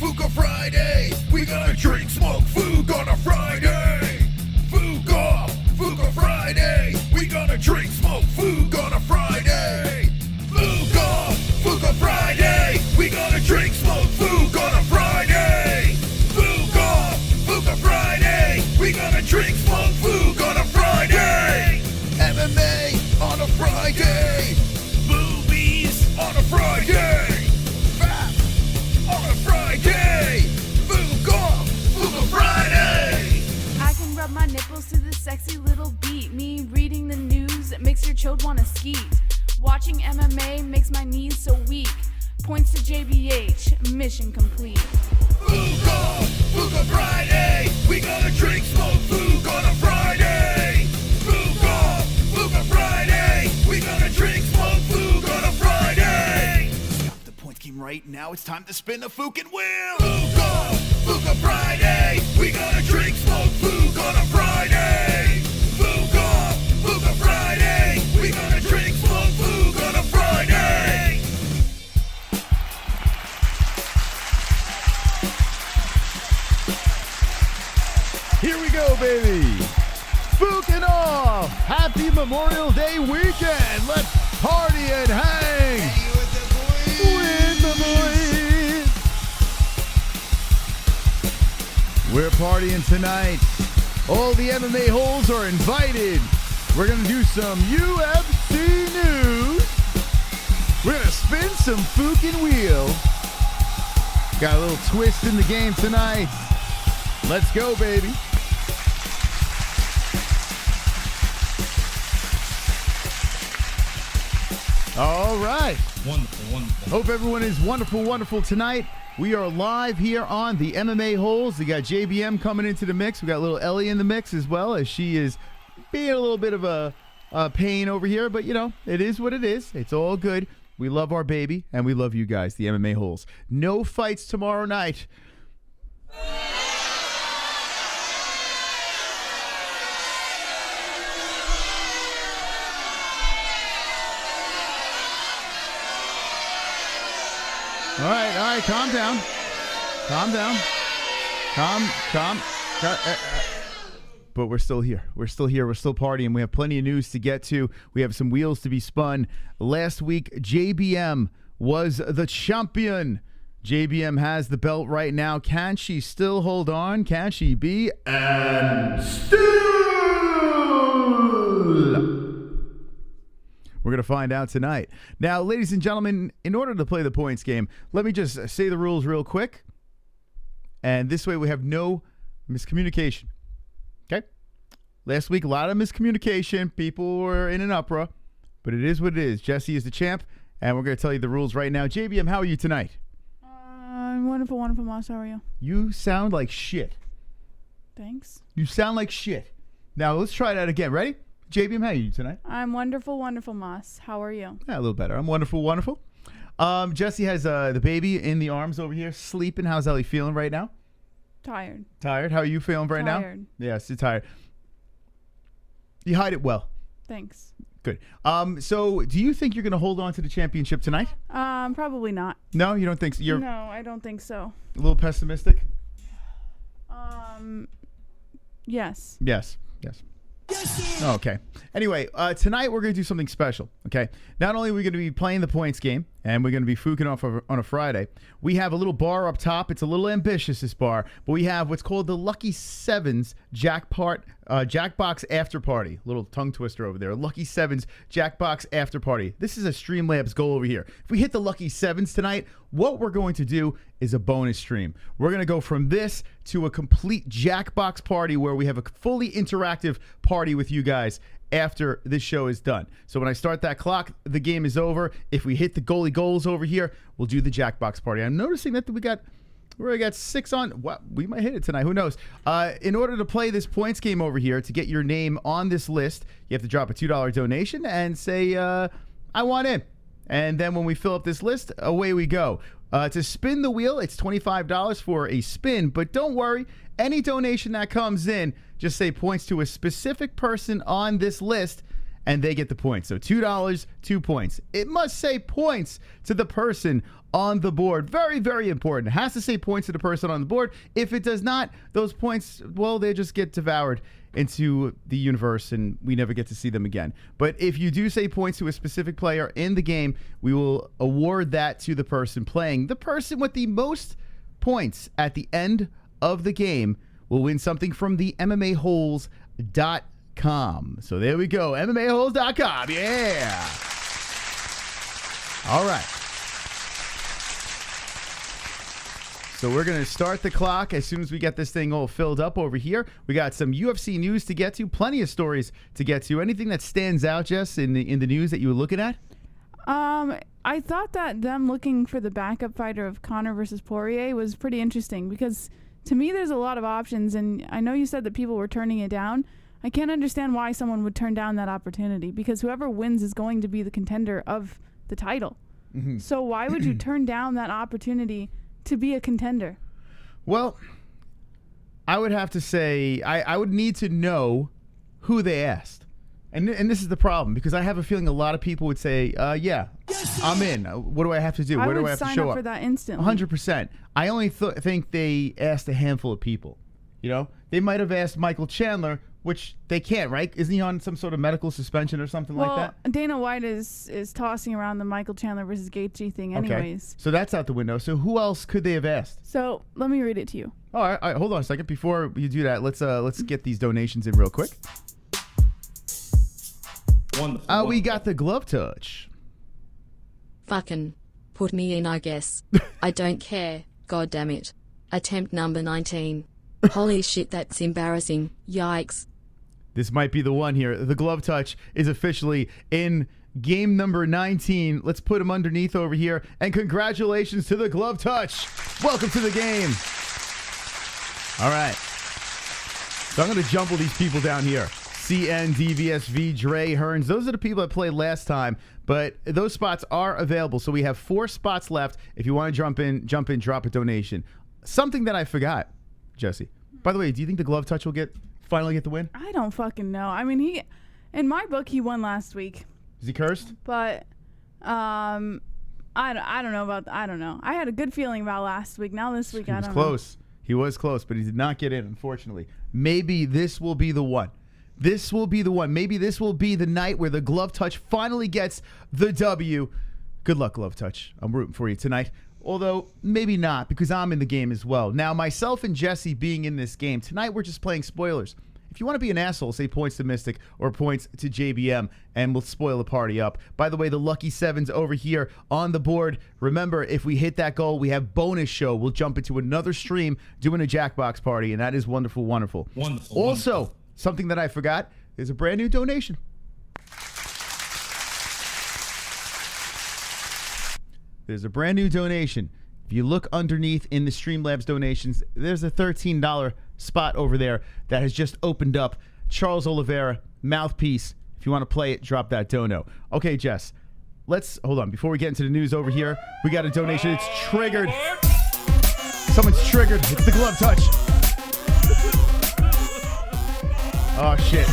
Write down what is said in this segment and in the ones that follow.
Fuka Friday, we gonna drink, smoke, food on a Friday. Fuka Friday, we gonna drink, smoke, food on a Friday. Fuka Friday, we gonna drink, smoke, food on a Friday. Fuka Friday, we gonna drink, smoke, food on a Friday. MMA on a Friday, boobies on a Friday. I can rub my nipples to this sexy little beat. Me reading the news, it makes your chode wanna skeet. Watching MMA makes my knees so weak. Points to JBH, mission complete. Fuka Friday, we gonna drink, smoke, food on a Friday. Fuka Friday, we gonna drink, smoke, food on a Friday. Stop the points game right now, it's time to spin the fucking wheel. Fuka Friday, we gonna drink, smoke, food on a Friday. Fuka Friday, we gonna drink, smoke, food on a Friday. Here we go, baby. Spooking off. Happy Memorial Day weekend. Let's party and hang. With the boys. We're partying tonight. All the MMA holes are invited. We're going to do some UFC news. We're going to spin some fucking wheel. Got a little twist in the game tonight. Let's go, baby. All right. Wonderful. Hope everyone is wonderful tonight. We are live here on the MMA Holes. We got JBM coming into the mix. We got little Ellie in the mix as well, as she is being a little bit of a pain over here. But, you know, it is what it is. It's all good. We love our baby, and we love you guys, the MMA Holes. No fights tomorrow night. All right, calm down. But we're still here. We're still partying. We have plenty of news to get to. We have some wheels to be spun. Last week, JBM was the champion. JBM has the belt right now. Can she still hold on? Can she be? And still... We're going to find out tonight. Now, ladies and gentlemen, in order to play the points game, let me just say the rules real quick. And this way we have no miscommunication. Okay? Last week, a lot of miscommunication. People were in an uproar. But it is what it is. Jesse is the champ. And we're going to tell you the rules right now. JBM, how are you tonight? Wonderful, Moss. How are you? You sound like shit. Thanks. You sound like shit. Now, let's try that again. Ready? JBM, how are you tonight? I'm wonderful, Moss. How are you? Yeah, a little better. I'm wonderful. Jesse has the baby in the arms over here, sleeping. How's Ellie feeling right now? Tired. Tired? How are you feeling right now? Tired. Yes, you're tired. You hide it well. Thanks. Good. So do you think you're going to hold on to the championship tonight? Probably not. No, you don't think so? No, I don't think so. A little pessimistic? Yes. Yes. Okay. Anyway, tonight we're going to do something special, okay? Not only are we going to be playing the points game, and we're going to be fuking off on a Friday, we have a little bar up top. It's a little ambitious, this bar, but we have what's called the Lucky Sevens Jackbox After Party. Little tongue twister over there. Lucky Sevens Jackbox After Party. This is a Streamlabs goal over here. If we hit the Lucky Sevens tonight, what we're going to do is a bonus stream. We're going to go from this to a complete Jackbox party where we have a fully interactive party with you guys after this show is done. So when I start that clock, the game is over. If we hit the goalie goals over here, we'll do the Jackbox party. I'm noticing that we already got 6 on. Well, we might hit it tonight. Who knows? In order to play this points game over here, to get your name on this list, you have to drop a $2 donation and say, I want in. And then when we fill up this list, away we go. To spin the wheel, it's $25 for a spin. But don't worry, any donation that comes in, Just say points to a specific person on this list, and they get the points. So $2, 2 points. It must say points to the person on the board. Very, very important. It has to say points to the person on the board. If it does not, those points, well, they just get devoured into the universe, and we never get to see them again. But if you do say points to a specific player in the game, we will award that to the person playing. The person with the most points at the end of the game will win something from the MMA-Holes.com. So there we go, MMA-Holes.com. Yeah. All right. So we're going to start the clock as soon as we get this thing all filled up over here. We got some UFC news to get to, plenty of stories to get to. Anything that stands out, Jess, in the news that you were looking at? I thought that them looking for the backup fighter of Conor versus Poirier was pretty interesting because to me there's a lot of options, and I know you said that people were turning it down. I can't understand why someone would turn down that opportunity because whoever wins is going to be the contender of the title. Mm-hmm. So why would you turn down that opportunity to be a contender? Well, I would have to say I would need to know who they asked. And this is the problem, because I have a feeling a lot of people would say, yeah, I'm in. What do I have to do? Where do I have to show up? I would sign up for that instantly. 100%. I only think they asked a handful of people. You know, they might have asked Michael Chandler, which they can't, right? Isn't he on some sort of medical suspension or something like that? Dana White is tossing around the Michael Chandler versus Gaethje thing anyways. Okay. So that's out the window. So who else could they have asked? So let me read it to you. All right, hold on a second. Before you do that, let's get these donations in real quick. Wonderful. We got the glove touch. Fucking put me in, I guess. I don't care. God damn it. Attempt number 19. Holy shit, that's embarrassing. Yikes. This might be the one here. The glove touch is officially in game number 19. Let's put him underneath over here. And congratulations to the glove touch. Welcome to the game. All right. So I'm going to jumble these people down here. CN, DVSV, Dre, Hearns. Those are the people that played last time, but those spots are available. So we have 4 spots left. If you want to jump in, drop a donation. Something that I forgot, Jesse. By the way, do you think the glove touch will finally get the win? I don't fucking know. I mean, in my book, he won last week. Is he cursed? But I don't know about. I don't know. I had a good feeling about last week. Now this week, I don't know. He was close. He was close, but he did not get in, unfortunately. Maybe this will be the one. This will be the one. Maybe this will be the night where the glove touch finally gets the W. Good luck, glove touch. I'm rooting for you tonight. Although, maybe not, because I'm in the game as well. Now, myself and Jesse being in this game, tonight we're just playing spoilers. If you want to be an asshole, say points to Mystic or points to JBM, and we'll spoil the party up. By the way, the Lucky Sevens over here on the board. Remember, if we hit that goal, we have bonus show. We'll jump into another stream doing a Jackbox party, and that is wonderful, wonderful. Wonderful. Also, wonderful. Something that I forgot, there's a brand new donation. There's a brand new donation. If you look underneath in the Streamlabs donations, there's a $13 spot over there that has just opened up. Charles Oliveira, Mouthpiece. If you want to play it, drop that dono. Okay, Jess, let's hold on. Before we get into the news over here, we got a donation. It's triggered. Someone's triggered. It's the glove touch. Oh, shit.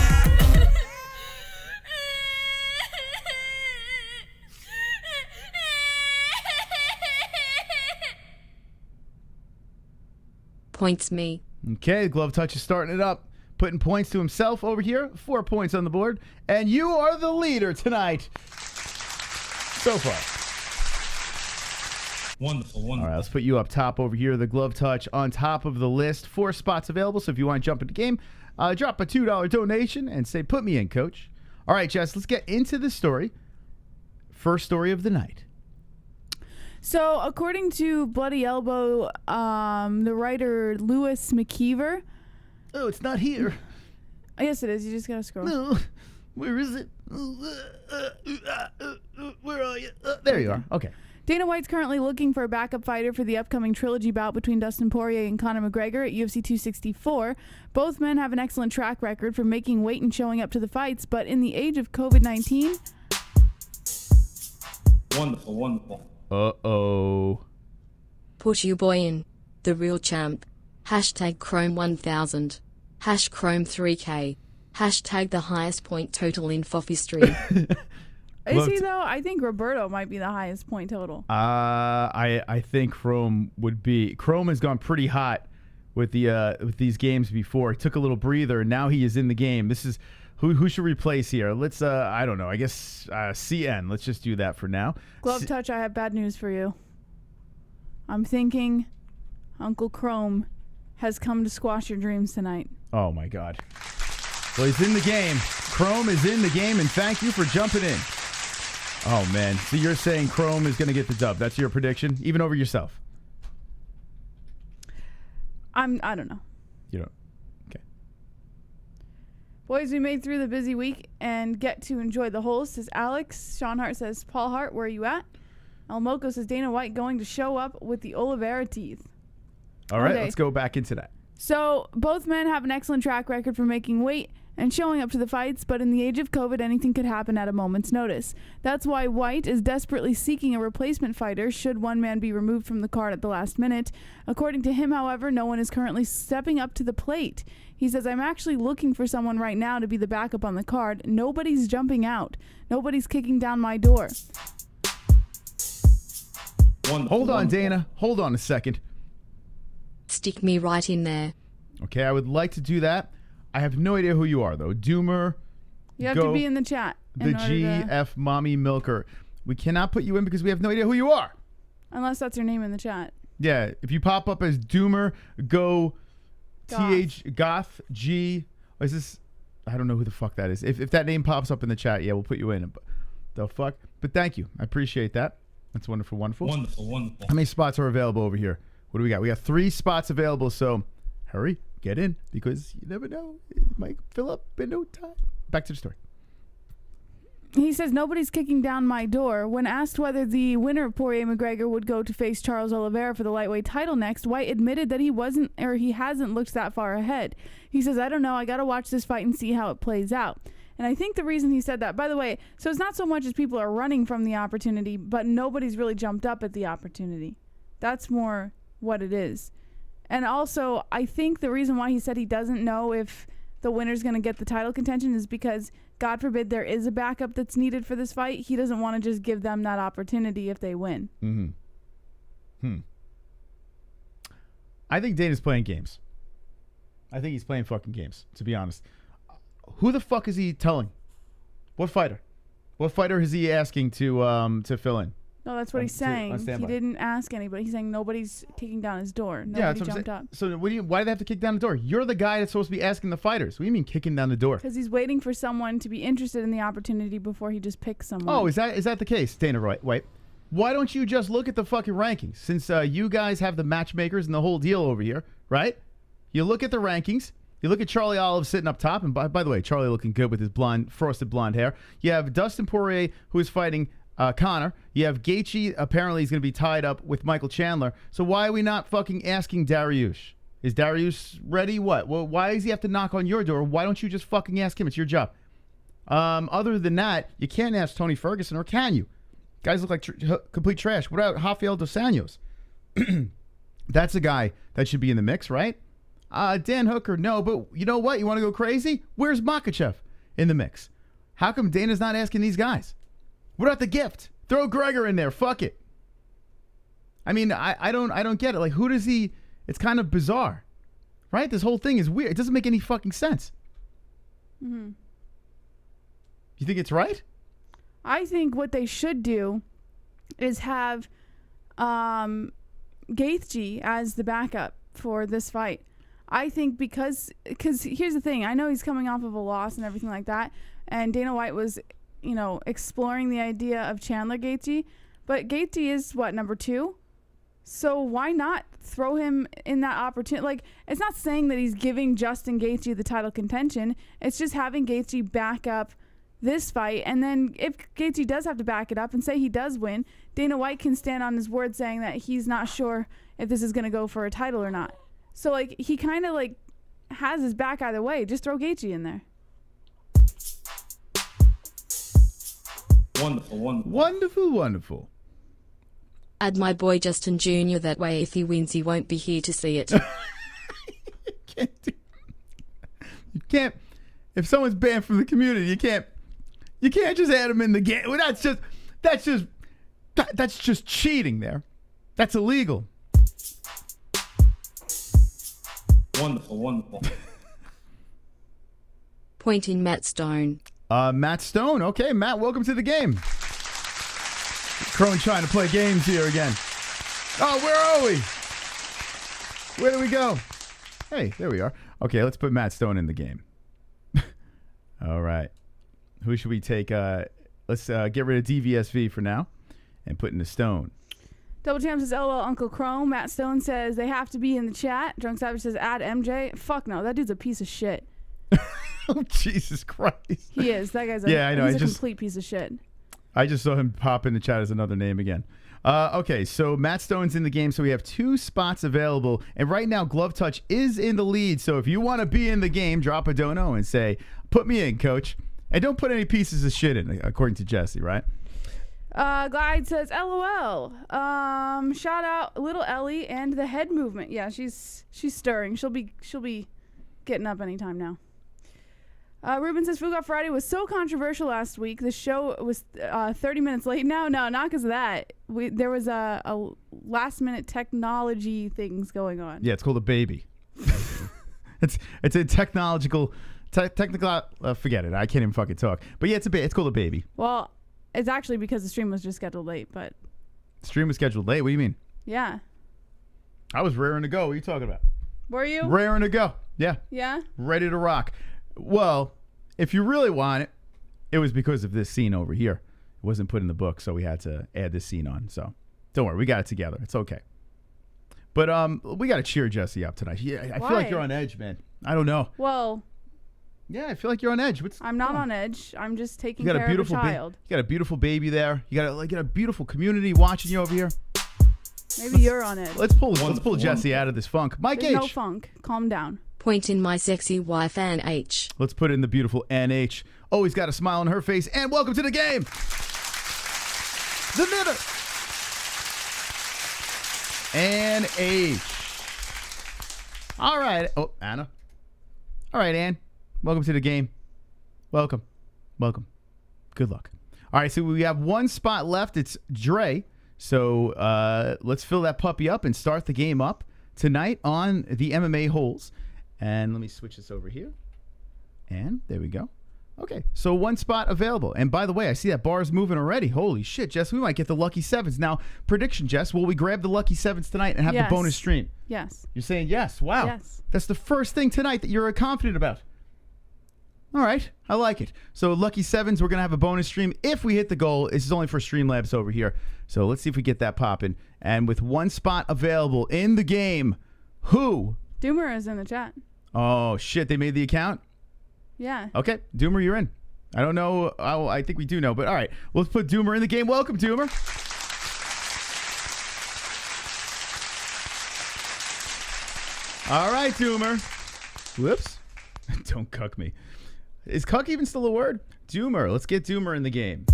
Points me. Okay, Glove Touch is starting it up. Putting points to himself over here. 4 points on the board. And you are the leader tonight. So far. Wonderful, wonderful. All right, let's put you up top over here. The Glove Touch on top of the list. 4 spots available, so if you want to jump in the game, drop a $2 donation and say, put me in, coach. All right, Jess, let's get into the story. First story of the night. So, according to Bloody Elbow, the writer Louis McKeever. Oh, it's not here. Yes, it is. You just gotta scroll. No, where is it? Where are you? There you are. Okay. Dana White's currently looking for a backup fighter for the upcoming trilogy bout between Dustin Poirier and Conor McGregor at UFC 264. Both men have an excellent track record for making weight and showing up to the fights, but in the age of COVID-19... Wonderful, wonderful. Uh-oh. Put you boy in. The real champ. Hashtag Chrome 1000. #Chrome3K. # the highest point total in FOF history. Is he though? I think Roberto might be the highest point total. I think Chrome would be. Chrome has gone pretty hot with these games before. He took a little breather, and now he is in the game. This is who should replace here? Let's I don't know. I guess CN. Let's just do that for now. Glove touch. I have bad news for you. I'm thinking Uncle Chrome has come to squash your dreams tonight. Oh my God. Well, he's in the game. Chrome is in the game, and thank you for jumping in. Oh man. So you're saying Chrome is going to get the dub? That's your prediction, even over yourself? I don't know. You don't. Okay. Boys, we made through the busy week and get to enjoy the holes, says Alex. Sean Hart says, Paul Hart, where are you at? El Moco says, Dana White going to show up with the Oliveira teeth. All right, Okay. let's go back into that. So both men have an excellent track record for making weight and showing up to the fights, but in the age of COVID, anything could happen at a moment's notice. That's why White is desperately seeking a replacement fighter should one man be removed from the card at the last minute. According to him, however, no one is currently stepping up to the plate. He says, I'm actually looking for someone right now to be the backup on the card. Nobody's jumping out. Nobody's kicking down my door. Hold on, Dana. Hold on a second. Stick me right in there. Okay, I would like to do that. I have no idea who you are, though. Doomer. You have to be in the chat. The GF Mommy Milker. We cannot put you in because we have no idea who you are. Unless that's your name in the chat. Yeah, if you pop up as Doomer, go Goth. Goth G. Oh, is this? I don't know who the fuck that is. If that name pops up in the chat, yeah, we'll put you in. But the fuck? But thank you. I appreciate that. That's wonderful, wonderful. Wonderful. How many spots are available over here? What do we got? We got 3 spots available, so hurry, get in, because you never know. It might fill up in no time. Back to the story. He says, nobody's kicking down my door. When asked whether the winner of Poirier-McGregor would go to face Charles Oliveira for the lightweight title next, White admitted that he hasn't looked that far ahead. He says, I don't know. I got to watch this fight and see how it plays out. And I think the reason he said that, by the way, so it's not so much as people are running from the opportunity, but nobody's really jumped up at the opportunity. That's more what it is. And also, I think the reason why he said he doesn't know if the winner's going to get the title contention is because, God forbid, there is a backup that's needed for this fight. He doesn't want to just give them that opportunity if they win. I think Dana's playing games. I think he's playing fucking games, to be honest. Who the fuck is he telling? What fighter? What fighter is he asking to fill in? No, that's what he's saying. He didn't ask anybody. He's saying nobody's kicking down his door. Nobody jumped up. So why do they have to kick down the door? You're the guy that's supposed to be asking the fighters. What do you mean kicking down the door? Because he's waiting for someone to be interested in the opportunity before he just picks someone. Oh, is that the case, Dana White? Why don't you just look at the fucking rankings? Since you guys have the matchmakers and the whole deal over here, right? You look at the rankings. You look at Charlie Olive sitting up top. And by the way, Charlie looking good with his frosted blonde hair. You have Dustin Poirier, who is fighting Conor. You have Gaethje. Apparently, he's going to be tied up with Michael Chandler. So why are we not fucking asking Dariush? Is Dariush ready? What? Well, why does he have to knock on your door? Why don't you just fucking ask him? It's your job. Other than that, you can't ask Tony Ferguson, or can you? Guys look like complete trash. What about Rafael Dos Anjos? That's a guy that should be in the mix, right? Dan Hooker, no. But you know what? You want to go crazy? Where's Makhachev in the mix? How come Dana's not asking these guys? What about the gift? Throw Gregor in there. Fuck it. I mean, I don't get it. Like, who does he? It's kind of bizarre, right? This whole thing is weird. It doesn't make any fucking sense. You think it's right? I think what they should do is have Gaethje as the backup for this fight. I think because here's the thing. I know he's coming off of a loss and everything like that, and Dana White was, exploring the idea of Chandler Gaethje, but Gaethje is number 2? So why not throw him in that opportunity? Like, it's not saying that he's giving Justin Gaethje the title contention. It's just having Gaethje back up this fight, and then if Gaethje does have to back it up and say he does win, Dana White can stand on his word saying that he's not sure if this is going to go for a title or not. So, he kind of, has his back either way. Just throw Gaethje in there. Wonderful. Add my boy Justin Jr. that way if he wins he won't be here to see it. Can't do. can't. If someone's banned from the community, you can't just add them in the game. Well, that's just cheating. There, that's illegal. Wonderful, wonderful. Pointing Matt Stone. Matt Stone. Okay, Matt, welcome to the game. Crone trying to play games here again. Oh, where are we? Where do we go? Hey, there we are. Okay, let's put Matt Stone in the game. All right. Who should we take? Let's get rid of DVSV for now and put in the Stone. Double Champ says, LOL, Uncle Chrome. Matt Stone says, they have to be in the chat. Drunk Savage says, add MJ. Fuck no, that dude's a piece of shit. Oh, Jesus Christ. He is. That guy's I know. He's a complete piece of shit. I just saw him pop in the chat as another name again. Okay, so Matt Stone's in the game, so we have 2 spots available. And right now, Glove Touch is in the lead. So if you want to be in the game, drop a dono and say, put me in, coach. And don't put any pieces of shit in, according to Jesse, right? Glide says, LOL. Shout out Little Ellie and the head movement. Yeah, she's stirring. She'll be getting up anytime now. Ruben says, Food Got Friday was so controversial last week. The show was 30 minutes late. No, not because of that. There was a last-minute technology things going on. Yeah, it's called a baby. it's a technical. Forget it. I can't even fucking talk. But yeah, it's called a baby. Well, it's actually because the stream was just scheduled late. But stream was scheduled late. What do you mean? Yeah. I was raring to go. What are you talking about? Were you? Raring to go. Yeah. Yeah? Ready to rock. Well, if you really want it, it was because of this scene over here. It wasn't put in the book, so we had to add this scene on. So don't worry, we got it together. It's okay. But we got to cheer Jesse up tonight. Yeah, I feel like you're on edge, man. I don't know. Well, yeah, I feel like you're on edge. I'm not on edge. I'm just taking care of a child. You got a beautiful baby there. You got a beautiful community watching you over here. Maybe you're on edge. Let's pull Jesse out of this funk. Mike There's H. no funk. Calm down. Pointing my sexy wife NH. Let's put in the beautiful NH. Always got a smile on her face. And welcome to the game. The knitter. NH. All right. Oh, Anna. All right, Ann. Welcome to the game. Welcome. Good luck. All right, so we have 1 spot left. It's Dre. So let's fill that puppy up and start the game up tonight on the MMA-Holes. And let me switch this over here. And there we go. Okay, so 1 spot available. And by the way, I see that bar is moving already. Holy shit, Jess, we might get the lucky 7s. Now, prediction, Jess, will we grab the lucky 7s tonight and have the bonus stream? Yes. You're saying yes. Wow. Yes. That's the first thing tonight that you're confident about. All right, I like it. So lucky 7s, we're going to have a bonus stream if we hit the goal. This is only for Streamlabs over here. So let's see if we get that popping. And with 1 spot available in the game, who? Doomer is in the chat. Oh, shit, they made the account? Yeah. Okay, Doomer, you're in. I don't know. I think we do know, but all right. Let's put Doomer in the game. Welcome, Doomer. All right, Doomer. Whoops. Don't cuck me. Is cuck even still a word? Doomer. Let's get Doomer in the game.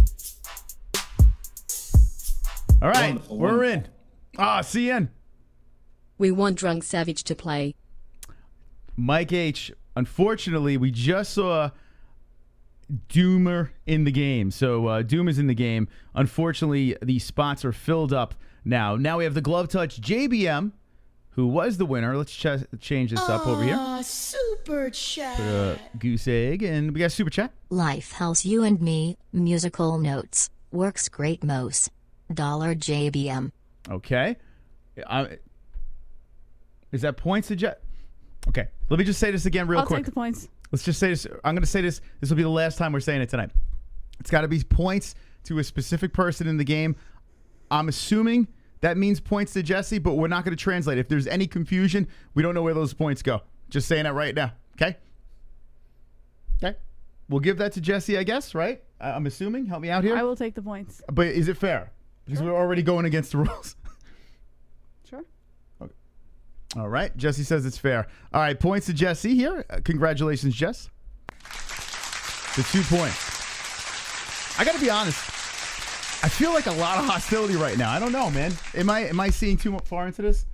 All right, Wonderful, we're wonderful. in. Ah, CN. We want Drunk Savage to play. Mike H. Unfortunately, we just saw Doomer in the game. So Doomer's in the game. Unfortunately, the spots are filled up now. Now we have the Glove Touch JBM, who was the winner. Let's change this up over here. Super chat. Put a goose egg, and we got super chat. Life House You and Me, musical notes, works great most. $JBM. Okay. Is that points to Jet? Okay. Let me just say this again real I'll quick. take the points. Let's just say this. I'm going to say this. This will be the last time we're saying it tonight. It's got to be points to a specific person in the game. I'm assuming that means points to Jesse, but we're not going to translate. If there's any confusion, we don't know where those points go. Just saying that right now. Okay? Okay. We'll give that to Jesse, I guess, right? I'm assuming. Help me out here. I will take the points. But is it fair? Because we're already going against the rules. Sure. Okay. All right. Jesse says it's fair. All right. Points to Jesse here. Congratulations, Jess. The 2 points. I got to be honest. I feel like a lot of hostility right now. I don't know, man. Am I seeing too far into this?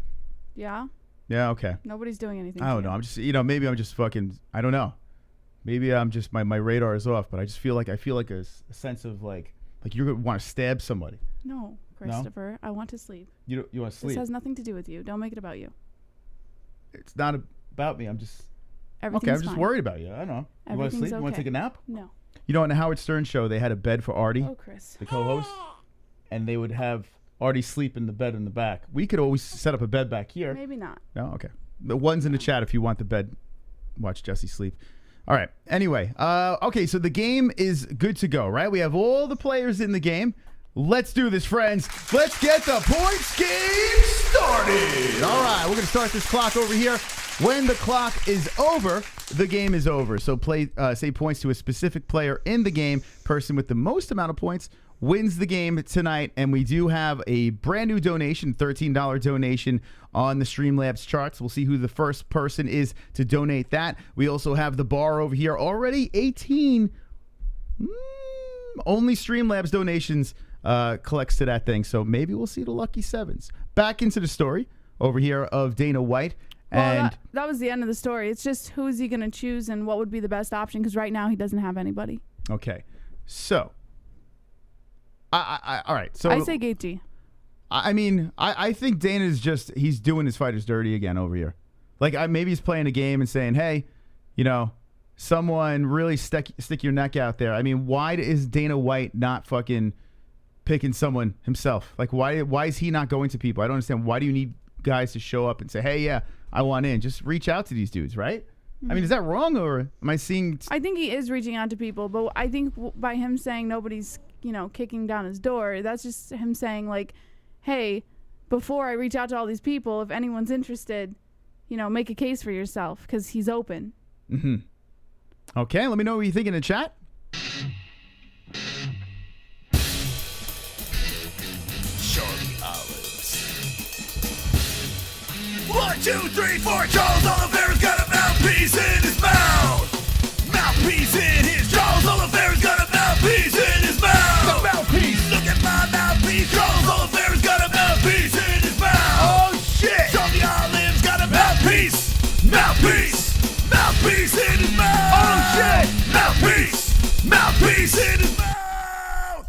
Yeah. Yeah. Okay. Nobody's doing anything. I don't know. I'm just, maybe I'm just fucking, I don't know. Maybe I'm just my radar is off, but I just feel like a sense of like you're gonna want to stab somebody. No, Christopher, I want to sleep. You want to sleep? This has nothing to do with you. Don't make it about you. It's not about me. I'm just Everything's I'm just fine. worried about you. I don't know. You want to sleep? Everything's You want to okay. take a nap? No. You know, on the Howard Stern show, they had a bed for Artie, Oh, Chris. the co-host, and they would have Artie sleep in the bed in the back. We could always set up a bed back here. Maybe not. No, okay. The one's in the chat if you want the bed. Watch Jesse sleep. All right. Anyway, okay. So the game is good to go, right? We have all the players in the game. Let's do this, friends. Let's get the points game started. All right, we're gonna start this clock over here. When the clock is over, the game is over. So say points to a specific player in the game. Person with the most amount of points wins the game tonight. And we do have a brand new donation, $13 donation on the Streamlabs charts. We'll see who the first person is to donate that. We also have the bar over here already 18. Only Streamlabs donations collects to that thing. So maybe we'll see the lucky sevens. Back into the story over here of Dana White. Well, And that was the end of the story. It's just who is he going to choose and what would be the best option, because right now he doesn't have anybody. okay, so all right. So I say Gaethje. I mean, I think Dana's he's doing his fighters dirty again over here. Like maybe he's playing a game and saying, hey, you know, someone really stick your neck out there. I mean, why is Dana White not fucking picking someone himself? Like why is he not going to people? I don't understand. Why do you need guys to show up and say, hey, yeah, I want in? Just reach out to these dudes, right? I mean, is that wrong, or am I seeing? I think he is reaching out to people, but I think by him saying nobody's, kicking down his door, that's just him saying like, hey, before I reach out to all these people, if anyone's interested, make a case for yourself, because he's open. Mm-hmm. Okay, let me know what you think in the chat. Charlie Olives. 1, 2, 3, 4. Charles Oliveira's got a mouthpiece in his mouth. Mouthpiece in his. Charles Oliveira's got a mouthpiece in his mouth. The mouthpiece. Look at my mouthpiece. Charles Oliveira's got a mouthpiece in his mouth. Oh shit. Charlie Olive's got a mouthpiece. Mouthpiece. Mouthpiece in his mouth. Oh shit. Mouthpiece. Mouthpiece in his mouth.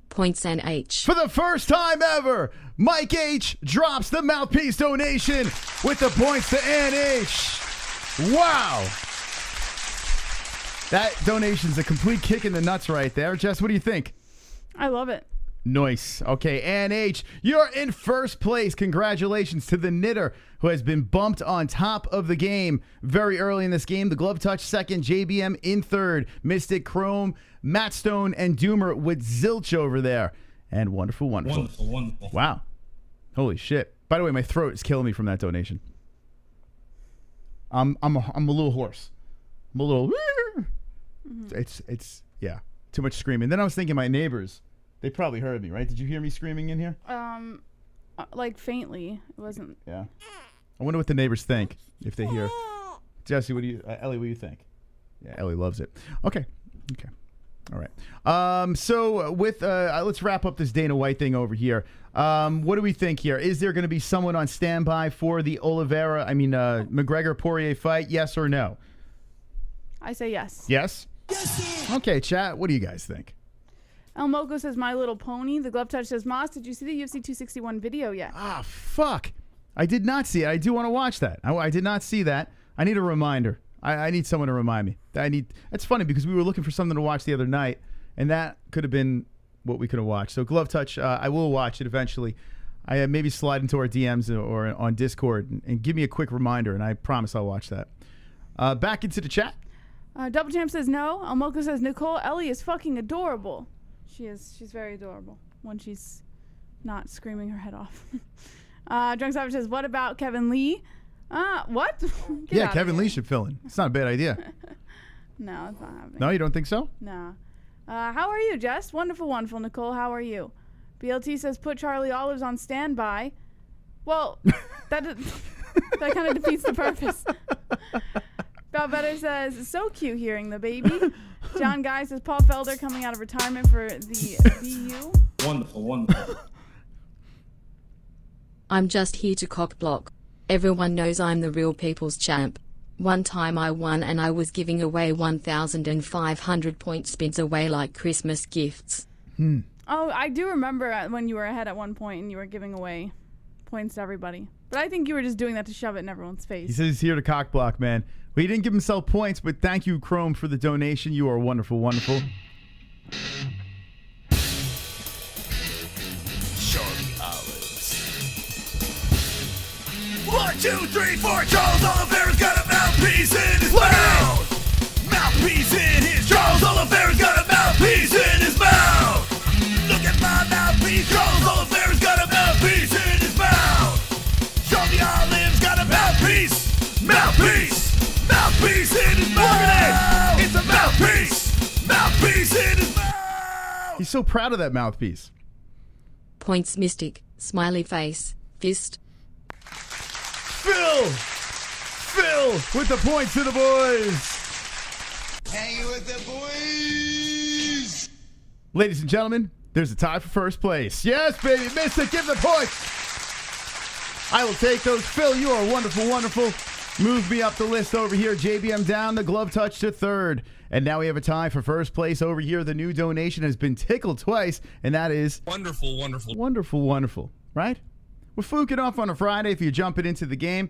Points and H. For the first time ever, Mike H drops the mouthpiece donation with the points to NH. Wow. That donation's a complete kick in the nuts right there. Jess, what do you think? I love it. Nice. Okay, NH, you're in first place. Congratulations to the knitter who has been bumped on top of the game very early in this game. The Glove Touch second, JBM in third, Mystic, Chrome, Matt Stone, and Doomer with zilch over there. And wonderful. Wonderful. Wow. Holy shit. By the way, my throat is killing me from that donation. I'm a little hoarse. I'm a little. It's yeah. Too much screaming. Then I was thinking my neighbors. They probably heard me, right? Did you hear me screaming in here? Like faintly. It wasn't. Yeah. I wonder what the neighbors think if they hear. Jesse, Ellie, what do you think? Yeah, Ellie loves it. Okay. All right. So with let's wrap up this Dana White thing over here. What do we think here? Is there going to be someone on standby for the McGregor Poirier fight? Yes or no? I say yes. Yes. Okay, chat. What do you guys think? El Moco says My Little Pony. The Glove Touch says, Moss, did you see the UFC 261 video yet? Ah, fuck. I did not see it. I do want to watch that. I did not see that. I need a reminder. I need someone to remind me. It's funny because we were looking for something to watch the other night, and that could have been what we could have watched. So Glove Touch, I will watch it eventually. I maybe slide into our DMs or on Discord and give me a quick reminder, and I promise I'll watch that. Back into the chat. Double Champ says no. El Moco says Nicole Ellie is fucking adorable. She is. She's very adorable when she's not screaming her head off. Drunk Savage says, what about Kevin Lee? What? Yeah, Kevin Lee should fill in. It's not a bad idea. No, it's not happening. No, you don't think so? No. How are you, Jess? Wonderful, Nicole. How are you? BLT says, put Charlie Olives on standby. Well, that kind of defeats the purpose. Better says, so cute hearing the baby. John Guy says, Paul Felder coming out of retirement for the BU. Wonderful. I'm just here to cock block. Everyone knows I'm the real people's champ. One time I won and I was giving away 1,500 point spins away like Christmas gifts. Oh, I do remember when you were ahead at one point and you were giving away points to everybody. But I think you were just doing that to shove it in everyone's face. He says he's here to cock block, man. Well, he didn't give himself points, but thank you, Chrome, for the donation. You are wonderful, wonderful. Charlie Olives. 1, 2, 3, 4. Charles Oliveira's got a mouthpiece in his mouth. Mouthpiece in his. Charles Oliveira's got a mouthpiece in his mouth. Look at my mouthpiece. Charles Oliveira's got a mouthpiece in his mouth. Charlie Olive's got a mouthpiece. Mouthpiece. Mouthpiece in his mouth. It's a mouthpiece. Mouthpiece in his mouth. He's so proud of that mouthpiece. Points mystic, smiley face, fist. Phil with the points to the boys. Hanging with the boys. Ladies and gentlemen, there's a tie for first place. Yes, baby. Mystic, give the points. I will take those. Phil, you are wonderful, wonderful. Move me up the list over here. JBM down, the glove touch to third. And now we have a tie for first place over here. The new donation has been tickled twice, and that is... Wonderful, wonderful. Wonderful, wonderful. Right? We're fooking off on a Friday. If you're jumping into the game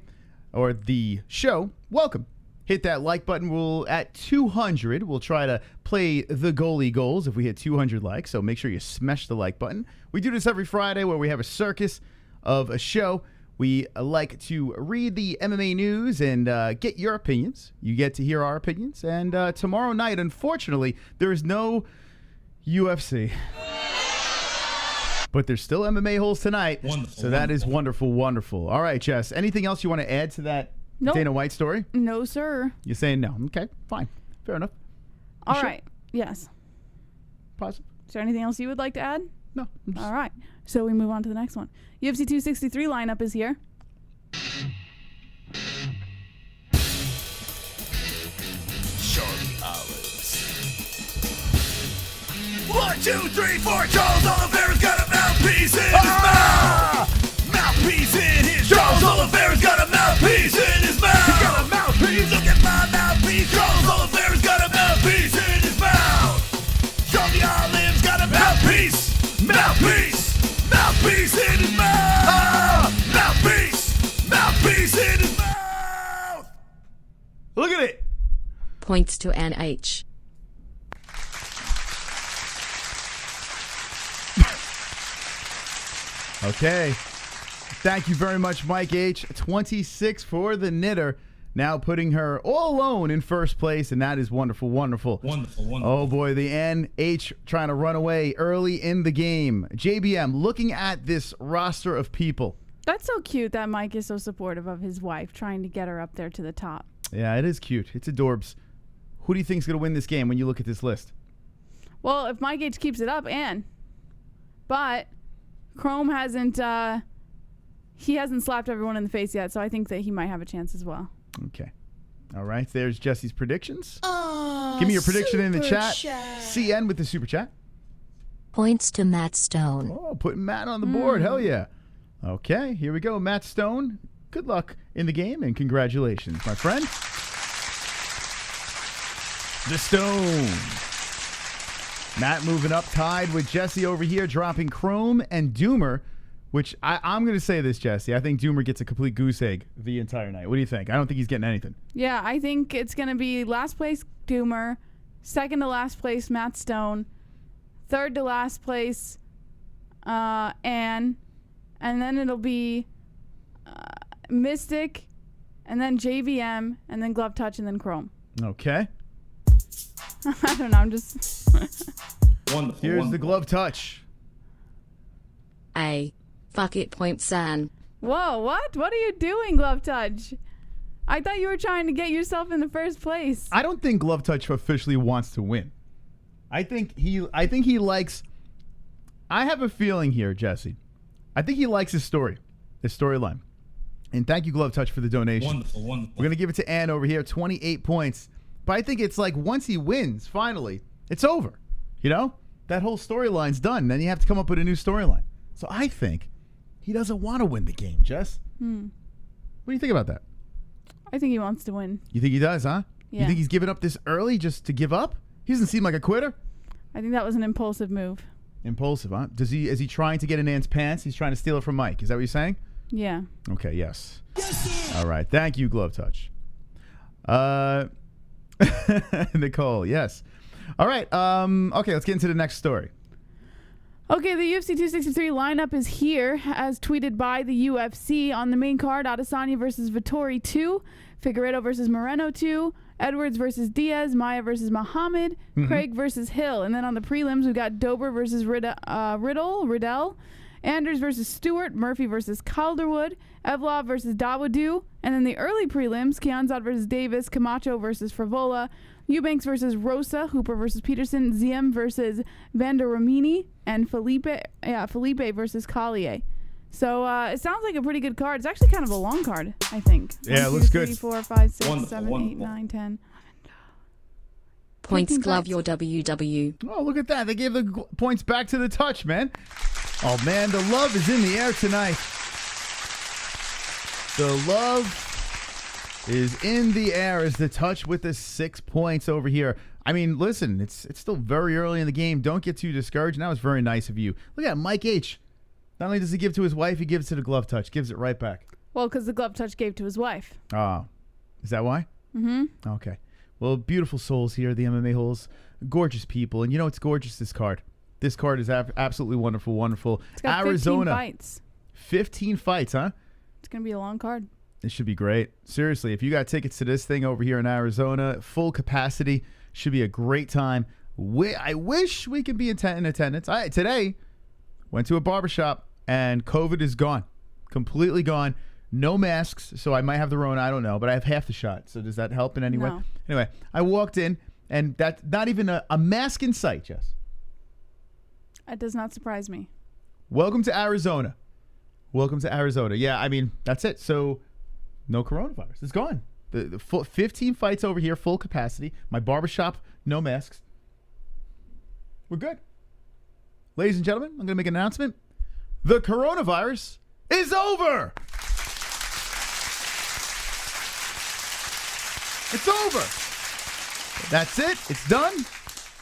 or the show, welcome. Hit that like button. We'll at 200. We'll try to play the goalie goals if we hit 200 likes. So make sure you smash the like button. We do this every Friday where we have a circus of a show. We like to read the MMA news and get your opinions. You get to hear our opinions. And tomorrow night, unfortunately, there is no UFC. But there's still MMA-Holes tonight. Wonderful, so that is wonderful. wonderful, wonderful. All right, Jess. Anything else you want to add to that Nope. Dana White story? No, sir. You're saying no. Okay, fine. Fair enough. All sure? right. Yes. Positive? Is there anything else you would like to add? No. I'm just- All right. So we move on to the next one. UFC 263 lineup is here. Charlie Olives. 1, 2, 3, 4. Charles Oliveira's got a mouthpiece in his mouth. Mouthpiece in his. Charles Oliveira's got a mouthpiece in his mouth. He's got a mouthpiece. Look at my mouthpiece. Charles Oliveira's got a mouthpiece in his mouth. Charlie Olive's got a mouthpiece. Mouthpiece. Mouthpiece in his mouth. Mouthpiece. Mouthpiece in his mouth. Look at it. Points to NH. Okay. Thank you very much, Mike H. 26 for the knitter. Now putting her all alone in first place, and that is wonderful, wonderful. Wonderful, wonderful. Oh, boy, the NH trying to run away early in the game. JBM, looking at this roster of people. That's so cute that Mike is so supportive of his wife, trying to get her up there to the top. Yeah, it is cute. It's adorbs. Who do you think is going to win this game when you look at this list? Well, if Mike H keeps it up, Ann. But Chrome hasn't slapped everyone in the face yet, so I think that he might have a chance as well. Okay. All right, there's Jesse's predictions. Give me your prediction in the chat. CN with the super chat. Points to Matt Stone. Oh, putting Matt on the board. Hell yeah. Okay, here we go. Matt Stone, good luck in the game and congratulations, my friend. The Stone. Matt moving up, tied with Jesse over here, dropping Chrome and Doomer, which I'm going to say this, Jesse. I think Doomer gets a complete goose egg the entire night. What do you think? I don't think he's getting anything. Yeah, I think it's going to be last place Doomer, second to last place Matt Stone, third to last place Ann, and then it'll be Mystic, and then JVM, and then Glove Touch, and then Chrome. Okay. I don't know. I'm just... Wonderful. Here's wonderful. the glove touch. A. Fuck it, point San. Whoa, what? What are you doing, Glove Touch? I thought you were trying to get yourself in the first place. I don't think Glove Touch officially wants to win. I think he likes... I have a feeling here, Jesse. I think he likes his storyline. And thank you, Glove Touch, for the donation. Wonderful, wonderful. We're going to give it to Ann over here, 28 points. But I think it's like once he wins, finally, it's over. You know? That whole storyline's done. Then you have to come up with a new storyline. So I think he doesn't want to win the game, Jess. What do you think about that? I think he wants to win. You think he does, huh? Yeah. You think he's giving up this early just to give up? He doesn't seem like a quitter. I think that was an impulsive move. Impulsive, huh? Is he trying to get in Ant's pants? He's trying to steal it from Mike. Is that what you're saying? Yeah. Okay, yes. All right. Thank you, Glove Touch. Nicole, yes. All right. Okay, let's get into the next story. Okay, the UFC 263 lineup is here, as tweeted by the UFC. On the main card, Adesanya versus Vettori 2, Figueiredo versus Moreno 2, Edwards versus Diaz, Maia versus Muhammad, Craig versus Hill. And then on the prelims, we've got Dober versus Riddell, Anders versus Stewart, Murphy versus Calderwood, Evlov versus Dawodu. And then the early prelims, Kianzad versus Davis, Camacho versus Frivola, Eubanks versus Rosa, Hooper versus Peterson, Ziem versus Vanderomini, and Felipe versus Collier. So it sounds like a pretty good card. It's actually kind of a long card, I think. Yeah, 1, it 2, looks 3, good. 4, 5, 6, Wonderful, 7, 8, wonderful. 9, 10. Points 13 glove fights. your WW. Oh, look at that. They gave the points back to the touch, man. Oh, man, the love is in the air tonight. The love is in the air as the touch with the 6 points over here. I mean, listen, it's still very early in the game. Don't get too discouraged. And that was very nice of you. Look at Mike H. Not only does he give to his wife, he gives to the glove touch. Gives it right back. Well, because the glove touch gave to his wife. Oh, is that why? Mm-hmm. Okay. Well, beautiful souls here, the MMA-Holes. Gorgeous people. And you know what's gorgeous, this card? This card is absolutely wonderful, wonderful. It's got 15 fights. 15 fights, huh? It's going to be a long card. It should be great. Seriously, if you got tickets to this thing over here in Arizona, full capacity, should be a great time. I wish we could be in attendance. Today, went to a barbershop, and COVID is gone. Completely gone. No masks, so I might have the Rona. I don't know, but I have half the shot. So does that help in any way? No. Anyway, I walked in, and that's not even a mask in sight, Jess. That does not surprise me. Welcome to Arizona. Welcome to Arizona. Yeah, I mean, that's it. So no coronavirus. It's gone. The full 15 fights over here, full capacity. My barbershop, no masks. We're good. Ladies and gentlemen, I'm going to make an announcement. The coronavirus is over. It's over. That's it. It's done.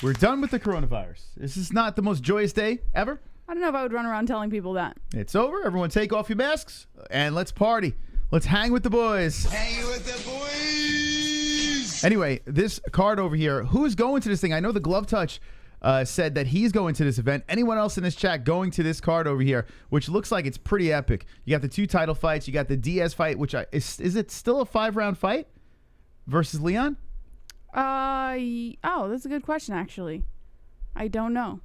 We're done with the coronavirus. This is not the most joyous day ever. I don't know if I would run around telling people that. It's over. Everyone take off your masks and let's party. Let's hang with the boys. Hanging with the boys. Anyway, this card over here, who's going to this thing? I know the Glove Touch said that he's going to this event. Anyone else in this chat going to this card over here, which looks like it's pretty epic. You got the 2 title fights. You got the Diaz fight, which is it still a 5-round fight versus Leon? Oh, that's a good question, actually. I don't know.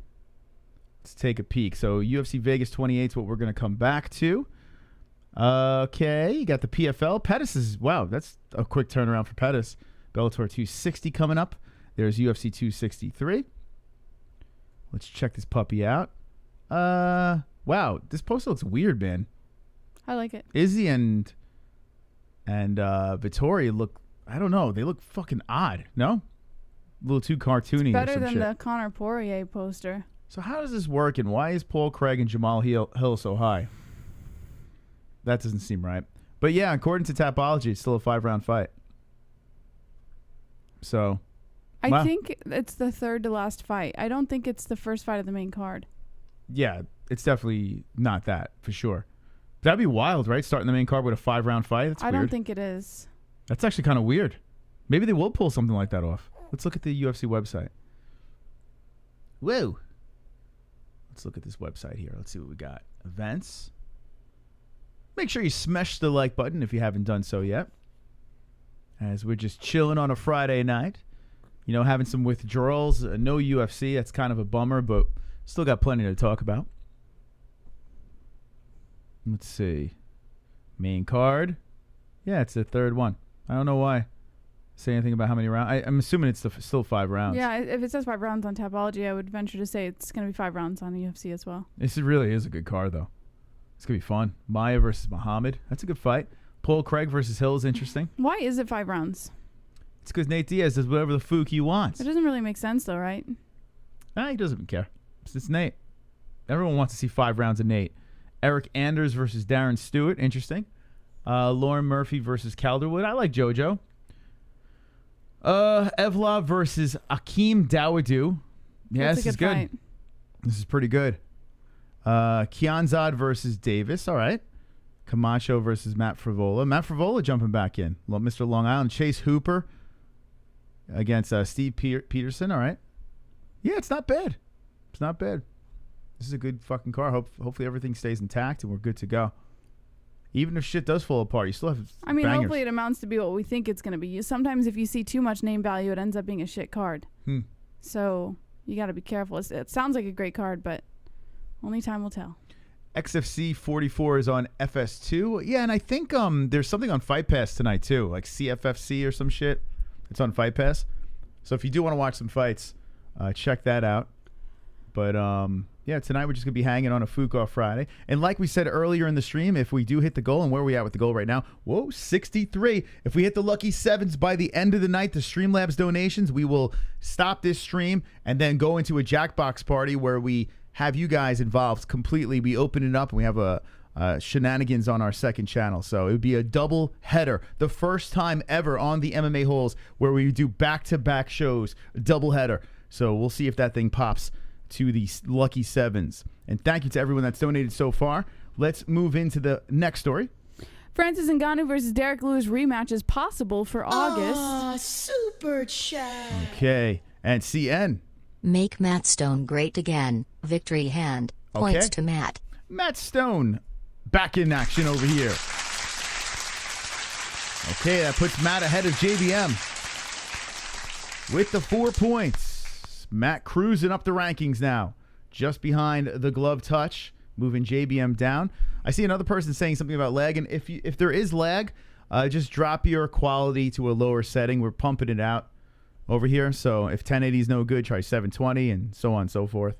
Let's take a peek. So UFC Vegas 28 is what we're going to come back to. Okay, you got the PFL. Pettis is, wow, that's a quick turnaround for Pettis. Bellator 260 coming up. There's UFC 263. Let's check this puppy out. Wow, this poster looks weird, man. I like it. Izzy and Vettori look, I don't know, they look fucking odd, no? A little too cartoony. Better or some than shit. the Conor Poirier poster. So how does this work, and why is Paul Craig and Jamal Hill so high? That doesn't seem right. But yeah, according to Tapology, it's still a 5-round fight. So, I think it's the third to last fight. I don't think it's the first fight of the main card. yeah, it's definitely not that, for sure. That'd be wild, right? Starting the main card with a 5-round fight? That's I weird. don't think it is. That's actually kind of weird. Maybe they will pull something like that off. Let's look at the UFC website. Whoa. Let's look at this website here. Let's see what we got. Events. Make sure you smash the like button if you haven't done so yet. As we're just chilling on a Friday night. You know, having some withdrawals. No UFC. That's kind of a bummer, but still got plenty to talk about. Let's see. Main card. Yeah, it's the third one. I don't know why. Say anything about how many rounds. I'm assuming it's still 5 rounds. Yeah, if it says 5 rounds on Tapology, I would venture to say it's going to be 5 rounds on the UFC as well. This really is a good card, though. It's going to be fun. Maia versus Muhammad. That's a good fight. Paul Craig versus Hill is interesting. Why is it 5 rounds? It's because Nate Diaz does whatever the fuck he wants. It doesn't really make sense, though, right? Nah, he doesn't care. It's Nate. Everyone wants to see 5 rounds of Nate. Eric Anders versus Darren Stewart. Interesting. Lauren Murphy versus Calderwood. I like JoJo. Evlov versus Akeem Dawodu. Yeah, That's this a is good good. fight. This is pretty good. Kianzad versus Davis. All right. Camacho versus Matt Frivola. Matt Frivola jumping back in. Mr. Long Island. Chase Hooper against Steve Peterson. All right. Yeah, it's not bad. It's not bad. This is a good fucking car. Hopefully everything stays intact and we're good to go. Even if shit does fall apart, you still have bangers. Hopefully it amounts to be what we think it's going to be. Sometimes if you see too much name value, it ends up being a shit card. So you got to be careful. It sounds like a great card, but only time will tell. XFC 44 is on FS2. Yeah, and I think there's something on Fight Pass tonight too, like CFFC or some shit. It's on Fight Pass. So if you do want to watch some fights, check that out. But yeah, tonight we're just going to be hanging on a Fuko Friday. And like we said earlier in the stream, if we do hit the goal, and where are we at with the goal right now? Whoa, 63. If we hit the lucky sevens by the end of the night, the Streamlabs donations, we will stop this stream and then go into a Jackbox party where we have you guys involved completely. We open it up and we have a shenanigans on our second channel. So it would be a double header. The first time ever on the MMA Holes where we do back-to-back shows, a double header. So we'll see if that thing pops to the lucky sevens. And thank you to everyone that's donated so far. Let's move into the next story. Francis Ngannou versus Derek Lewis rematch is possible for August. Super chat. Okay. And CN. Make Matt Stone great again. Victory hand. Points Okay. to Matt. Matt Stone back in action over here. Okay, that puts Matt ahead of JBM with the 4 points. Matt cruising up the rankings now, just behind the glove touch, moving JBM down. I see another person saying something about lag, and if there is lag, just drop your quality to a lower setting. We're pumping it out over here, so if 1080 is no good, try 720 and so on and so forth.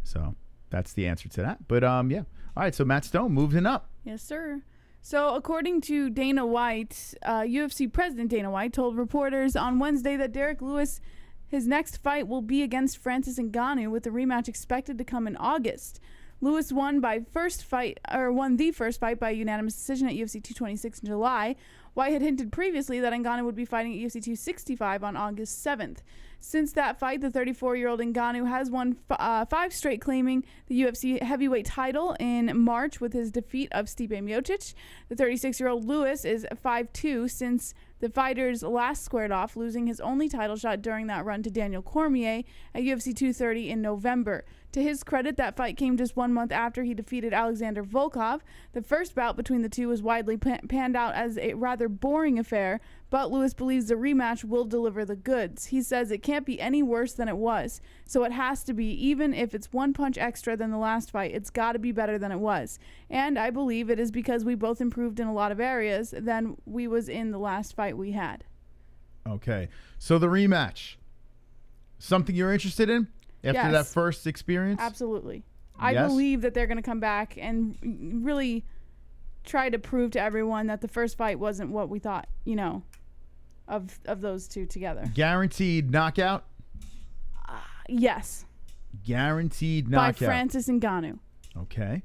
So that's the answer to that. But yeah, all right. So Matt Stone moving up. Yes, sir. So according to Dana White, UFC president Dana White told reporters on Wednesday that Derek Lewis, his next fight will be against Francis Ngannou, with the rematch expected to come in August. Lewis won the first fight by unanimous decision at UFC 226 in July. White had hinted previously that Ngannou would be fighting at UFC 265 on August 7th. Since that fight, the 34-year-old Ngannou has won 5 straight, claiming the UFC heavyweight title in March with his defeat of Stipe Miocic. The 36-year-old Lewis is 5'2" since the fighters last squared off, losing his only title shot during that run to Daniel Cormier at UFC 230 in November. To his credit, that fight came just 1 month after he defeated Alexander Volkov. The first bout between the two was widely panned out as a rather boring affair, but Lewis believes the rematch will deliver the goods. He says it can't be any worse than it was, so it has to be. Even if it's 1 punch extra than the last fight, it's got to be better than it was. And I believe it is because we both improved in a lot of areas than we was in the last fight we had. Okay. So the rematch, something you're interested in after that first experience? Absolutely. I Yes? believe that they're going to come back and really try to prove to everyone that the first fight wasn't what we thought, of those two together. Guaranteed knockout? Yes. Guaranteed knockout. By Francis Ngannou. Okay.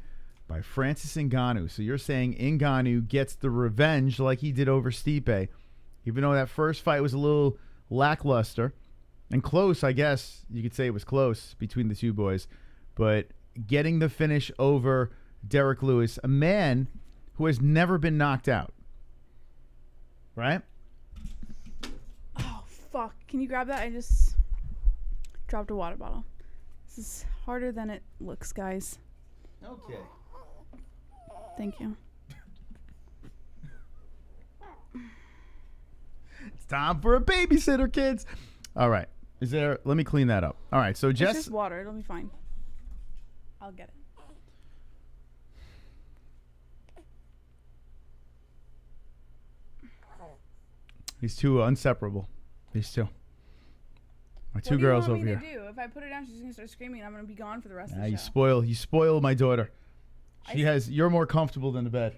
By Francis Ngannou. So you're saying Ngannou gets the revenge like he did over Stipe, even though that first fight was a little lackluster and close. I guess you could say it was close between the two boys, but getting the finish over Derek Lewis, a man who has never been knocked out, right? Oh, fuck. Can you grab that? I just dropped a water bottle. This is harder than it looks, guys. Okay. Thank you. It's time for a babysitter, kids. All right. Let me clean that up. All right. So It's Jess, just water. It'll be fine. I'll get it. these two are inseparable. These two. My two What girls do you over want me here. to do? If I put her down, she's gonna start screaming. I'm gonna be gone for the rest of Ah, the you show. you spoil my daughter. You're more comfortable than the bed.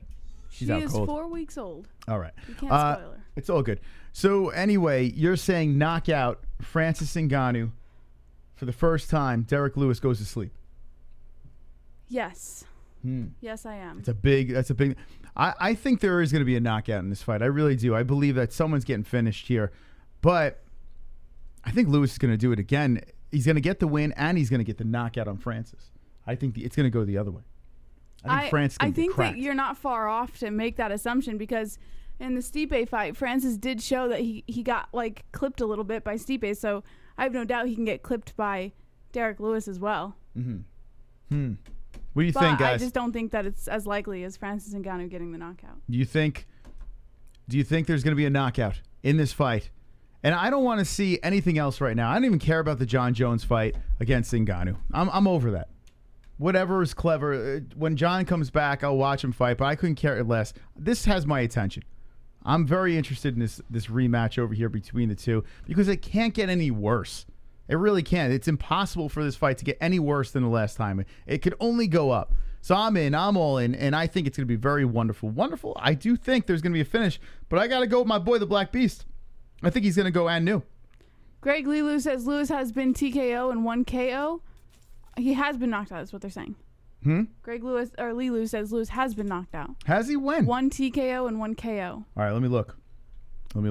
She's She out is cold. 4 weeks old. All right. You can't spoil her. It's all good. So anyway, you're saying knockout Francis Ngannou for the first time. Derek Lewis goes to sleep. Yes. Yes, I am. That's a big. I think there is going to be a knockout in this fight. I really do. I believe that someone's getting finished here, but I think Lewis is going to do it again. He's going to get the win, and he's going to get the knockout on Francis. I think it's going to go the other way. I think Francis is going to get cracked. That you're not far off to make that assumption because in the Stipe fight, Francis did show that he got like clipped a little bit by Stipe, so I have no doubt he can get clipped by Derek Lewis as well. What do you think, guys? I just don't think that it's as likely as Francis Ngannou getting the knockout. Do you think there's going to be a knockout in this fight? And I don't want to see anything else right now. I don't even care about the Jon Jones fight against Ngannou. I'm over that. Whatever is clever. When Jon comes back, I'll watch him fight, but I couldn't care less. This has my attention. I'm very interested in this rematch over here between the two because it can't get any worse. It really can't. It's impossible for this fight to get any worse than the last time. It could only go up. So I'm in. I'm all in. And I think it's going to be very wonderful. Wonderful. I do think there's going to be a finish. But I got to go with my boy, the Black Beast. I think he's going to go and new. Greg Lelu says Lewis has been TKO and 1 KO. He has been knocked out, is what they're saying. Greg Lewis or Lelu says Lewis has been knocked out. Has he win? 1 TKO and 1 KO. All right, let me look. Let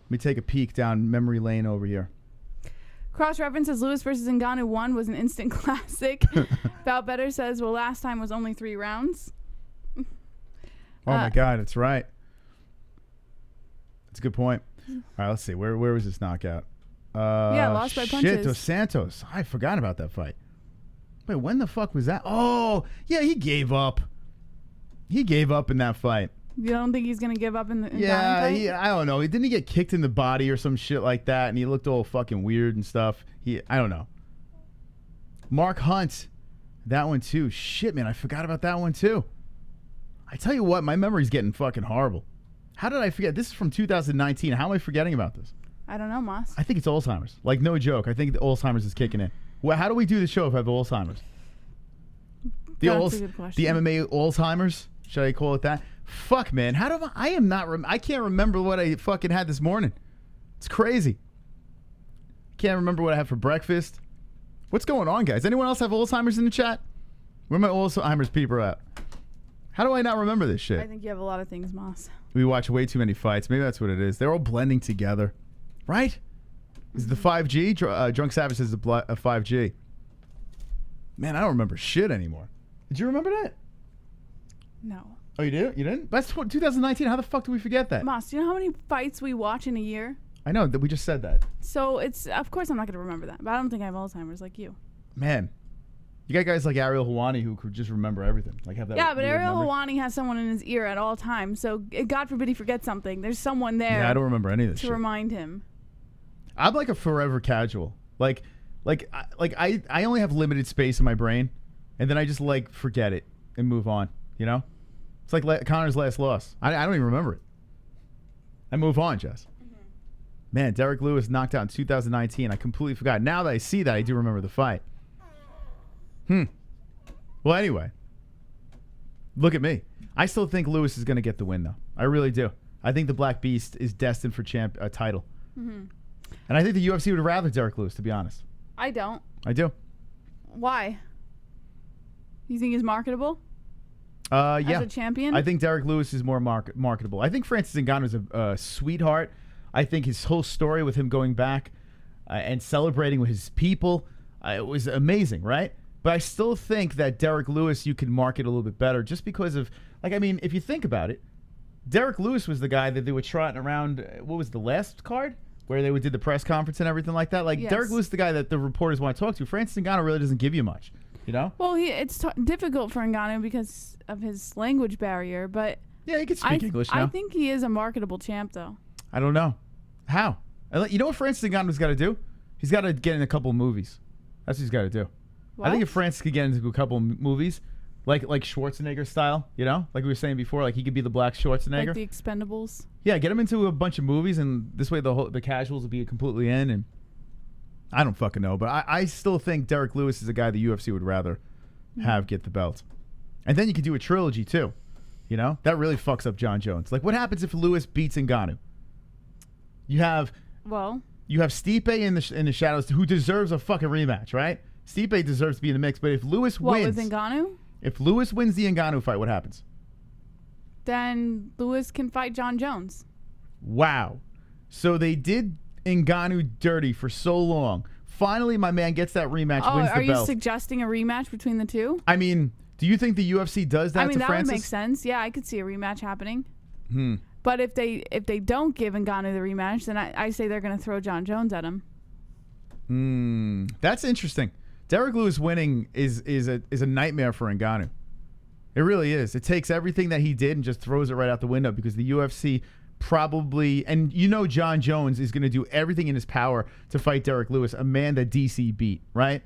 me take a peek down memory lane over here. Cross references Lewis versus Ngannou 1 was an instant classic. Bout Better says, well, last time was only 3 rounds. Oh my God, that's right. That's a good point. All right, let's see. Where was this knockout? Lost by punches. Shit, Dos Santos. I forgot about that fight. Wait, when the fuck was that? Oh, yeah, he gave up. He gave up in that fight. You don't think he's going to give up in the fight? I don't know. Didn't he get kicked in the body or some shit like that? And he looked all fucking weird and stuff. I don't know. Mark Hunt. That one too. Shit, man. I forgot about that one too. I tell you what, my memory's getting fucking horrible. How did I forget? This is from 2019. How am I forgetting about this? I don't know, Moss. I think it's Alzheimer's. Like, no joke. I think the Alzheimer's is kicking in. Well, how do we do the show if I have Alzheimer's? That's a good question. The MMA Alzheimer's? Should I call it that? Fuck, man. How do I can't remember what I fucking had this morning. It's crazy. Can't remember what I had for breakfast. What's going on, guys? Anyone else have Alzheimer's in the chat? Where my Alzheimer's people at? How do I not remember this shit? I think you have a lot of things, Moss. We watch way too many fights. Maybe that's what it is. They're all blending together. Right? Is it the 5G? Drunk Savage says a 5G. Man, I don't remember shit anymore. Did you remember that? No. Oh, you did? You didn't? That's 2019. How the fuck do we forget that? Moss, do you know how many fights we watch in a year? I know that we just said that. So of course I'm not going to remember that, but I don't think I have Alzheimer's like you. Man, you got guys like ARIEL Helwani who could just remember everything, like have that. Yeah, but ARIEL Helwani has someone in his ear at all times, so God forbid he forgets something. There's someone there. Yeah, I don't remember any of this to shit. remind him. I'm like a forever casual. Like I only have limited space in my brain, and then I just like forget it and move on. You know, it's like Conor's last loss. I don't even remember it. I move on, Jess. Man, Derek Lewis knocked out in 2019. I completely forgot. Now that I see that, I do remember the fight. Well, anyway, look at me. I still think Lewis is going to get the win, though. I really do. I think the Black Beast is destined for title. And I think the UFC would rather Derek Lewis, to be honest. I don't. I do. Why? You think he's marketable? Yeah. As a champion? I think Derek Lewis is more marketable. I think Francis Ngannou is a sweetheart. I think his whole story with him going back and celebrating with his people, it was amazing, right? But I still think that Derek Lewis, you can market a little bit better just because of, like, I mean, if you think about it, Derek Lewis was the guy that they were trotting around, what was the last card? Where they did the press conference and everything like that. Like, yes. Derek Lewis is the guy that the reporters want to talk to. Francis Ngannou really doesn't give you much, you know? Well, it's difficult for Ngannou because of his language barrier, but... Yeah, he can speak English now. I think he is a marketable champ, though. I don't know. How? You know what Francis Ngannou's got to do? He's got to get in a couple movies. That's what he's got to do. What? I think if Francis could get into a couple movies, like Schwarzenegger style, you know? Like we were saying before, like he could be the Black Schwarzenegger. Like the Expendables. Yeah, get him into a bunch of movies, and this way the casuals will be completely in. And I don't fucking know, but I still think Derek Lewis is a guy the UFC would rather have get the belt. And then you could do a trilogy too. You know? That really fucks up Jon Jones. Like, what happens if Lewis beats Ngannou? You have Stipe in the shadows, who deserves a fucking rematch, right? Stipe deserves to be in the mix, but if Lewis What, wins, with Ngannou? if Lewis wins the Ngannou fight, what happens? Then Lewis can fight Jon Jones. Wow. So they did Ngannou dirty for so long. Finally, my man gets that rematch, wins are the you belt. suggesting a rematch between the two? I mean, do you think the UFC does that I mean, to that Francis? would make sense. Yeah, I could see a rematch happening. But if they don't give Ngannou the rematch, then I say they're going to throw Jon Jones at him. That's interesting. Derek Lewis winning is a nightmare for Ngannou. It really is. It takes everything that he did and just throws it right out the window because the UFC probably, and you know Jon Jones is going to do everything in his power to fight Derek Lewis, a man that DC beat, right?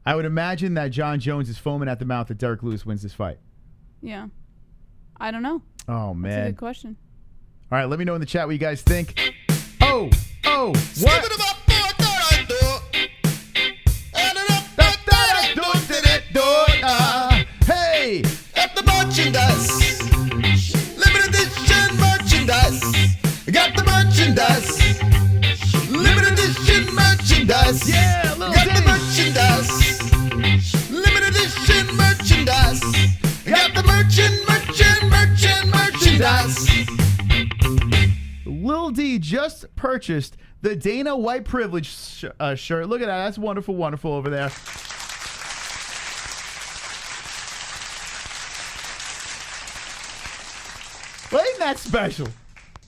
I would imagine that Jon Jones is foaming at the mouth that Derek Lewis wins this fight. Yeah. I don't know. Oh, That's man. a good question. All right, let me know in the chat what you guys think. Oh, what? Hey! Got the merchandise. Limited edition merchandise. Got the merchandise. Limited edition merchandise. Yeah, little Got the D. merchandise. Limited edition merchandise. Got the merchandise. Lil D just purchased the Dana White Privilege shirt. Look at that. That's wonderful, wonderful over there. Well, ain't that special?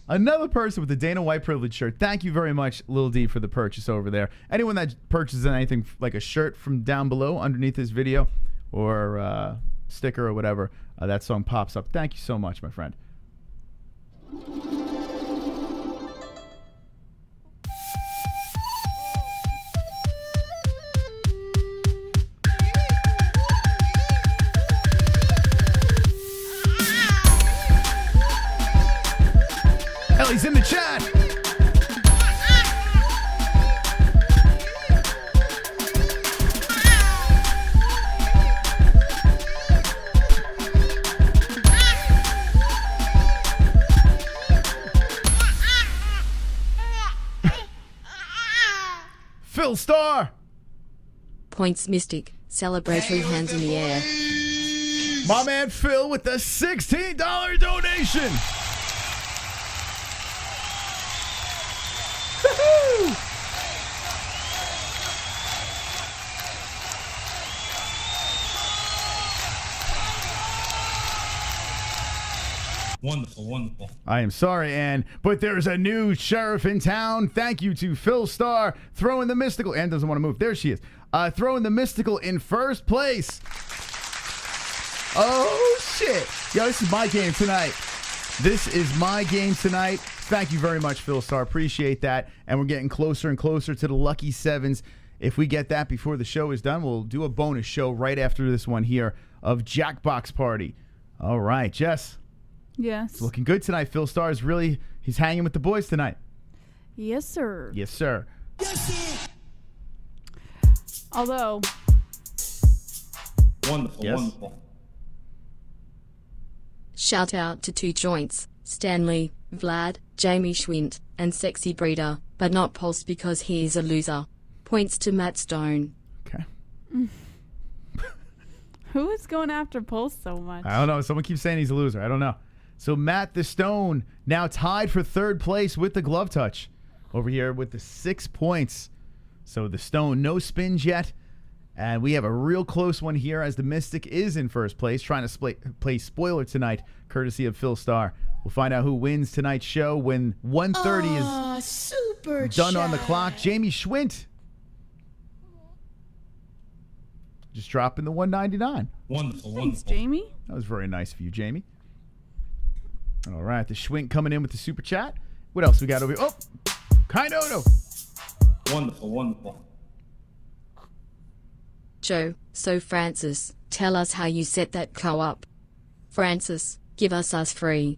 Another person with the Dana White Privilege shirt. Thank you very much, Lil D, for the purchase over there. Anyone that purchases anything like a shirt from down below underneath this video or sticker or whatever, that song pops up. Thank you so much, my friend. Ellie's in the chat. Phil Starr. Points Mystic. Celebratory hands in the air. My man Phil with the $16 donation. Woo-hoo! Wonderful, wonderful. I am sorry, Ann, but there's a new sheriff in town. Thank you to Phil Starr throwing the mystical. Ann doesn't want to move. There she is. Throwing the mystical in first place. Oh, shit. Yo, this is my game tonight. This is my game tonight. Thank you very much, Phil Starr. Appreciate that. And we're getting closer and closer to the lucky sevens. If we get that before the show is done, we'll do a bonus show right after this one here of Jackbox Party. All right, Jess. Yes. It's looking good tonight. Phil Starr is really, he's hanging with the boys tonight. Yes, sir. Yes, sir. Although, Wonderful, Yes. wonderful. Shout out to Two Joints, Stanley, Vlad, Jamie Schwint, and Sexy Breeder, but not Pulse because he is a loser. Points to Matt Stone. Okay. who is going after Pulse so much? I don't know. Someone keeps saying he's a loser. I don't know. So Matt the Stone now tied for third place with the glove touch over here with the 6 points. So the Stone, no spins yet. And we have a real close one here as the Mystic is in first place, trying to play spoiler tonight, courtesy of Phil Starr. We'll find out who wins tonight's show when 1:30 is done on the clock. Jamie Schwint just dropping the 199. Wonderful, Thanks, wonderful. Jamie. That was very nice of you, Jamie. All right, the Schwink coming in with the super chat. What else we got over here? Oh, Kainoto. Wonderful, wonderful. Joe, so Francis, tell us how you set that co up. Francis, give us free.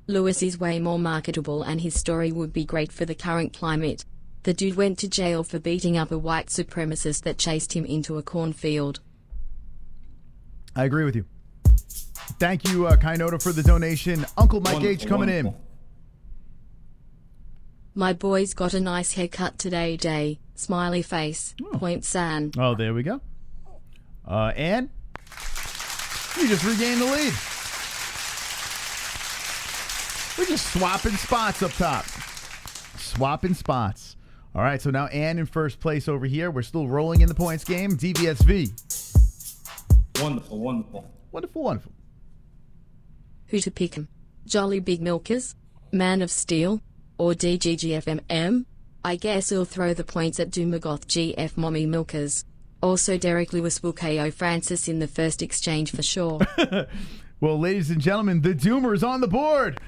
Lewis is way more marketable and his story would be great for the current climate. The dude went to jail for beating up a white supremacist that chased him into a cornfield. I agree with you. Thank you, Kainoto, for the donation. Uncle Mike Wonderful, H coming in. wonderful. My boy's got a nice haircut today, day. Smiley face. Point San. Oh, there we go. And you just regained the lead. We're just swapping spots up top. Swapping spots. All right, so now Ann in first place over here. We're still rolling in the points game. DVSV. Wonderful, wonderful. Wonderful, wonderful. Who to pick 'em? Jolly Big Milkers? Man of Steel? Or DGGFMM? I guess I'll throw the points at Dumagoth GF Mommy Milkers. Also Derek Lewis will KO Francis in the first exchange for sure. Well, ladies and gentlemen, the Doomer is on the board.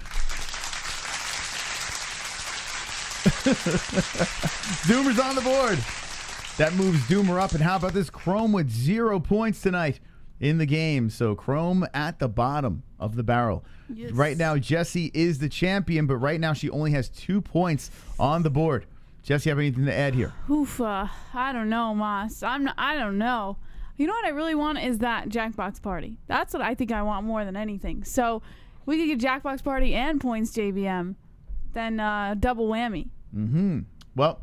Doomer's on the board. That moves Doomer up. And how about this? Chrome with 0 points tonight in the game. So Chrome at the bottom of the barrel. Yes. Right now, Jessie is the champion, but right now she only has 2 points on the board. Jessie, have anything to add here? Oof, I don't know, Moss. I don't know. You know what I really want is that Jackbox Party. That's what I think I want more than anything. So we could get Jackbox Party and points JBM. Then double whammy. Mm-hmm. Well,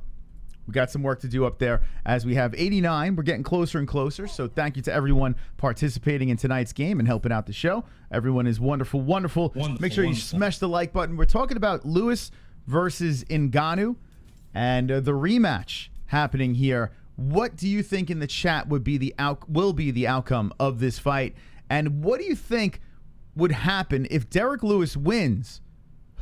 we got some work to do up there as we have 89. We're getting closer and closer. So thank you to everyone participating in tonight's game and helping out the show. Everyone is wonderful, wonderful. Make sure you smash the like button. We're talking about Lewis versus Ngannou and the rematch happening here. What do you think in the chat will be the outcome of this fight? And what do you think would happen if Derek Lewis wins?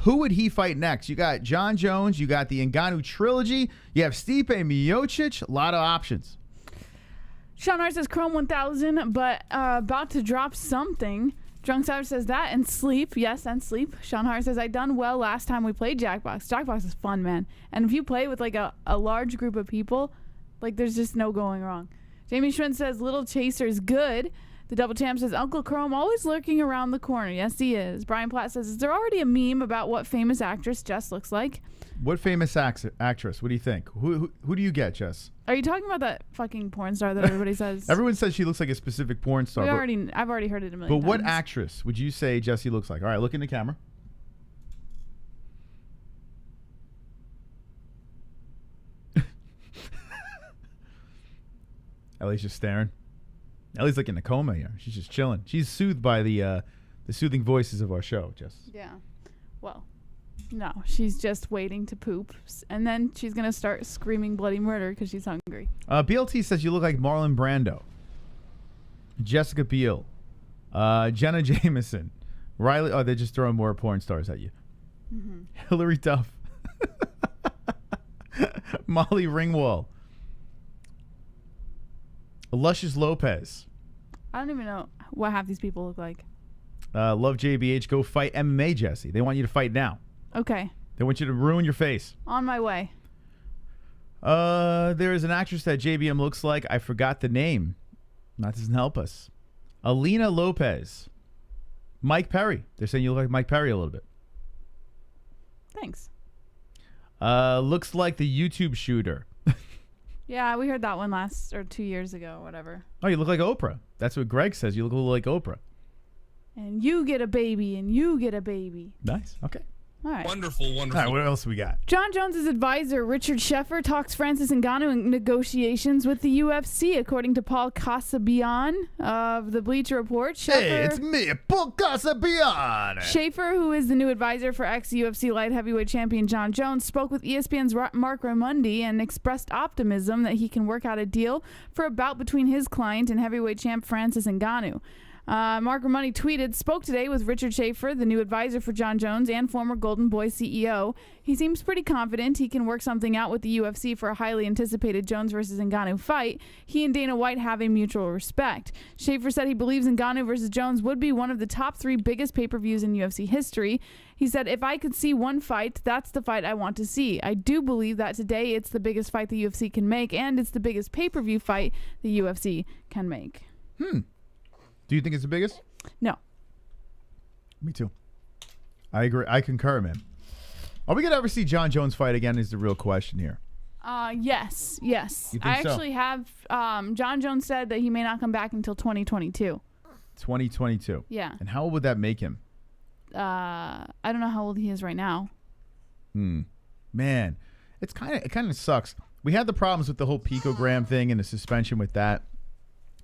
Who would he fight next? You got Jon Jones. You got the Ngannou trilogy. You have Stipe Miocic. A lot of options. Sean Hart says Chrome 1000, but about to drop something. Drunk Savage says that and sleep. Yes, and sleep. Sean Hart says I done well last time we played Jackbox. Jackbox is fun, man. And if you play with like a large group of people, like there's just no going wrong. Jamie Schwinn says Little Chaser is good. The Double Champ says Uncle Chrome always lurking around the corner. Yes, he is. Brian Platt says, is there already a meme about what famous actress Jess looks like? What famous actress? What do you think? Who do you get, Jess? Are you talking about that fucking porn star that everybody says? Everyone says she looks like a specific porn star. I've already heard it a million times. But what actress would you say Jessie looks like? All right, look in the camera. Ellie's just staring. Ellie's like in a coma here. She's just chilling. She's soothed by the soothing voices of our show, Jess. Yeah. Well, no, she's just waiting to poop, and then she's gonna start screaming bloody murder because she's hungry. BLT says you look like Marlon Brando. Jessica Biel, Jenna Jameson, Riley. Oh, they're just throwing more porn stars at you. Mm-hmm. Hillary Duff, Molly Ringwald. Luscious Lopez. I don't even know what half these people look like. Love JBH. Go fight MMA, Jesse. They want you to fight now. Okay. They want you to ruin your face. On my way. There is an actress that JBM looks like. I forgot the name. That doesn't help us. Alina Lopez. Mike Perry. They're saying you look like Mike Perry a little bit. Thanks. Looks like the YouTube shooter. Yeah, we heard that one 2 years ago, whatever. Oh, you look like Oprah. That's what Greg says. You look a little like Oprah. And you get a baby, and you get a baby. Nice. Okay. All right. Wonderful, wonderful. All right, what else we got? Jon Jones' advisor, Richard Schaefer, talks Francis Ngannou in negotiations with the UFC, according to Paul Casabian of the Bleacher Report. Hey, it's me, Paul Casabian. Schaefer, who is the new advisor for ex-UFC light heavyweight champion Jon Jones, spoke with ESPN's Mark Raimondi and expressed optimism that he can work out a deal for a bout between his client and heavyweight champ Francis Ngannou. Mark Raimondi tweeted, spoke today with Richard Schaefer, the new advisor for Jon Jones and former Golden Boy CEO. He seems pretty confident he can work something out with the UFC for a highly anticipated Jones versus Ngannou fight. He and Dana White have a mutual respect. Schaefer said he believes Ngannou versus Jones would be one of the top 3 biggest pay-per-views in UFC history. He said, if I could see one fight, that's the fight I want to see. I do believe that today it's the biggest fight the UFC can make, and it's the biggest pay-per-view fight the UFC can make. Do you think it's the biggest? No. Me too. I agree. I concur, man. Are we going to ever see Jon Jones fight again is the real question here. Yes. You I think actually have, Jon Jones said that he may not come back until 2022. 2022. Yeah. And how old would that make him? I don't know how old he is right now. Man, it kind of sucks. We had the problems with the whole picogram thing and the suspension with that.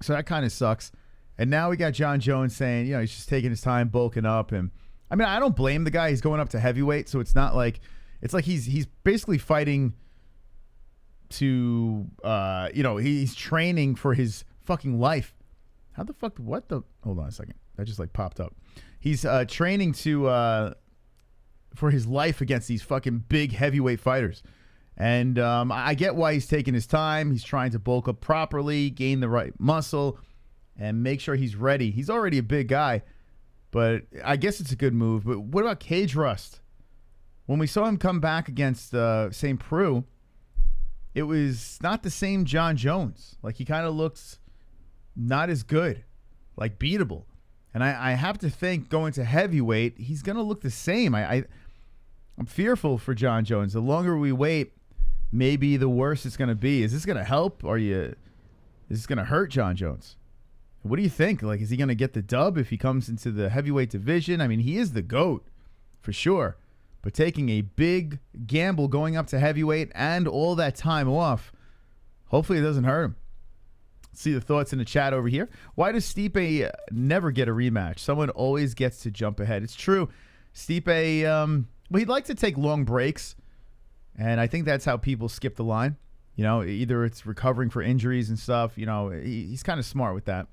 So that kind of sucks. And now we got Jon Jones saying, he's just taking his time, bulking up. And I mean, I don't blame the guy. He's going up to heavyweight, so it's not like he's basically fighting to he's training for his fucking life. How the fuck? What the? Hold on a second. That just popped up. He's training for his life against these fucking big heavyweight fighters. And I get why he's taking his time. He's trying to bulk up properly, gain the right muscle, and make sure he's ready. He's already a big guy, but I guess it's a good move. But what about cage rust? When we saw him come back against St. Preux, it was not the same Jon Jones. He kind of looks not as good, beatable. And I have to think going to heavyweight, he's going to look the same. I'm fearful for Jon Jones. The longer we wait, maybe the worse it's going to be. Is this going to help? Is this going to hurt Jon Jones? What do you think? Is he going to get the dub if he comes into the heavyweight division? I mean, he is the GOAT for sure. But taking a big gamble going up to heavyweight and all that time off, hopefully it doesn't hurt him. See the thoughts in the chat over here. Why does Stipe never get a rematch? Someone always gets to jump ahead. It's true. Stipe, he'd like to take long breaks. And I think that's how people skip the line. Either it's recovering for injuries and stuff. He's kind of smart with that.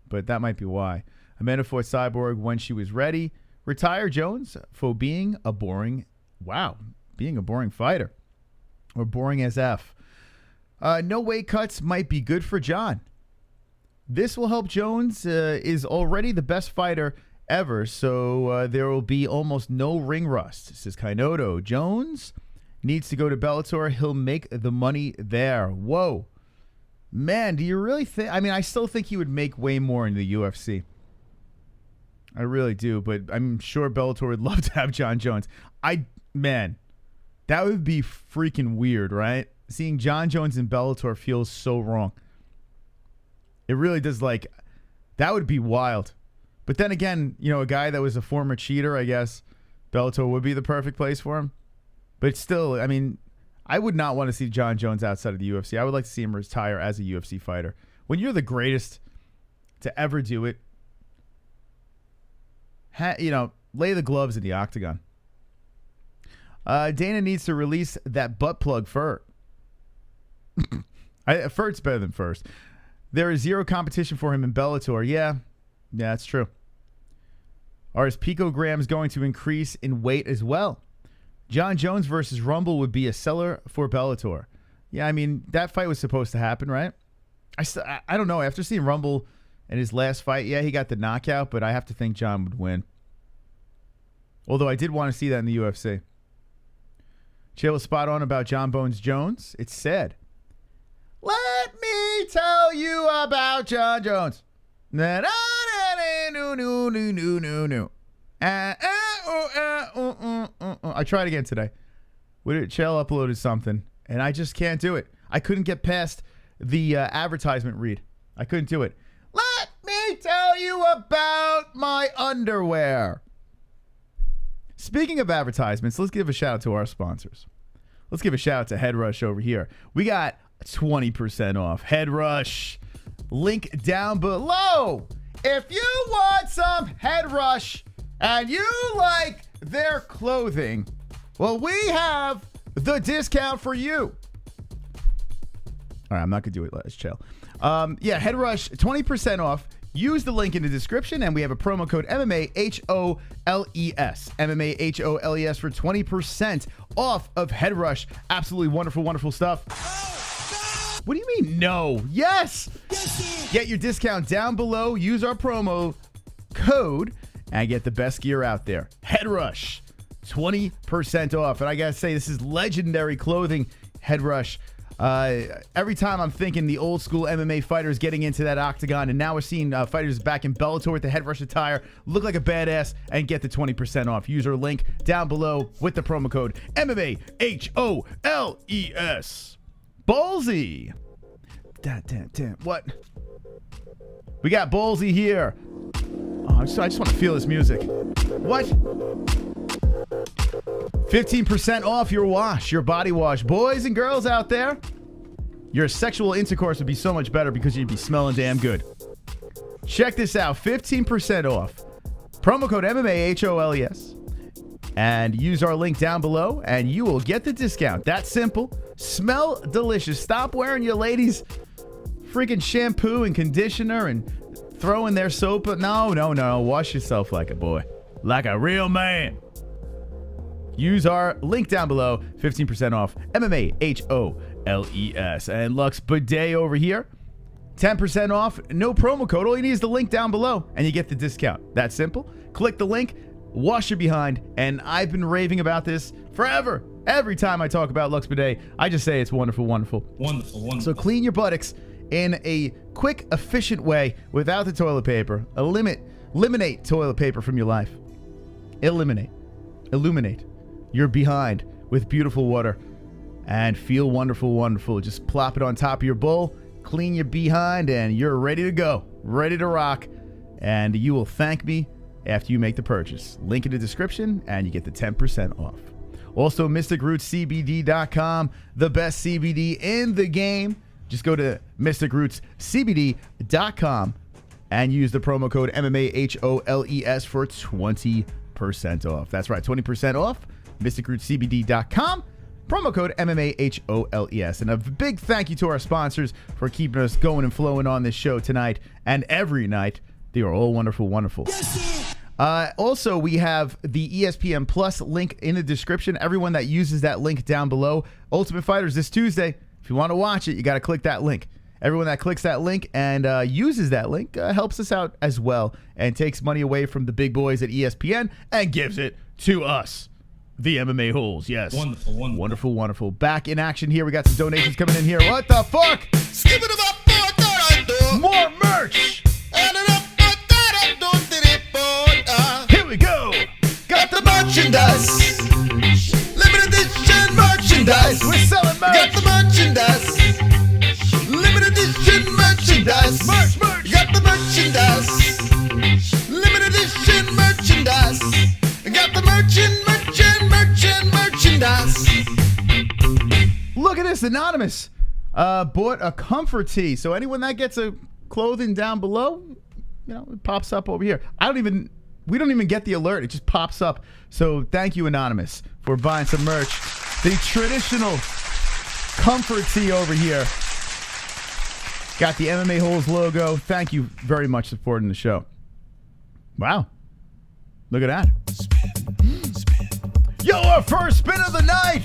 But that might be why. Amanda fought Cyborg when she was ready. Retire Jones for being a boring fighter. Or boring as F. No weight cuts might be good for Jon. This will help Jones. Is already the best fighter ever. So there will be almost no ring rust, says Kainoto. Jones needs to go to Bellator. He'll make the money there. Whoa. Man, do you really think... I mean, I still think he would make way more in the UFC. I really do, but I'm sure Bellator would love to have Jon Jones. Man, that would be freaking weird, right? Seeing Jon Jones in Bellator feels so wrong. It really does, that would be wild. But then again, a guy that was a former cheater, I guess Bellator would be the perfect place for him. But still, I mean, I would not want to see Jon Jones outside of the UFC. I would like to see him retire as a UFC fighter. When you're the greatest to ever do it, lay the gloves in the octagon. Dana needs to release that butt plug fur. Fur's better than first. There is zero competition for him in Bellator. Yeah, that's true. Are his picograms going to increase in weight as well? Jon Jones versus Rumble would be a seller for Bellator. Yeah, I mean, that fight was supposed to happen, right? I don't know. After seeing Rumble in his last fight, yeah, he got the knockout, but I have to think Jon would win. Although I did want to see that in the UFC. Chill was spot on about Jon Bones Jones. It's sad. Let me tell you about Jon Jones. I tried again today. Chael uploaded something, and I just can't do it. I couldn't get past the advertisement read. I couldn't do it. Let me tell you about my underwear. Speaking of advertisements, let's give a shout out to our sponsors. Let's give a shout out to Head Rush over here. We got 20% off. Head Rush. Link down below. If you want some Head Rush and you like their clothing, well, we have the discount for you. All right, I'm not going to do it. Let's chill. Yeah, Head Rush, 20% off. Use the link in the description, and we have a promo code MMA-HOLES. MMA-HOLES for 20% off of Head Rush. Absolutely wonderful, wonderful stuff. What do you mean, no? Yes! Get your discount down below. Use our promo code and get the best gear out there. Head Rush, 20% off. And I got to say, this is legendary clothing, Head Rush. Every time I'm thinking the old school MMA fighters getting into that octagon, and now we're seeing fighters back in Bellator with the Head Rush attire, look like a badass, and get the 20% off. Use our link down below with the promo code MMA-HOLES. Ballsy. Damn. What? We got Ballsy here. Oh, I just want to feel this music. What? 15% off your wash, your body wash. Boys and girls out there, your sexual intercourse would be so much better because you'd be smelling damn good. Check this out, 15% off. Promo code MMA-HOLES. And use our link down below, and you will get the discount. That's simple. Smell delicious. Stop wearing your ladies' freaking shampoo and conditioner and throwing their soap. No. Wash yourself like a boy. Like a real man. Use our link down below. 15% off. MMA-HOLES. And Lux Bidet over here. 10% off. No promo code. All you need is the link down below, and you get the discount. That's simple. Click the link. Wash your behind. And I've been raving about this forever. Every time I talk about Lux Bidet, I just say it's wonderful, wonderful. Wonderful. So clean your buttocks in a quick, efficient way without the toilet paper. Eliminate toilet paper from your life. Illuminate your behind with beautiful water and feel wonderful, wonderful. Just plop it on top of your bowl, clean your behind, and you're ready to go, ready to rock. And you will thank me after you make the purchase. Link in the description, and you get the 10% off. Also, MysticRootsCBD.com, the best CBD in the game. Just go to MysticRootsCBD.com and use the promo code MMA-HOLES for 20% off. That's right, 20% off. MysticRootsCBD.com, promo code MMA-HOLES. And a big thank you to our sponsors for keeping us going and flowing on this show tonight and every night. They are all wonderful, wonderful. Also, we have the ESPN Plus link in the description. Everyone that uses that link down below, Ultimate Fighters this Tuesday. If you want to watch it, you got to click that link. Everyone that clicks that link and uses that link helps us out as well and takes money away from the big boys at ESPN and gives it to us, the MMA-Holes. Yes. Wonderful. Back in action here. We got some donations coming in here. What the fuck? More merch. Here we go. Got the merchandise. Limited edition merchandise. We're selling merch. Got the merchandise. Limited edition merchandise. Merch. Got the merchandise. Limited edition merchandise. Got the merchandise. Look at this, Anonymous. Bought a comfort tee. So anyone that gets a clothing down below, it pops up over here. We don't even get the alert. It just pops up. So thank you, Anonymous, for buying some merch. The traditional comfort tee over here. Got the MMA-Holes logo. Thank you very much for supporting the show. Wow. Look at that. Yo, our first spin of the night.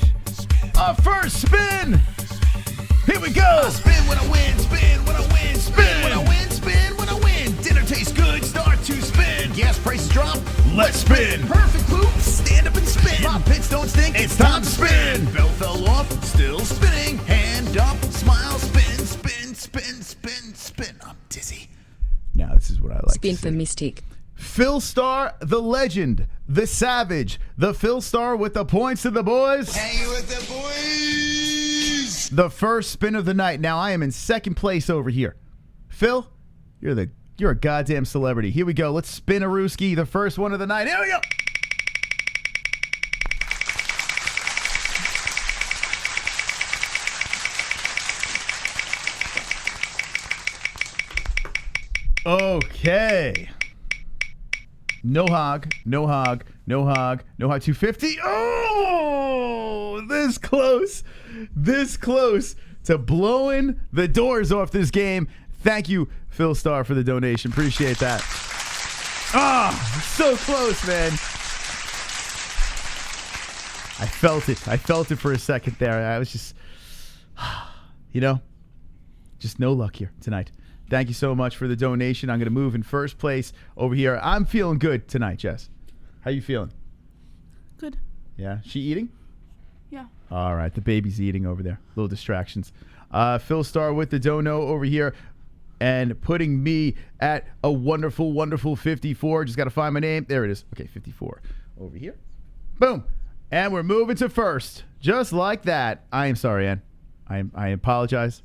Our first spin. Here we go. Spin when I win, spin when I win, spin when I win, spin when I win. Dinner tastes good, start to spin. Gas prices drop, let's spin. Perfect poop, stand up and spin. My pits don't stink, it's time to spin. Bell fell off, still spinning. Hand up, smile, spin, spin, spin, spin, spin. I'm dizzy. Now this is what I like. Spin for Mystic. Phil Star, the legend, the savage, the Phil Star with the points to the boys. Hang with the boys. The first spin of the night. Now I am in second place over here. Phil, you're a goddamn celebrity. Here we go. Let's spin a Rooski. The first one of the night. Here we go. Okay. No hog. 250. Oh, this close to blowing the doors off this game. Thank you, Phil Star, for the donation. Appreciate that. So close, man. I felt it for a second there. I was just, just no luck here tonight. Thank you so much for the donation. I'm going to move in first place over here. I'm feeling good tonight, Jess. How you feeling? Good. Yeah? She eating? Yeah. All right. The baby's eating over there. Little distractions. Phil Star with the dono over here and putting me at a wonderful, wonderful 54. Just got to find my name. There it is. Okay, 54. Over here. Boom. And we're moving to first. Just like that. I am sorry, Ann. I apologize.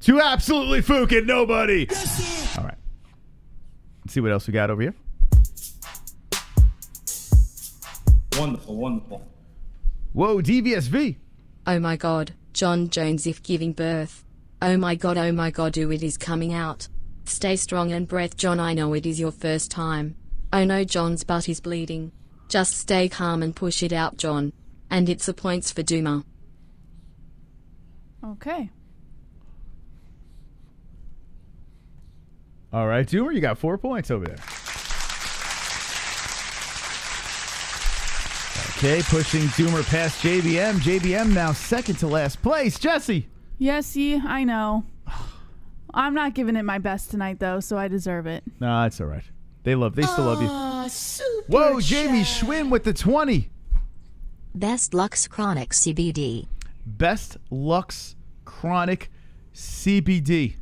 To absolutely fucking nobody. Yes, all right. Let's see what else we got over here. Wonderful. Whoa, DVSV. Oh my god, Jon Jones if giving birth. Oh my god, do it is coming out. Stay strong and breath, Jon, I know it is your first time. Oh no, Jon's butt is bleeding. Just stay calm and push it out, Jon. And it's a points for Duma. Okay. All right, Doomer, you got 4 points over there. Okay, pushing Doomer past JBM. JBM now second to last place. Jesse. Yes, I know. I'm not giving it my best tonight, though, so I deserve it. Nah, it's all right. They still love you. Whoa, Jamie Schwinn with the 20. Best Lux Chronic CBD. Best Lux Chronic CBD.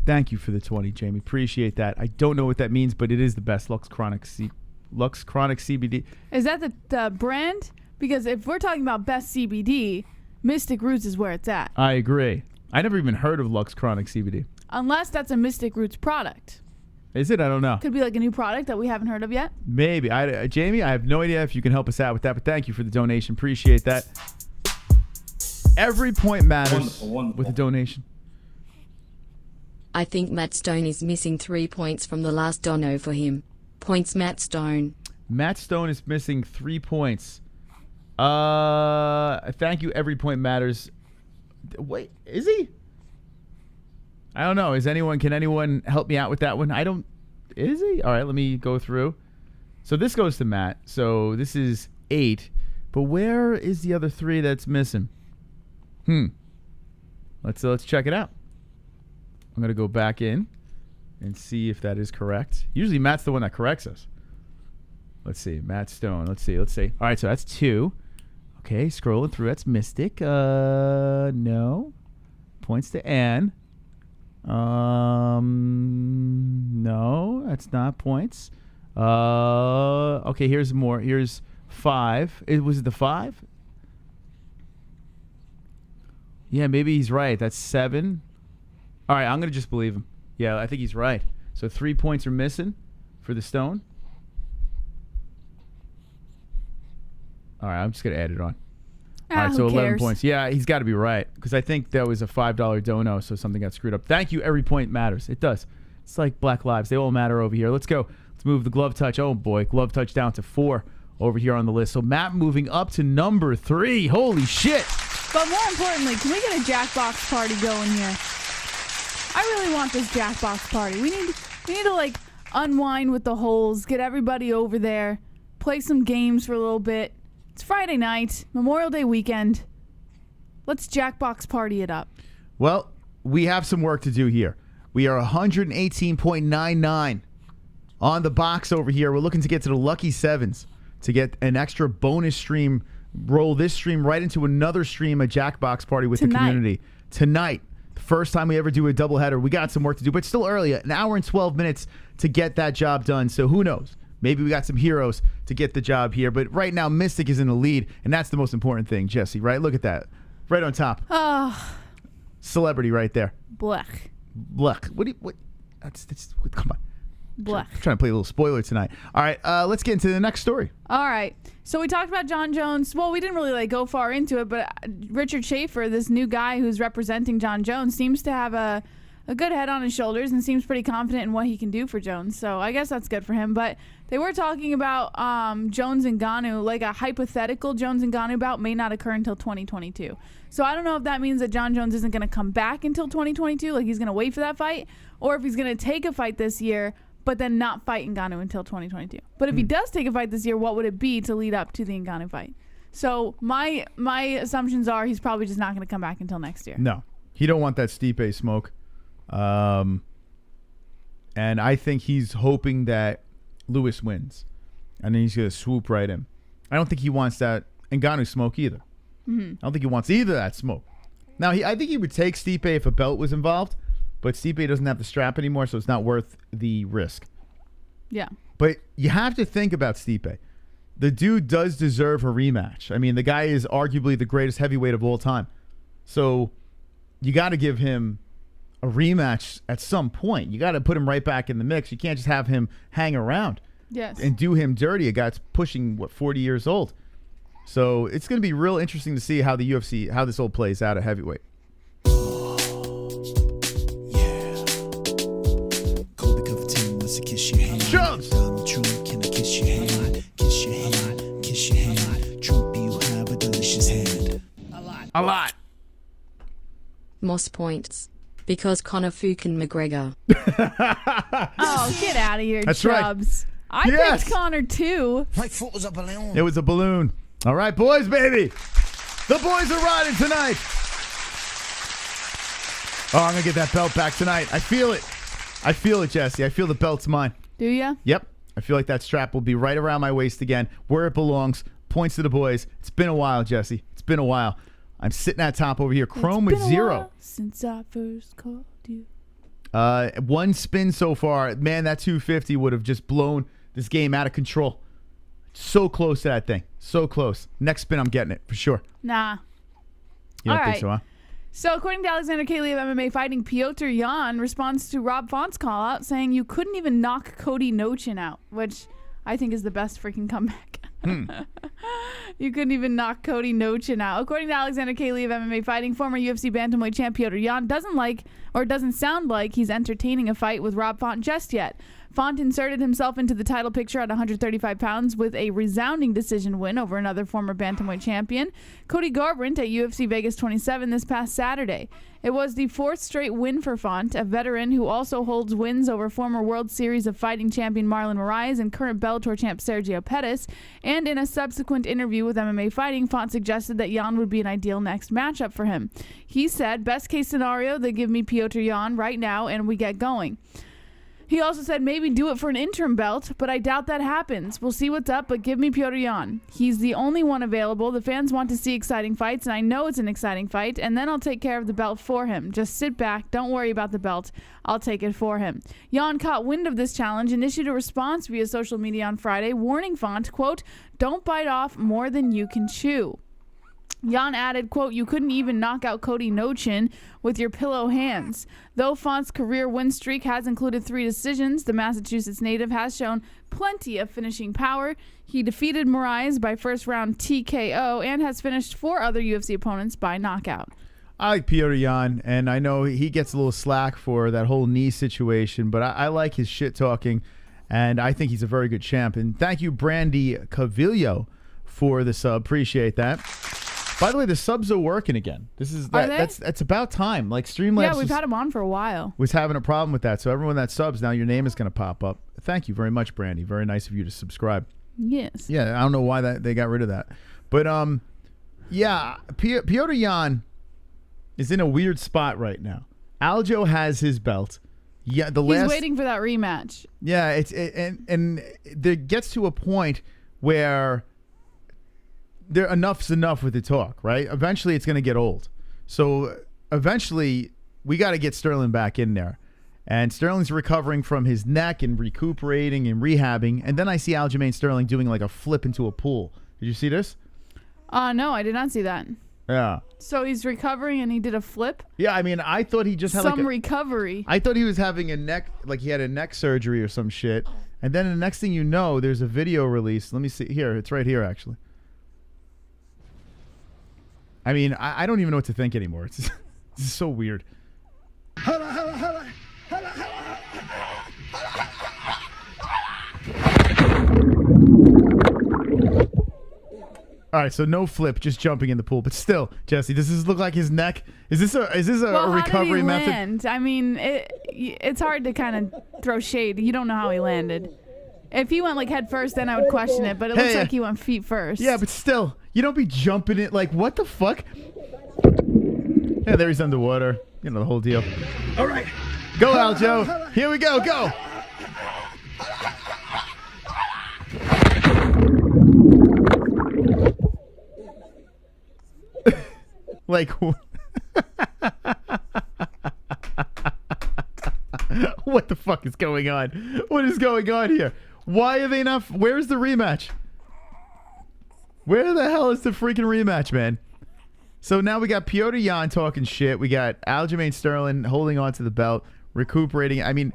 Thank you for the 20, Jamie. Appreciate that. I don't know what that means, but it is the best Lux Chronic CBD. Is that the brand? Because if we're talking about best CBD, Mystic Roots is where it's at. I agree. I never even heard of Lux Chronic CBD. Unless that's a Mystic Roots product. Is it? I don't know. Could be like a new product that we haven't heard of yet. Maybe. Jamie, I have no idea if you can help us out with that, but thank you for the donation. Appreciate that. Every point matters with a donation. I think Matt Stone is missing 3 points from the last dono for him. Points Matt Stone. Matt Stone is missing 3 points. Thank you. Every point matters. Wait, is he? I don't know. Can anyone help me out with that one? Is he? All right, let me go through. So this goes to Matt. So this is 8. But where is the other 3 that's missing? Let's check it out. I'm going to go back in and see if that is correct. Usually Matt's the one that corrects us. Let's see. Matt Stone. Let's see. All right, so that's 2. Okay, scrolling through. That's Mystic. No. Points to Ann. No, that's not points. Okay, here's more. Here's 5. Was it the 5? Yeah, maybe he's right. That's 7. All right, I'm going to just believe him. Yeah, I think he's right. So 3 points are missing for the Stone. All right, I'm just going to add it on. All right, so 11 points. Yeah, he's got to be right because I think that was a $5 dono, so something got screwed up. Thank you. Every point matters. It does. It's like Black Lives. They all matter over here. Let's go. Let's move the glove touch. Oh, boy. Glove touch down to 4 over here on the list. So Matt moving up to number 3. Holy shit. But more importantly, can we get a Jackbox party going here? I really want this Jackbox party. We need to like unwind with the holes, get everybody over there, play some games for a little bit. It's Friday night, Memorial Day weekend. Let's Jackbox party it up. Well, we have some work to do here. We are 118.99 on the box over here. We're looking to get to the lucky 7s to get an extra bonus stream. Roll this stream right into another stream, a Jackbox party with the community. Tonight. First time we ever do a doubleheader. We got some work to do, but still early. An hour and 12 minutes to get that job done. So who knows? Maybe we got some heroes to get the job here. But right now, Mystic is in the lead, and that's the most important thing, Jesse, right? Look at that. Right on top. Celebrity right there. Blech. What? Come on. Blech. I'm trying to play a little spoiler tonight. All right, let's get into the next story. All right. So we talked about Jon Jones. Well, we didn't really go far into it, but Richard Schaefer, this new guy who's representing Jon Jones, seems to have a good head on his shoulders and seems pretty confident in what he can do for Jones. So I guess that's good for him. But they were talking about Jones and Ngannou, like a hypothetical Jones and Ngannou bout may not occur until 2022. So I don't know if that means that Jon Jones isn't going to come back until 2022, like he's going to wait for that fight, or if he's going to take a fight this year but then not fight Ngannou until 2022. But if he does take a fight this year, what would it be to lead up to the Ngannou fight? So my assumptions are he's probably just not going to come back until next year. No, he don't want that Stipe smoke. And I think he's hoping that Lewis wins. And then he's going to swoop right in. I don't think he wants that Ngannou smoke either. I don't think he wants either that smoke. Now, I think he would take Stipe if a belt was involved. But Stipe doesn't have the strap anymore, so it's not worth the risk. Yeah. But you have to think about Stipe. The dude does deserve a rematch. I mean, the guy is arguably the greatest heavyweight of all time. So you got to give him a rematch at some point. You got to put him right back in the mix. You can't just have him hang around and do him dirty. A guy that's pushing, 40 years old. So it's going to be real interesting to see how the UFC, how this all plays out at heavyweight. Colby Covington wants to kiss your hand. Jumps! Donald Trump, can I kiss your hand? Kiss your hand, kiss your hand. Trump, you have a delicious hand. A lot. Most points. Because Conor fucking McGregor. Oh, get out of here, That's right. Chubbs. I Yes. picked Connor too. My foot was a balloon. It was a balloon. All right, boys, baby. The boys are riding tonight. Oh, I'm going to get that belt back tonight. I feel it. I feel it, Jesse. I feel the belt's mine. Do ya? Yep. I feel like that strap will be right around my waist again, where it belongs. Points to the boys. It's been a while, Jesse. It's been a while. I'm sitting at top over here. Chrome It's with been a 0. while since I first called you. One spin so far. Man, that 250 would have just blown this game out of control. So close to that thing. So close. Next spin, I'm getting it for sure. Nah. You don't All think right. so, huh? So, according to Alexander Kaley of MMA Fighting, Piotr Jan responds to Rob Font's call out saying you couldn't even knock Cody Nochin out, which I think is the best freaking comeback. You couldn't even knock Cody Nochin out. According to Alexander Kaley of MMA Fighting, former UFC bantamweight champ Piotr Jan doesn't sound like he's entertaining a fight with Rob Font just yet. Font inserted himself into the title picture at 135 pounds with a resounding decision win over another former bantamweight champion, Cody Garbrandt, at UFC Vegas 27 this past Saturday. It was the 4th straight win for Font, a veteran who also holds wins over former World Series of Fighting champion Marlon Moraes and current Bellator champ Sergio Pettis. And in a subsequent interview with MMA Fighting, Font suggested that Jan would be an ideal next matchup for him. He said, "Best case scenario, they give me Piotr Jan right now and we get going." He also said maybe do it for an interim belt, but I doubt that happens. We'll see what's up, but give me Piotr Jan. He's the only one available. The fans want to see exciting fights, and I know it's an exciting fight, and then I'll take care of the belt for him. Just sit back. Don't worry about the belt. I'll take it for him. Jan caught wind of this challenge and issued a response via social media on Friday, warning Font, quote, "Don't bite off more than you can chew." Jan added, quote, "You couldn't even knock out Cody Nochin with your pillow hands." Though Font's career win streak has included 3 decisions, the Massachusetts native has shown plenty of finishing power. He defeated Moraes by first-round TKO and has finished 4 other UFC opponents by knockout. I like Piotr Jan, and I know he gets a little slack for that whole knee situation, but I like his shit-talking, and I think he's a very good champ. And thank you, Brandy Cavillo, for the sub. Appreciate that. By the way, the subs are working again. This is Are they? that's about time. Like Streamlabs Yeah, we've had him on for a while. was having a problem with that. So everyone that subs now, your name is going to pop up. Thank you very much, Brandy. Very nice of you to subscribe. Yes. Yeah, I don't know why they got rid of that, but yeah, Piotr Jan is in a weird spot right now. Aljo has his belt. Yeah, He's waiting for that rematch. Yeah, and there gets to a point where enough's enough with the talk, right? Eventually, it's going to get old. So eventually, we got to get Sterling back in there. And Sterling's recovering from his neck and recuperating and rehabbing. And then I see Aljamain Sterling doing like a flip into a pool. Did you see this? No, I did not see that. Yeah. So he's recovering and he did a flip? Yeah, I mean, I thought he just had recovery. I thought he was having a neck, like he had a neck surgery or some shit. And then the next thing you know, there's a video release. Let me see. Here, it's right here, actually. I mean, I don't even know what to think anymore. It's just, this is so weird. All right, so no flip, just jumping in the pool. But still, Jesse, does this look like his neck? Is this a recovery how did he method? land? I mean, it's hard to kind of throw shade. You don't know how he landed. If he went like head first, then I would question it. But it looks like he went feet first. Yeah, but still, you don't be jumping it. Like, what the fuck? Yeah, there he's underwater. You know, the whole deal. All right. Go, Aljo. Here we go. Go. Like, what the fuck is going on? What is going on here? Why are they not? Where's the rematch? Where the hell is the freaking rematch, man? So now we got Piotr Jan talking shit. We got Aljamain Sterling holding on to the belt, recuperating. I mean,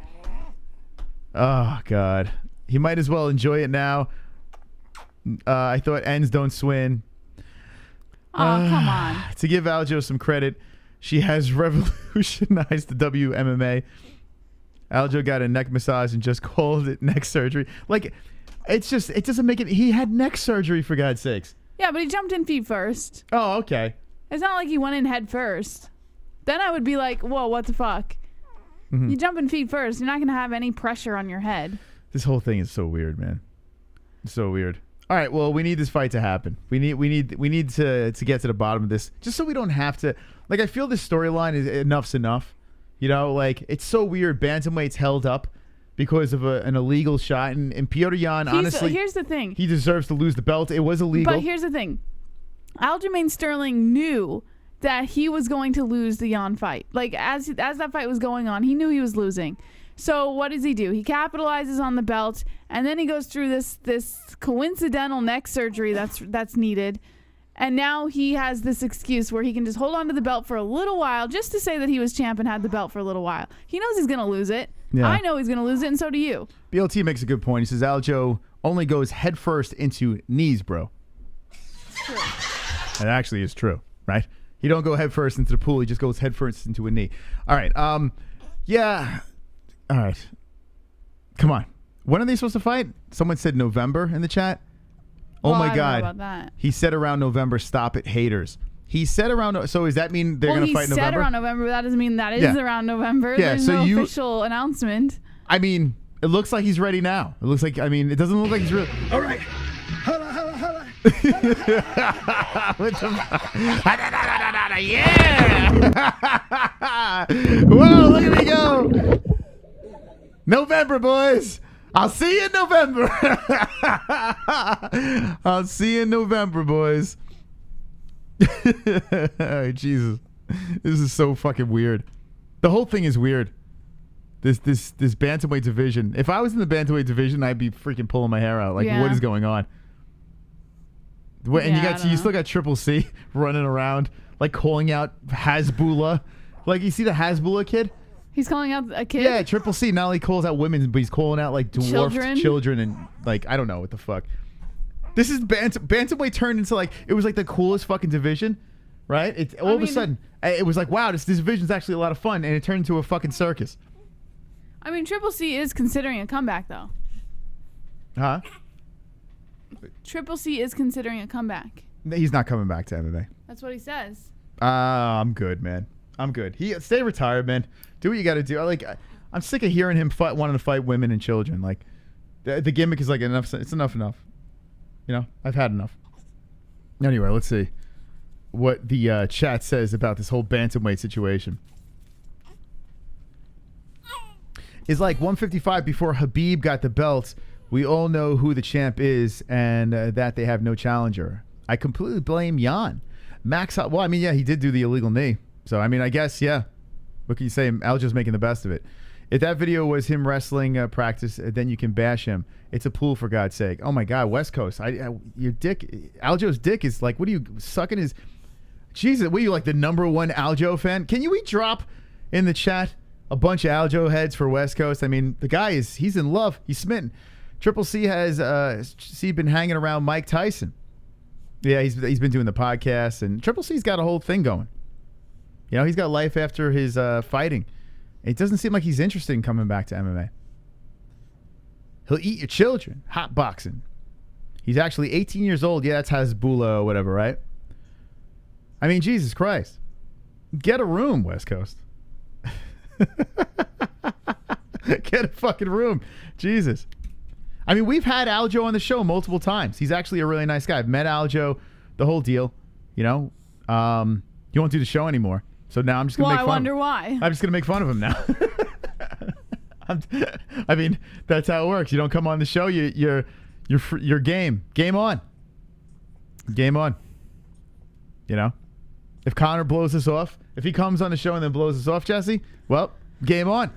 oh, God. He might as well enjoy it now. I thought ends don't swing. Oh, come on. To give Aljo some credit, she has revolutionized the WMMA. Aljo got a neck massage and just called it neck surgery. Like, it doesn't make it. He had neck surgery, for God's sakes. Yeah, but he jumped in feet first. Oh, okay. It's not like he went in head first. Then I would be like, whoa, what the fuck? You jump in feet first. You're not going to have any pressure on your head. This whole thing is so weird, man. It's so weird. All right, well, we need this fight to happen. We need to get to the bottom of this, just so we don't have to. Like, I feel this storyline is enough's enough. You know, like, it's so weird. Bantamweight's held up because of an illegal shot, and Petr Yan, honestly, here's the thing. He deserves to lose the belt. It was illegal. But here's the thing. Aljamain Sterling knew that he was going to lose the Yan fight. Like, as that fight was going on, he knew he was losing. So what does he do? He capitalizes on the belt, and then he goes through this coincidental neck surgery that's needed. And now he has this excuse where he can just hold on to the belt for a little while just to say that he was champ and had the belt for a little while. He knows he's going to lose it. Yeah. I know he's going to lose it, and so do you. BLT makes a good point. He says Aljo only goes headfirst into knees, bro. True. That actually is true, right? He don't go headfirst into the pool. He just goes headfirst into a knee. All right. Yeah. All right. Come on. When are they supposed to fight? Someone said November in the chat. Oh well, my God. I don't know about that. He said around November, stop it, haters. He said around, so does that mean they're going to fight in November? He said around November, but that doesn't mean that is around November. Yeah, There's no official announcement. I mean, it looks like he's ready now. It looks like, I mean, it doesn't look like he's real. All right. Holla, holla, holla. Yeah! Whoa, look at me go! November, boys! I'll see you in November. I'll see you in November, boys. Jesus, this is so fucking weird. The whole thing is weird. This bantamweight division. If I was in the bantamweight division, I'd be freaking pulling my hair out. Like, what is going on? And you still got Triple C running around, like calling out Hasbulla. Like, you see the Hasbulla kid? He's calling out a kid? Yeah, Triple C not only calls out women, but he's calling out like dwarfed children and like, I don't know what the fuck. This is Bantamweight turned into like, it was like the coolest fucking division, right? All of a sudden, it was like, wow, this division's actually a lot of fun, and it turned into a fucking circus. I mean, Triple C is considering a comeback, though. Huh? Triple C is considering a comeback. He's not coming back to MMA. That's what he says. I'm good, man. I'm good. Stay retired, man. Do what you got to do. I'm sick of hearing him wanting to fight women and children. Like, the gimmick is like enough. It's enough. You know, I've had enough. Anyway, let's see what the chat says about this whole bantamweight situation. It's like 155 before Khabib got the belt. We all know who the champ is and that they have no challenger. I completely blame Yan. Well, I mean, yeah, he did do the illegal knee. So, I mean, I guess, yeah. What can you say? Aljo's making the best of it. If that video was him wrestling practice, then you can bash him. It's a pool, for God's sake. Oh, my God, West Coast. Your dick, Aljo's dick is like, what are you sucking his... Jesus, what are you, like the #1 Aljo fan? Can we drop in the chat a bunch of Aljo heads for West Coast? I mean, the guy he's in love. He's smitten. Triple C has been hanging around Mike Tyson. Yeah, he's been doing the podcast, and Triple C's got a whole thing going. You know, he's got life after his fighting. It doesn't seem like he's interested in coming back to MMA. He'll eat your children. Hot boxing. He's actually 18 years old. Yeah, that's Hasbulla or whatever, right? I mean, Jesus Christ. Get a room, West Coast. Get a fucking room. Jesus. I mean, we've had Aljo on the show multiple times. He's actually a really nice guy. I've met Aljo, the whole deal. You know, you won't do the show anymore. So now I'm just going to make fun. Well, I wonder why. I'm just going to make fun of him now. I mean, that's how it works. You don't come on the show, you're game. Game on. Game on. You know? If Conor blows us off, if he comes on the show and then blows us off, Jesse, well, game on.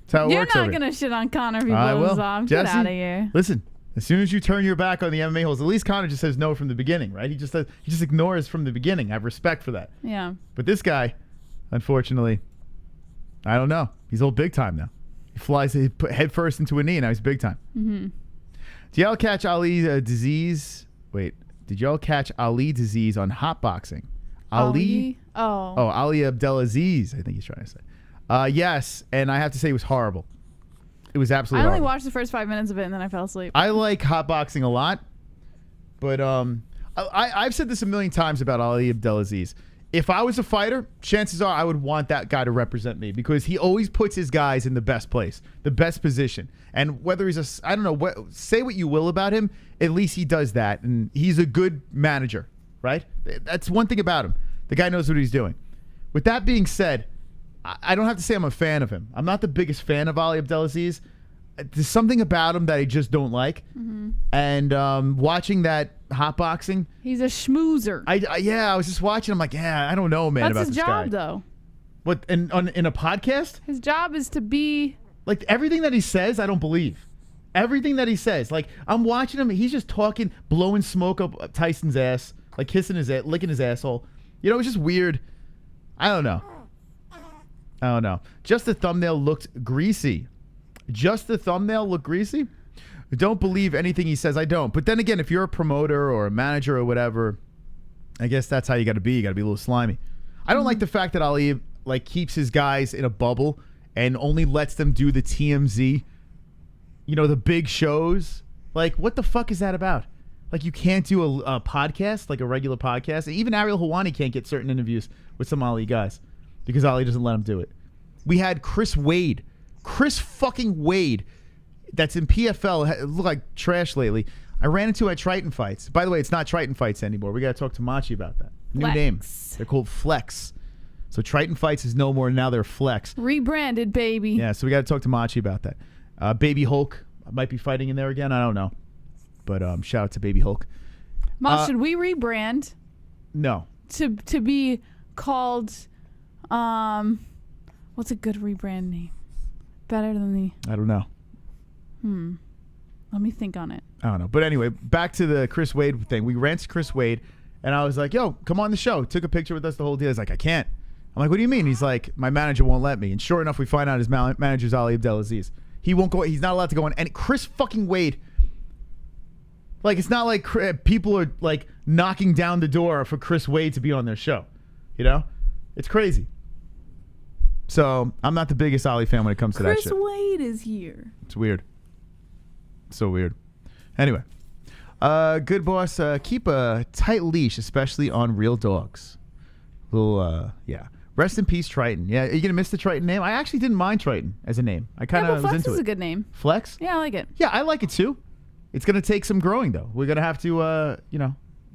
That's how it works. You're not going to shit on Conor if he blows us off. Get out of here. Listen, as soon as you turn your back on the MMA holes, at least Conor just says no from the beginning, right? He just ignores from the beginning. I have respect for that. Yeah. But this guy, unfortunately, I don't know. He's old big time now. He put head first into a knee, and now he's big time. Mm-hmm. DL catch Ali disease. Wait. Did y'all catch Ali disease on hotboxing? Ali? Oh. Oh, Ali Abdelaziz, I think he's trying to say. Yes, and I have to say it was horrible. It was absolutely I only horrible. watched the first 5 minutes of it and then I fell asleep. I like hotboxing a lot, but I've said this a million times about Ali Abdelaziz. If I was a fighter, chances are I would want that guy to represent me because he always puts his guys in the best place, the best position. And whether he's I don't know, say what you will about him, at least he does that. And he's a good manager, right? That's one thing about him. The guy knows what he's doing. With that being said, I don't have to say I'm a fan of him. I'm not the biggest fan of Ali Abdelaziz. There's something about him that I just don't like. Mm-hmm. And watching that hotboxing, he's a schmoozer. I was just watching. I'm like, yeah, I don't know, man. That's about his this job, guy. though. What in a podcast? His job is to be like everything that he says. I don't believe everything that he says. Like I'm watching him. He's just talking, blowing smoke up Tyson's ass, like kissing his ass, licking his asshole. You know, it's just weird. I don't know. Just the thumbnail looked greasy. Just the thumbnail looked greasy? Don't believe anything he says. I don't. But then again, if you're a promoter or a manager or whatever, I guess that's how you got to be. You got to be a little slimy. I don't like the fact that Ali keeps his guys in a bubble and only lets them do the TMZ, the big shows. Like, what the fuck is that about? Like, you can't do a podcast, like a regular podcast. Even Ariel Helwani can't get certain interviews with some Ali guys because Ali doesn't let him do it. We had Chris fucking Wade, that's in PFL, looked like trash lately. I ran into at Triton Fights. By the way, it's not Triton Fights anymore. We got to talk to Machi about that. New name. They're called Flex. So Triton Fights is no more. Now they're Flex. rebranded, baby. Yeah, so we got to talk to Machi about that. Baby Hulk might be fighting in there again. I don't know. But shout out to Baby Hulk. Mom, should we rebrand? No. To be called, what's a good rebrand name? Better than the... I don't know. Let me think on it. I don't know. But anyway, back to the Chris Wade thing. We ran to Chris Wade, and I was like, yo, come on the show. Took a picture with us, the whole deal. He's like, I can't. I'm like, what do you mean? He's like, my manager won't let me. And sure enough, we find out his manager's Ali Abdelaziz. He won't go. He's not allowed to go in. And Chris fucking Wade, like, it's not like people are, like, knocking down the door for Chris Wade to be on their show. It's crazy. So I'm not the biggest Ali fan when it comes to that shit. Chris Wade is here. It's weird. So weird. Anyway, good boss. Keep a tight leash, especially on real dogs. Yeah. Rest in peace, Triton. Yeah, are you gonna miss the Triton name? I actually didn't mind Triton as a name. I kind of was Flex into is it. a good name. Flex? Yeah, I like it. Yeah, I like it too. It's gonna take some growing though. We're gonna have to,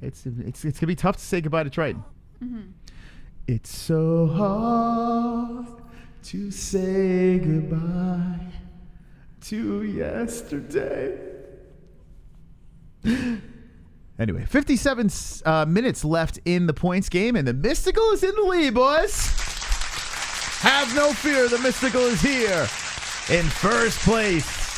it's gonna be tough to say goodbye to Triton. Mm-hmm. It's so hard to say goodbye to yesterday. Anyway, 57 minutes left in the points game, and the Mystical is in the lead, boys. Have no fear, the Mystical is here in first place.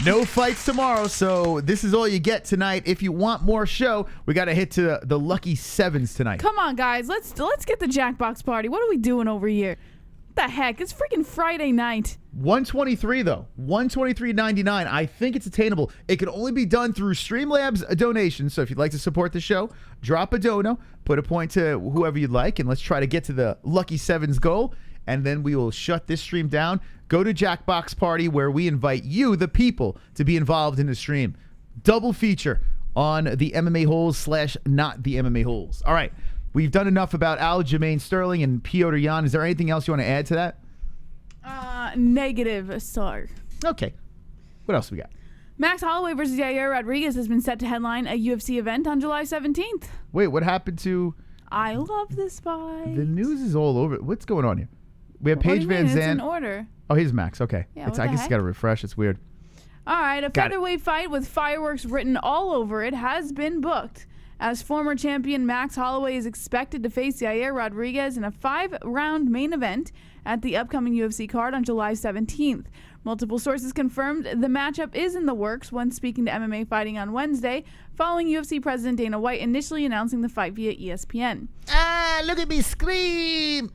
No fights tomorrow, so this is all you get tonight. If you want more show, we got to hit to the lucky sevens tonight. Come on, guys. Let's get the Jackbox party. What are we doing over here? What the heck? It's freaking Friday night. 123 though. 123.99. I think it's attainable. It can only be done through Streamlabs donation. So if you'd like to support the show, drop a dono, put a point to whoever you'd like, and let's try to get to the lucky sevens goal. And then we will shut this stream down. Go to Jackbox Party, where we invite you, the people, to be involved in the stream. Double feature on the MMA-Holes / not the MMA-Holes. All right. We've done enough about Aljamain Sterling and Petr Yan. Is there anything else you want to add to that? Negative, sir. Okay. What else we got? Max Holloway versus Yair Rodriguez has been set to headline a UFC event on July 17th. Wait, what happened to... I love this fight. The news is all over. What's going on here? We have Paige Van Zandt. It's in order. Oh, here's Max. Okay. Yeah, I guess it's got to refresh. It's weird. All right. A featherweight fight with fireworks written all over it has been booked, as former champion Max Holloway is expected to face Yair Rodriguez in a 5-round main event at the upcoming UFC card on July 17th. Multiple sources confirmed the matchup is in the works when speaking to MMA Fighting on Wednesday, following UFC President Dana White initially announcing the fight via ESPN. Look at me scream!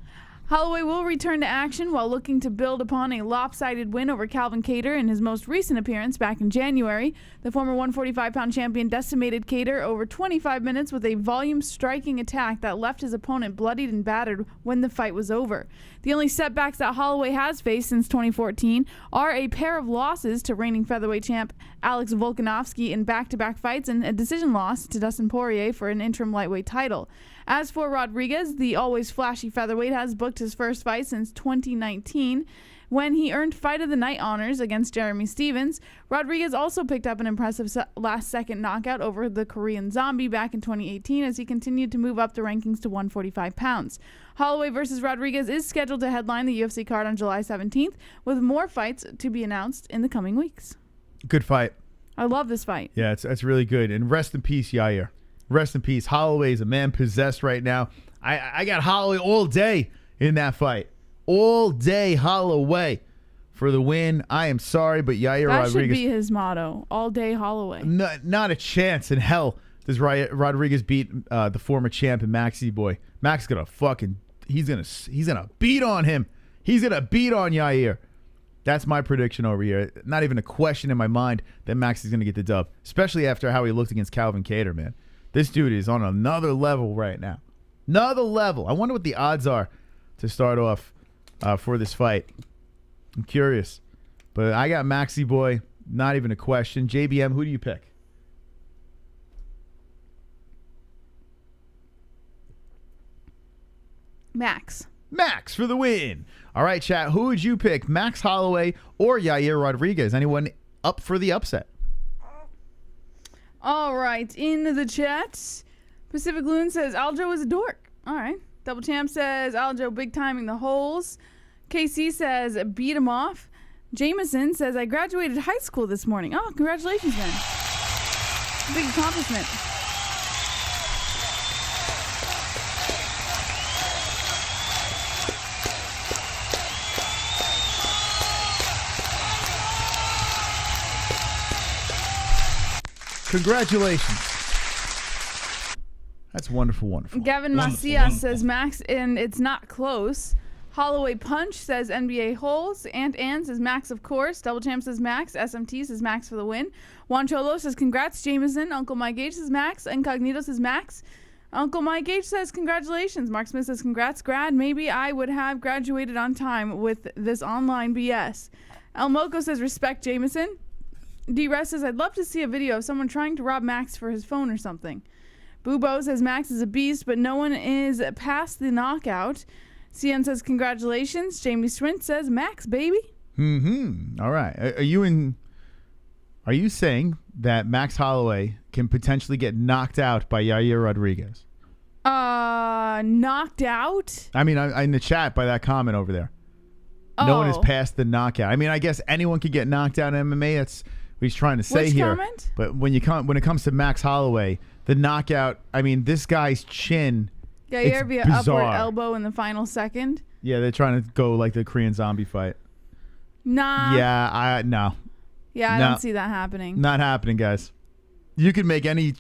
Holloway will return to action while looking to build upon a lopsided win over Calvin Kattar in his most recent appearance back in January. The former 145-pound champion decimated Kattar over 25 minutes with a volume-striking attack that left his opponent bloodied and battered when the fight was over. The only setbacks that Holloway has faced since 2014 are a pair of losses to reigning featherweight champ Alex Volkanovski in back-to-back fights and a decision loss to Dustin Poirier for an interim lightweight title. As for Rodriguez, the always flashy featherweight has booked his first fight since 2019 when he earned Fight of the Night honors against Jeremy Stevens. Rodriguez also picked up an impressive last-second knockout over the Korean Zombie back in 2018 as he continued to move up the rankings to 145 pounds. Holloway versus Rodriguez is scheduled to headline the UFC card on July 17th, with more fights to be announced in the coming weeks. Good fight. I love this fight. Yeah, it's really good. And rest in peace, Yair. Rest in peace. Holloway is a man possessed right now. I got Holloway all day in that fight. All day Holloway for the win. I am sorry, but Yair Rodriguez. That should be his motto. All day Holloway. Not a chance in hell does Rodriguez beat the former champ and Maxi boy. Max gonna he's gonna beat on him. He's gonna beat on Yair. That's my prediction over here. Not even a question in my mind that Max is gonna get the dub, especially after how he looked against Calvin Kattar, man. This dude is on another level right now. Another level. I wonder what the odds are to start off for this fight. I'm curious. But I got Maxi boy. Not even a question. JBM, who do you pick? Max. Max for the win. All right, chat. Who would you pick? Max Holloway or Yair Rodriguez? Anyone up for the upset? All right, in the chat, Pacific Loon says Aljo is a dork. All right. Double Champ says Aljo big timing the holes. KC says beat him off. Jameson says I graduated high school this morning. Oh, congratulations, man. Big accomplishment. Congratulations. That's wonderful, wonderful. Gavin Macias says Max, and it's not close. Holloway Punch says NBA-Holes. Aunt Ann says Max, of course. Double Champ says Max. SMT says Max for the win. Juan Cholo says congrats, Jameson. Uncle Mike H says Max. Incognito says Max. Uncle Mike H says congratulations. Mark Smith says congrats, grad. Maybe I would have graduated on time with this online BS. El Moco says respect, Jameson. D-Rest says, I'd love to see a video of someone trying to rob Max for his phone or something. Boobo says, Max is a beast, but no one is past the knockout. CN says, congratulations. Jamie Swint says, Max, baby. All right. Are you saying that Max Holloway can potentially get knocked out by Yair Rodriguez? Knocked out? I mean, in the chat by that comment over there. No one is past the knockout. I mean, I guess anyone could get knocked out in MMA. That's what he's trying to say Which here. Comment? But when it comes to Max Holloway, the knockout, I mean, this guy's chin, Yair via upward elbow in the final second. Yeah, they're trying to go like the Korean Zombie fight. Nah. Yeah, no. Yeah, I don't see that happening. Not happening, guys. You can make any,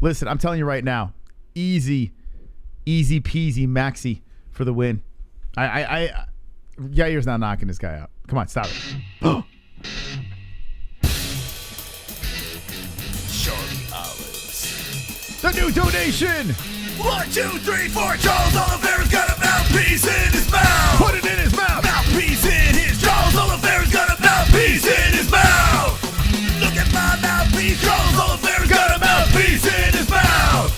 listen, I'm telling you right now, easy peasy Maxi for the win. Yair's not knocking this guy out. Come on, stop it. The new donation. 1, 2, 3, 4. Charles Oliveira's got a mouthpiece in his mouth. Put it in his mouth. Mouthpiece in his. Charles Oliveira's got a mouthpiece in his mouth. Look at my mouthpiece. Charles Oliveira's got a mouthpiece in his mouth.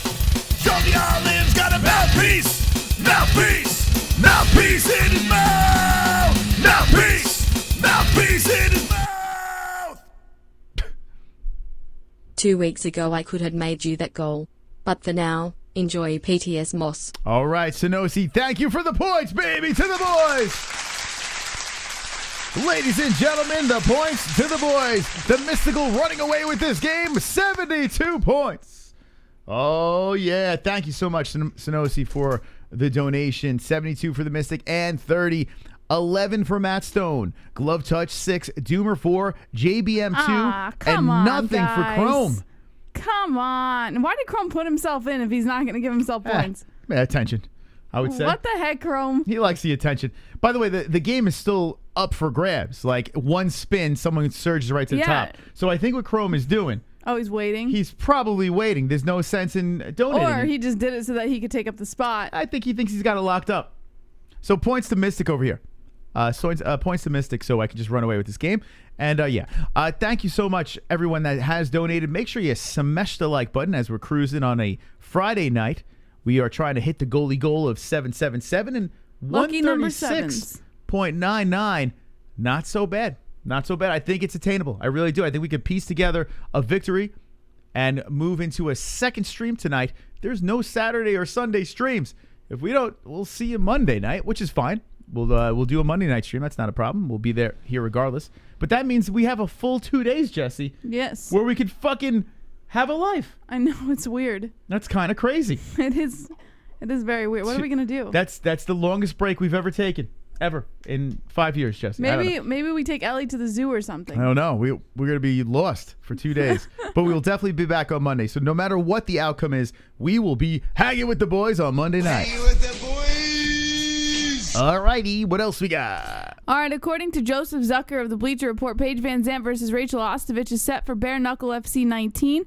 Charlie Olive's got a mouthpiece. Mouthpiece in his mouth. Mouthpiece in his mouth. 2 weeks ago I could have made you that goal. But for now, enjoy PTS Moss. All right, Sonosi, thank you for the points, baby, to the boys. Ladies and gentlemen, the points to the boys. The Mystical running away with this game, 72 points. Oh, yeah. Thank you so much, Sonosi, for the donation. 72 for the Mystic and 30. 11 for Matt Stone. Glove Touch 6. Doomer 4. JBM 2. And nothing guys. for Chrome. Come on. Why did Chrome put himself in if he's not going to give himself points? Attention. I would say. What the heck, Chrome? He likes the attention. By the way, the game is still up for grabs. Like, one spin, someone surges right to the top. So I think what Chrome is doing, Oh, he's waiting. he's probably waiting. There's no sense in donating. Or he just did it so that he could take up the spot. I think he thinks he's got it locked up. So points to Mystic over here. Points to Mystic so I can just run away with this game. And thank you so much, everyone that has donated. Make sure you smash the like button as we're cruising on a Friday night. We are trying to hit the goalie goal of 777 and Lucky number sevens. 136.99. Not so bad. Not so bad. I think it's attainable. I really do. I think we could piece together a victory and move into a second stream tonight. There's no Saturday or Sunday streams. If we don't, we'll see you Monday night, which is fine. We'll do a Monday night stream. That's not a problem. We'll be here regardless. But that means we have a full 2 days, Jesse. Yes. Where we could fucking have a life. I know, it's weird. That's kind of crazy. It is very weird. What are we going to do? That's the longest break we've ever taken. Ever in 5 years, Jesse. Maybe we take Ellie to the zoo or something. I don't know. We're going to be lost for 2 days. But we'll definitely be back on Monday. So no matter what the outcome is, we will be hanging with the boys on Monday night. Hanging with the boys. All righty. What else we got? All right, according to Joseph Zucker of the Bleacher Report, Paige Van Zandt versus Rachel Ostovich is set for Bare Knuckle FC 19,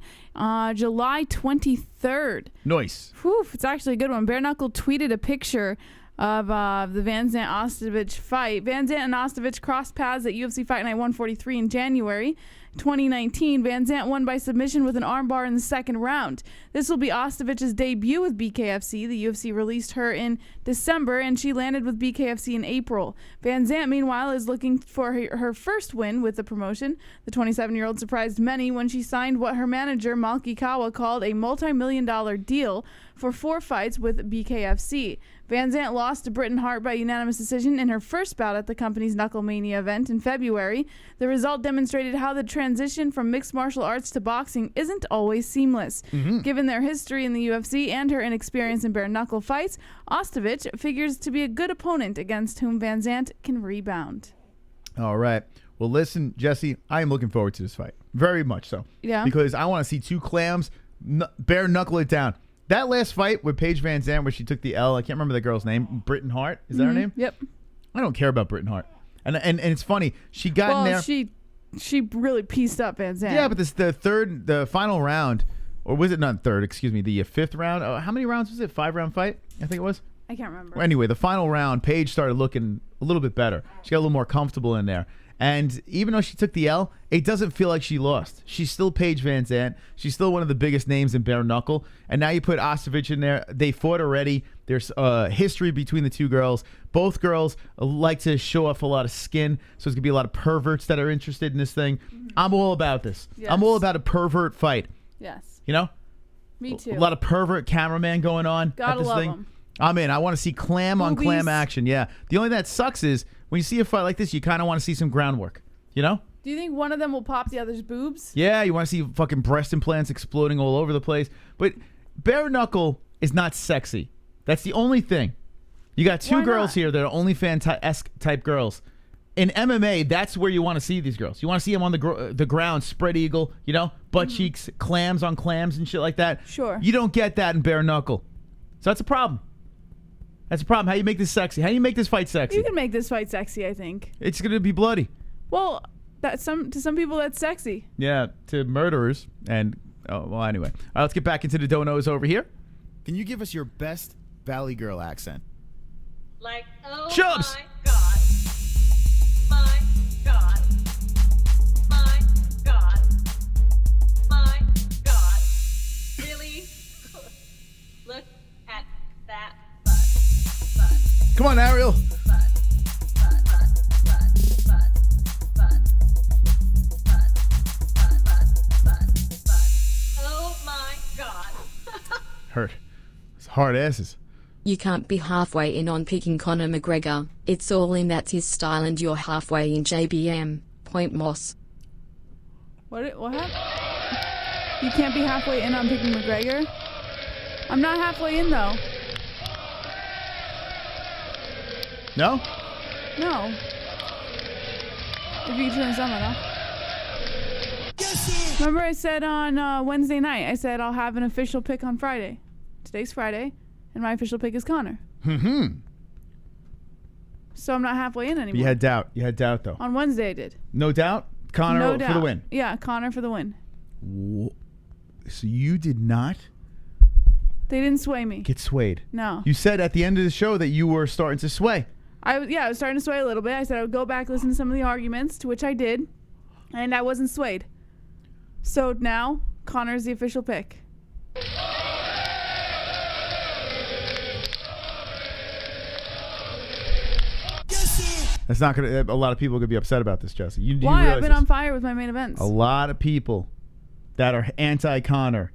July 23rd. Nice. Whew, it's actually a good one. Bare Knuckle tweeted a picture of the Van Zandt-Ostovich fight. Van Zandt and Ostovich crossed paths at UFC Fight Night 143 in January 2019. Van Zandt won by submission with an armbar in the second round. This will be Ostovich's debut with BKFC. The UFC released her in December, and she landed with BKFC in April. Van Zandt, meanwhile, is looking for her first win with the promotion. The 27-year-old surprised many when she signed what her manager, Malki Kawa, called a multi-million-dollar deal for 4 fights with BKFC. Van Zandt lost to Britton Hart by unanimous decision in her first bout at the company's Knucklemania event in February. The result demonstrated how the transition from mixed martial arts to boxing isn't always seamless. Given their history in the UFC and her inexperience in bare knuckle fights, Ostovich figures to be a good opponent against whom Van Zandt can rebound. All right. Well, listen, Jesse, I am looking forward to this fight. Very much so. Yeah. Because I want to see two clams bare knuckle it down. That last fight with Paige Van Zandt where she took the L, I can't remember the girl's name. Britton Hart? Is that her name? Yep. I don't care about Britton Hart. And it's funny. She got in there. She really pieced up Van Zandt. Yeah, but the final round, or was it not third? Excuse me, the fifth round. How many rounds was it? 5-round fight, I think it was. I can't remember. Well, anyway, the final round, Paige started looking a little bit better. She got a little more comfortable in there. And even though she took the L, it doesn't feel like she lost. She's still Paige Van Zandt. She's still one of the biggest names in bare knuckle. And now you put Ostovich in there. They fought already. There's history between the two girls. Both girls like to show off a lot of skin. So there's going to be a lot of perverts that are interested in this thing. I'm all about this. Yes. I'm all about a pervert fight. Yes. You know? Me too. A lot of pervert cameraman going on Gotta at this love thing. 'em. I'm in. I want to see clam on clam action. Yeah. The only thing that sucks is when you see a fight like this, you kind of want to see some groundwork. You know? Do you think one of them will pop the other's boobs? Yeah, you want to see fucking breast implants exploding all over the place. But bare knuckle is not sexy. That's the only thing. You got two Why girls not? here that are OnlyFans-esque type girls. In MMA, that's where you want to see these girls. You want to see them on the ground, spread eagle, you know, butt cheeks, clams on clams and shit like that. Sure. You don't get that in bare knuckle. So that's a problem. That's a problem. How do you make this sexy? How do you make this fight sexy? You can make this fight sexy, I think. It's going to be bloody. Well, to some people that's sexy. Yeah, to murderers. And, anyway. All right, let's get back into the donos over here. Can you give us your best Valley Girl accent? Like, oh Chubbs. my God. My God. My God. My God. Really? Look at that butt. Come on, Ariel. Oh my God. Hurt. It's hard asses. You can't be halfway in on picking Conor McGregor. It's all in, that's his style, and you're halfway in. JBM. Point Moss. What happened? You can't be halfway in on picking McGregor? I'm not halfway in, though. No? No. If you turn someone off. Remember I said on Wednesday night, I said I'll have an official pick on Friday. Today's Friday, and my official pick is Connor. So I'm not halfway in anymore. You had doubt. You had doubt, though. On Wednesday I did. No doubt? Conor No for doubt. the win. Yeah, Conor for the win. So you did not They didn't sway me. get swayed. No. You said at the end of the show that you were starting to sway. I was starting to sway a little bit. I said I would go back, listen to some of the arguments, to which I did, and I wasn't swayed. So now, Conor's the official pick. That's not going to... A lot of people could be upset about this, Jesse. You Why? realize I've been this? on fire with my main events. A lot of people that are anti-Conor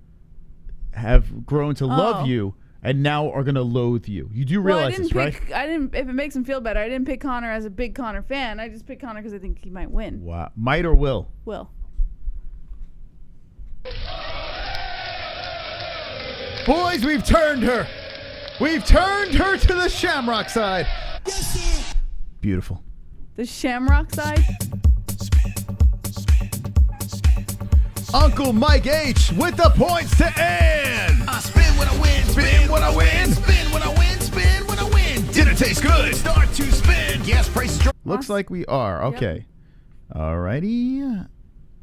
have grown to love you and now are going to loathe you. You do realize this, right? I didn't. If it makes him feel better, I didn't pick Conor as a big Conor fan. I just picked Conor because I think he might win. Wow. Might or will? Will. Boys, we've turned her. We've turned her to the Shamrock side. Beautiful. The Shamrock side. Uncle Mike H with the points to end. I spin when I win, spin when I win, spin when I win, spin when I win. Dinner tastes good, start to spin. Gas prices drop. Looks like we are. Okay. Alrighty.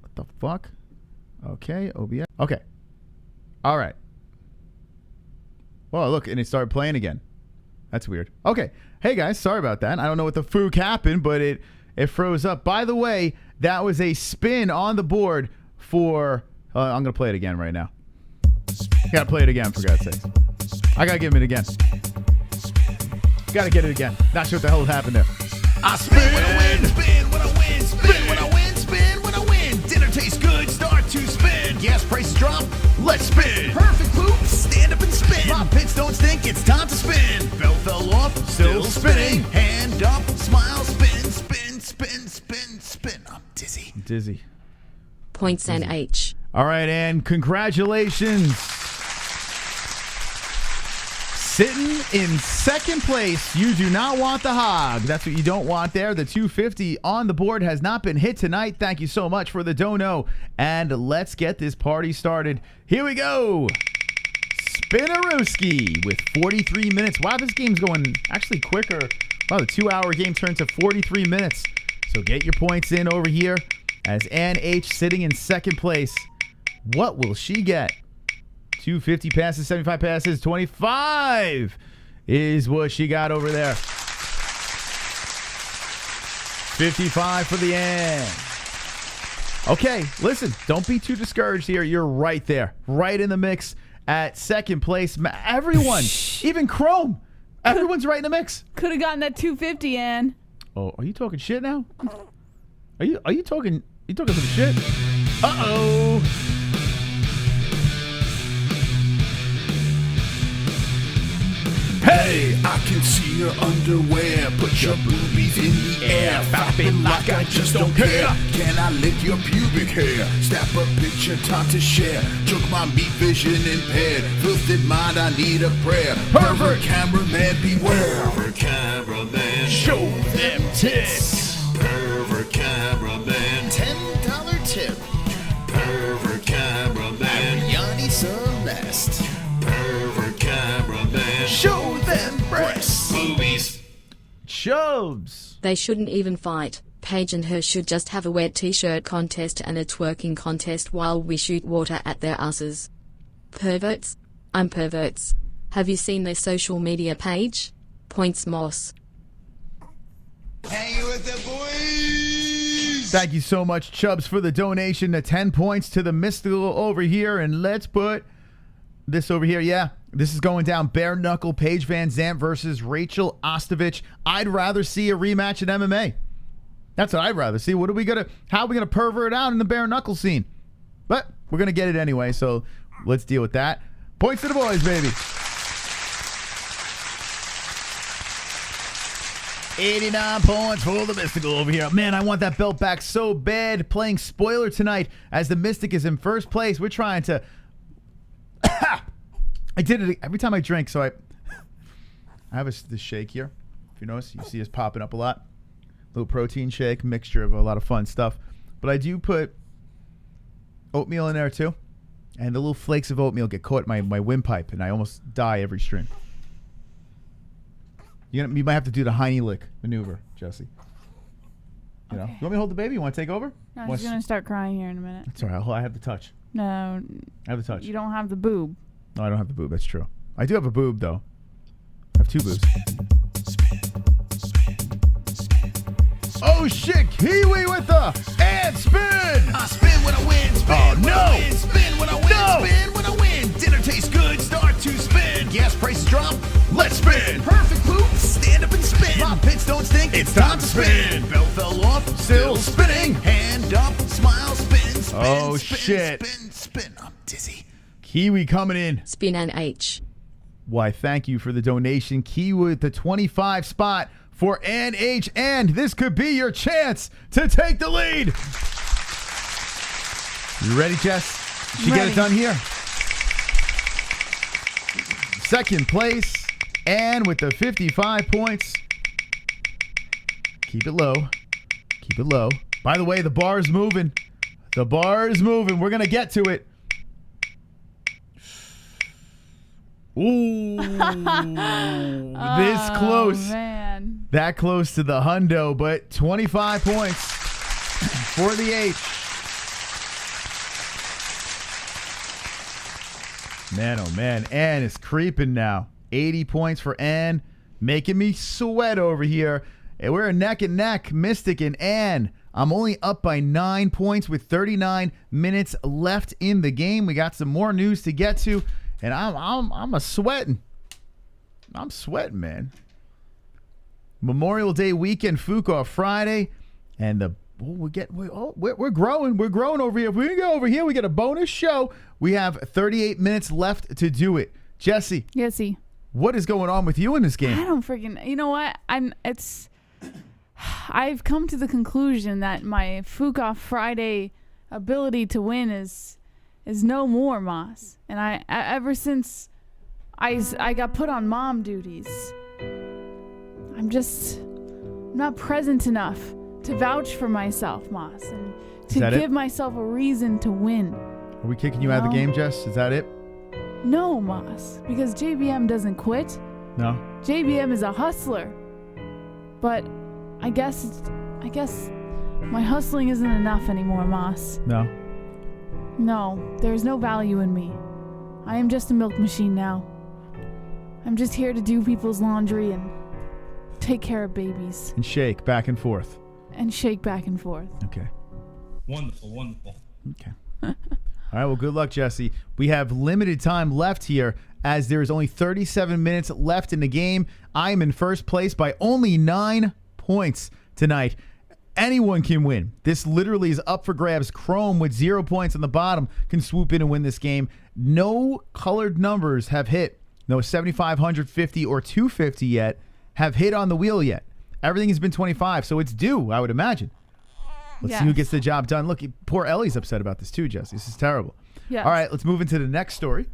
What the fuck? Okay, OBS. Okay. All right. Well, look, and it started playing again. That's weird. Okay. Hey, guys, sorry about that. I don't know what the fuck happened, but it froze up. By the way, that was a spin on the board for... I'm going to play it again right now. Got to play it again, for God's sakes. I got to give him it again. Got to get it again. Not sure what the hell happened there. I spin when I win, spin when I win, spin when I win, spin when I win. Dinner tastes good, start to spin. Gas prices drop, let's spin. Perfect poop, stand up and spin. My pits don't stink, it's time to spin. Bell fell off, still spinning. Hand up, smile, spin, spin, spin, spin, spin. I'm dizzy. Dizzy. Points and H. All right, and congratulations. Sitting in second place, you do not want the hog. That's what you don't want there. The 250 on the board has not been hit tonight. Thank you so much for the dono. And let's get this party started. Here we go. Spinarooski with 43 minutes. Wow, this game's going actually quicker. Wow, the 2-hour game turned to 43 minutes. So get your points in over here as Ann H sitting in second place. What will she get? 250 passes, 75 passes, 25 is what she got over there. 55 for the end. Okay, listen, don't be too discouraged here. You're right there, right in the mix at second place. Everyone, even Chrome, everyone's right in the mix. Could have gotten that 250, Ann. Oh, are you talking shit now? Are you talking some shit? Uh-oh. Hey, I can see your underwear. Put your boobies in the air. Fapping like I just don't care. Can I lick your pubic hair? Snap a picture, time to share. Took my meat vision impaired. Filthy mind, I need a prayer. Pervert cameraman, beware. Pervert cameraman, show them tits. Pervert cameraman, $10 tip. Pervert cameraman, Yanni Celeste. Pervert cameraman, show them breasts. Boobies. Chubs. They shouldn't even fight. Paige and her should just have a wet t-shirt contest and a twerking contest while we shoot water at their asses. Perverts? I'm perverts. Have you seen their social media page? Points Moss. Hanging with the boys. Thank you so much, Chubbs, for the donation. The 10 points to the mystical over here. And let's put this over here. Yeah, this is going down bare knuckle. Paige Van Zandt versus Rachel Ostovich. I'd rather see a rematch in MMA. That's what I'd rather see. How are we gonna pervert out in the bare knuckle scene? But we're gonna get it anyway, so let's deal with that. Points to the boys, baby. 89 points for the Mystical over here. Man, I want that belt back so bad. Playing spoiler tonight as the Mystic is in first place. We're trying to... I did it every time I drink, so I have this shake here. If you notice, you see us popping up a lot. Little protein shake, mixture of a lot of fun stuff. But I do put oatmeal in there too. And the little flakes of oatmeal get caught in my windpipe, and I almost die every stream. You might have to do the Heine lick maneuver, Jesse. You know, Okay. you want me to hold the baby? You want to take over? No, she's going to start crying here in a minute. It's all right. I have the touch. No, I have the touch. you don't have the boob. No, I don't have the boob. That's true. I do have a boob, though. I have 2 boobs. Oh, shit. Kiwi with the and spin. I spin when I win, spin Oh, when no. I win, spin when I win, No. spin when I win. Dinner tastes good, start to spin. Gas prices drop, let's spin. Perfect poop, stand up and spin. My pits don't stink, it's time to spin. Belt fell off, still spinning. Hand up, smile, spin, spin, Oh, spin, shit. spin, spin. I'm dizzy. Kiwi coming in. Spin and H. Why, thank you for the donation. Kiwi with the 25 spot for NH, and this could be your chance to take the lead. You ready, Jess? She get it Ready. done here. Second place, and with the 55 points. Keep it low. Keep it low. By the way, the bar is moving. The bar is moving. We're going to get to it. Ooh, this close. Oh, man. That close to the hundo, but 25 points for the H. Man, oh man, Ann is creeping now. 80 points for Ann, making me sweat over here. And we're neck and neck, Mystic and Ann. I'm only up by 9 points with 39 minutes left in the game. We got some more news to get to, and I'm a sweating. I'm sweating, man. Memorial Day weekend, Fuka Friday, and we're growing. We're growing over here. If we can go over here, we get a bonus show. We have 38 minutes left to do it. Jesse, Yesy. what is going on with you in this I game? don't freaking. You know what? I've come to the conclusion that my Fuka Friday ability to win is no more, Moss. And I ever since I got put on mom duties, I'm not present enough to vouch for myself, Moss, and to that it? give myself a reason to win. Are we kicking you out of the No. game, Jess? Is that it? No, Moss, because JBM doesn't quit. No? JBM is a hustler. But I guess my hustling isn't enough anymore, Moss. No? No, there's no value in me. I am just a milk machine now. I'm just here to do people's laundry and take care of babies And shake back and forth. and shake back and forth. Okay. Wonderful, wonderful. Okay. All right, well, good luck, Jesse. We have limited time left here as there is only 37 minutes left in the game. I am in first place by only 9 points tonight. Anyone can win. This literally is up for grabs. Chrome with 0 points on the bottom can swoop in and win this game. No colored numbers have hit. No 7,500, 50, or 250 yet have hit on the wheel yet. Everything has been 25, so it's due, I would imagine. Let's see who Yes. gets the job done. Look, poor Ellie's upset about this too, Jesse. This is terrible. Yes. All right, let's move into the next story.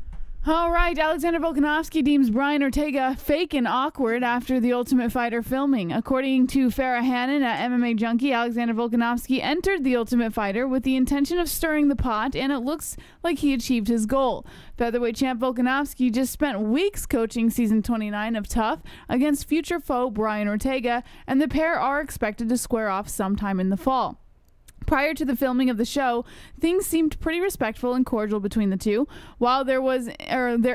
All right, Alexander Volkanovski deems Brian Ortega fake and awkward after the Ultimate Fighter filming. According to Farah Hannon at MMA Junkie, Alexander Volkanovski entered the Ultimate Fighter with the intention of stirring the pot, and it looks like he achieved his goal. Featherweight champ Volkanovski just spent weeks coaching season 29 of Tough against future foe Brian Ortega, and the pair are expected to square off sometime in the fall. Prior to the filming of the show, things seemed pretty respectful and cordial between the two. While there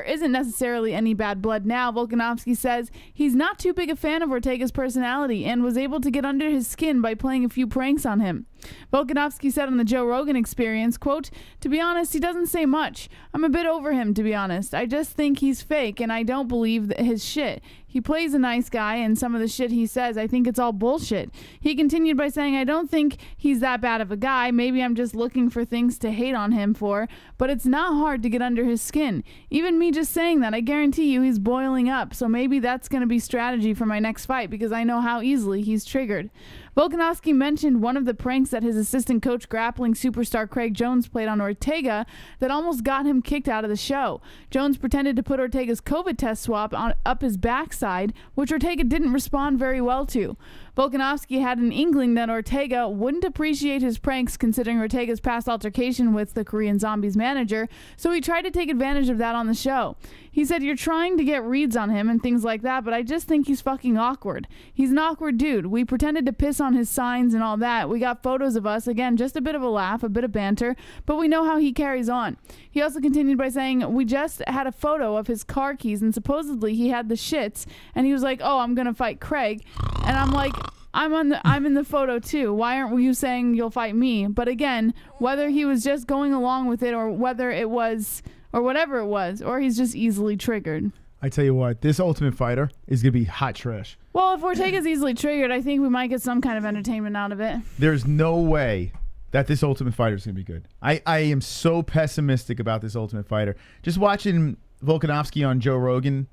isn't necessarily any bad blood now, Volkanovski says he's not too big a fan of Ortega's personality and was able to get under his skin by playing a few pranks on him. Volkanovski said on the Joe Rogan Experience, quote, "To be honest, he doesn't say much. I'm a bit over him, to be honest. I just think he's fake and I don't believe his shit. He plays a nice guy, and some of the shit he says, I think it's all bullshit." He continued by saying, "I don't think he's that bad of a guy. Maybe I'm just looking for things to hate on him for, but it's not hard to get under his skin. Even me just saying that, I guarantee you he's boiling up, so maybe that's going to be strategy for my next fight because I know how easily he's triggered." Volkanovski mentioned one of the pranks that his assistant coach grappling superstar Craig Jones played on Ortega that almost got him kicked out of the show. Jones pretended to put Ortega's COVID test swab up his backside, which Ortega didn't respond very well to. Volkanovski had an inkling that Ortega wouldn't appreciate his pranks considering Ortega's past altercation with the Korean Zombie's manager, so he tried to take advantage of that on the show. He said, "You're trying to get reads on him and things like that, but I just think he's fucking awkward. He's an awkward dude. We pretended to piss on his signs and all that. We got photos of us. Again, just a bit of a laugh, a bit of banter, but we know how he carries on." He also continued by saying, "We just had a photo of his car keys and supposedly he had the shits, and he was like, 'Oh, I'm gonna fight Craig.' And I'm like, I'm in the photo too. Why aren't you saying you'll fight me?" But again, whether he was just going along with it or whether it was, or whatever it was, or he's just easily triggered. I tell you what, this Ultimate Fighter is going to be hot trash. Well, if Ortega's easily triggered, I think we might get some kind of entertainment out of it. There's no way that this Ultimate Fighter is going to be good. I am so pessimistic about this Ultimate Fighter. Just watching Volkanovski on Joe Rogan.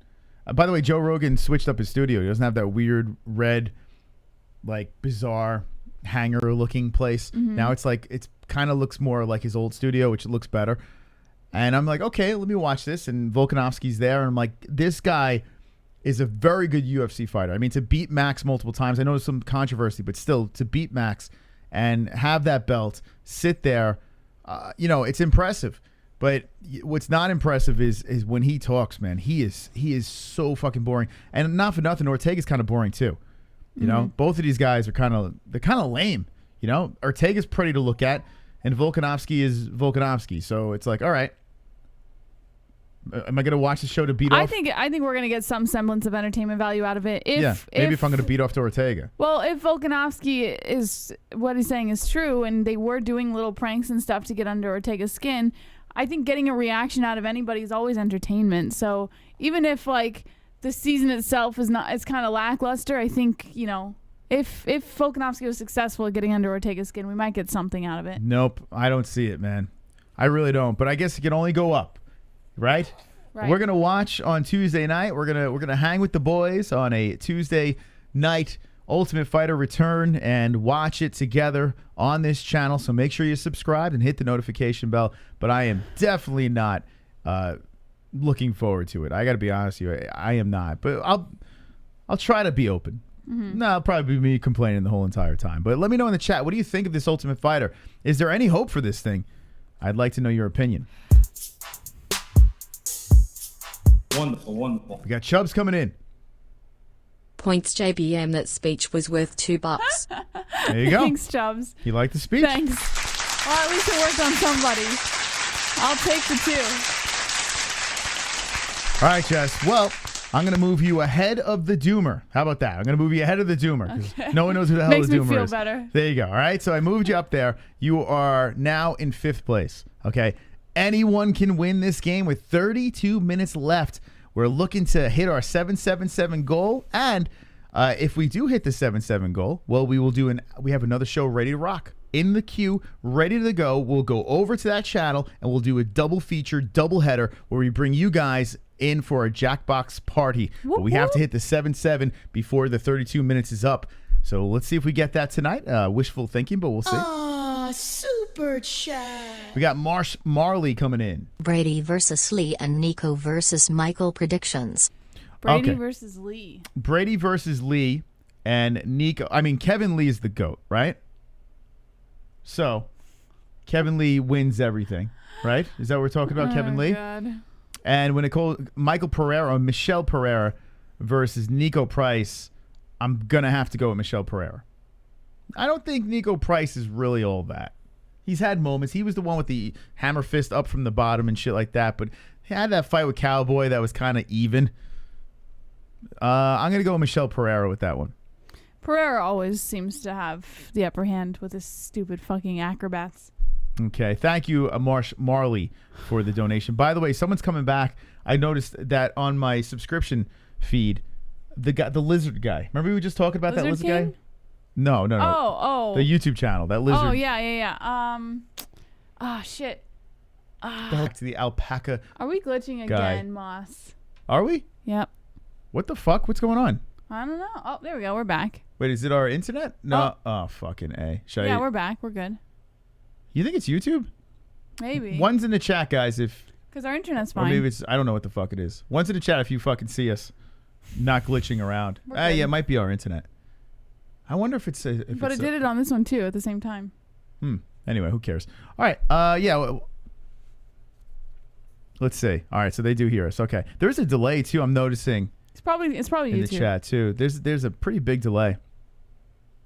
By the way, Joe Rogan switched up his studio. He doesn't have that weird red, like bizarre hangar looking place. Now it's like, it's kind of looks more like his old studio, which looks better. And I'm like, okay, let me watch this. And Volkanovski's there. And I'm like, this guy is a very good UFC fighter. I mean, to beat Max multiple times, I know there's some controversy, but still, to beat Max and have that belt, sit there, it's impressive. But what's not impressive is when he talks, man. He is so fucking boring. And not for nothing, Ortega's kind of boring too. You know, both of these guys are kind of lame. You know, Ortega's pretty to look at, and Volkanovski is Volkanovski. So it's like, all right. Am I going to watch the show to beat off? I think we're going to get some semblance of entertainment value out of it. If I'm going to beat off to Ortega. Well, if Volkanovski is, what he's saying is true, and they were doing little pranks and stuff to get under Ortega's skin, I think getting a reaction out of anybody is always entertainment. So even if like the season itself is kind of lackluster, I think, if Volkanovski was successful at getting under Ortega's skin, we might get something out of it. Nope, I don't see it, man. I really don't. But I guess it can only go up. Right? We're gonna watch on Tuesday night. We're gonna hang with the boys on a Tuesday night Ultimate Fighter return and watch it together on this channel. So make sure you subscribe and hit the notification bell. But I am definitely not looking forward to it. I got to be honest with you, I am not. But I'll try to be open. No, I'll probably be me complaining the whole entire time. But let me know in the chat, what do you think of this Ultimate Fighter? Is there any hope for this thing? I'd like to know your opinion. Wonderful, wonderful. We got Chubbs coming in. Points JBM, that speech was worth $2. There you go. Thanks, Chubbs. You like the speech? Thanks. Well, at least it worked on somebody. I'll take the 2. All right, Jess. Well, I'm going to move you ahead of the Doomer. How about that? I'm going to move you ahead of the Doomer. Okay. No one knows who the hell Makes the Doomer me feel is. better. There you go. All right. So I moved you up there. You are now in 5th place. Okay. Anyone can win this game with 32 minutes left. We're looking to hit our 777 goal. And if we do hit the 7-7 goal, well, we have another show ready to rock. In the queue, ready to go. We'll go over to that channel and we'll do a double feature, double header where we bring you guys in for a Jackbox party. Whoop, but we have to hit the 7-7 before the 32 minutes is up. So let's see if we get that tonight. Wishful thinking, but we'll see. Super chat. We got Marley coming in. Brady versus Lee and Nico versus Michael predictions. Brady Okay. versus Lee. Brady versus Lee and Nico. I mean, Kevin Lee is the GOAT, right? So Kevin Lee wins everything, right? Is that what we're talking about, Kevin Lee? God. And when it calls Michael Pereira, Michelle Pereira versus Nico Price, I'm going to have to go with Michelle Pereira. I don't think Nico Price is really all that. He's had moments. He was the one with the hammer fist up from the bottom and shit like that, but he had that fight with Cowboy that was kind of even. I'm going to go with Michelle Pereira with that one. Pereira always seems to have the upper hand with his stupid fucking acrobats. Okay. Thank you, Marley, for the donation. By the way, someone's coming back. I noticed that on my subscription feed, the lizard guy. Remember we were just talking about that lizard King? guy? No. Oh. The YouTube channel, that lizard. Oh, yeah. Shit. Back to the alpaca. Are we glitching guy. again, Moss? Are we? Yep. What the fuck? What's going on? I don't know. Oh, there we go. We're back. Wait, is it our internet? No. Oh, fucking A. Yeah, we're back. We're good. You think it's YouTube? Maybe. One's in the chat, guys, if... Because our internet's Or fine. maybe it's... I don't know what the fuck it is. One's in the chat if you fucking see us not glitching around. We're good. Yeah, it might be our internet. I wonder if it's a. But it did it on this one too at the same time. Anyway, who cares? All right. Yeah. Let's see. All right. So they do hear us. Okay. There's a delay too. I'm noticing. It's probably in YouTube. the chat too. There's a pretty big delay.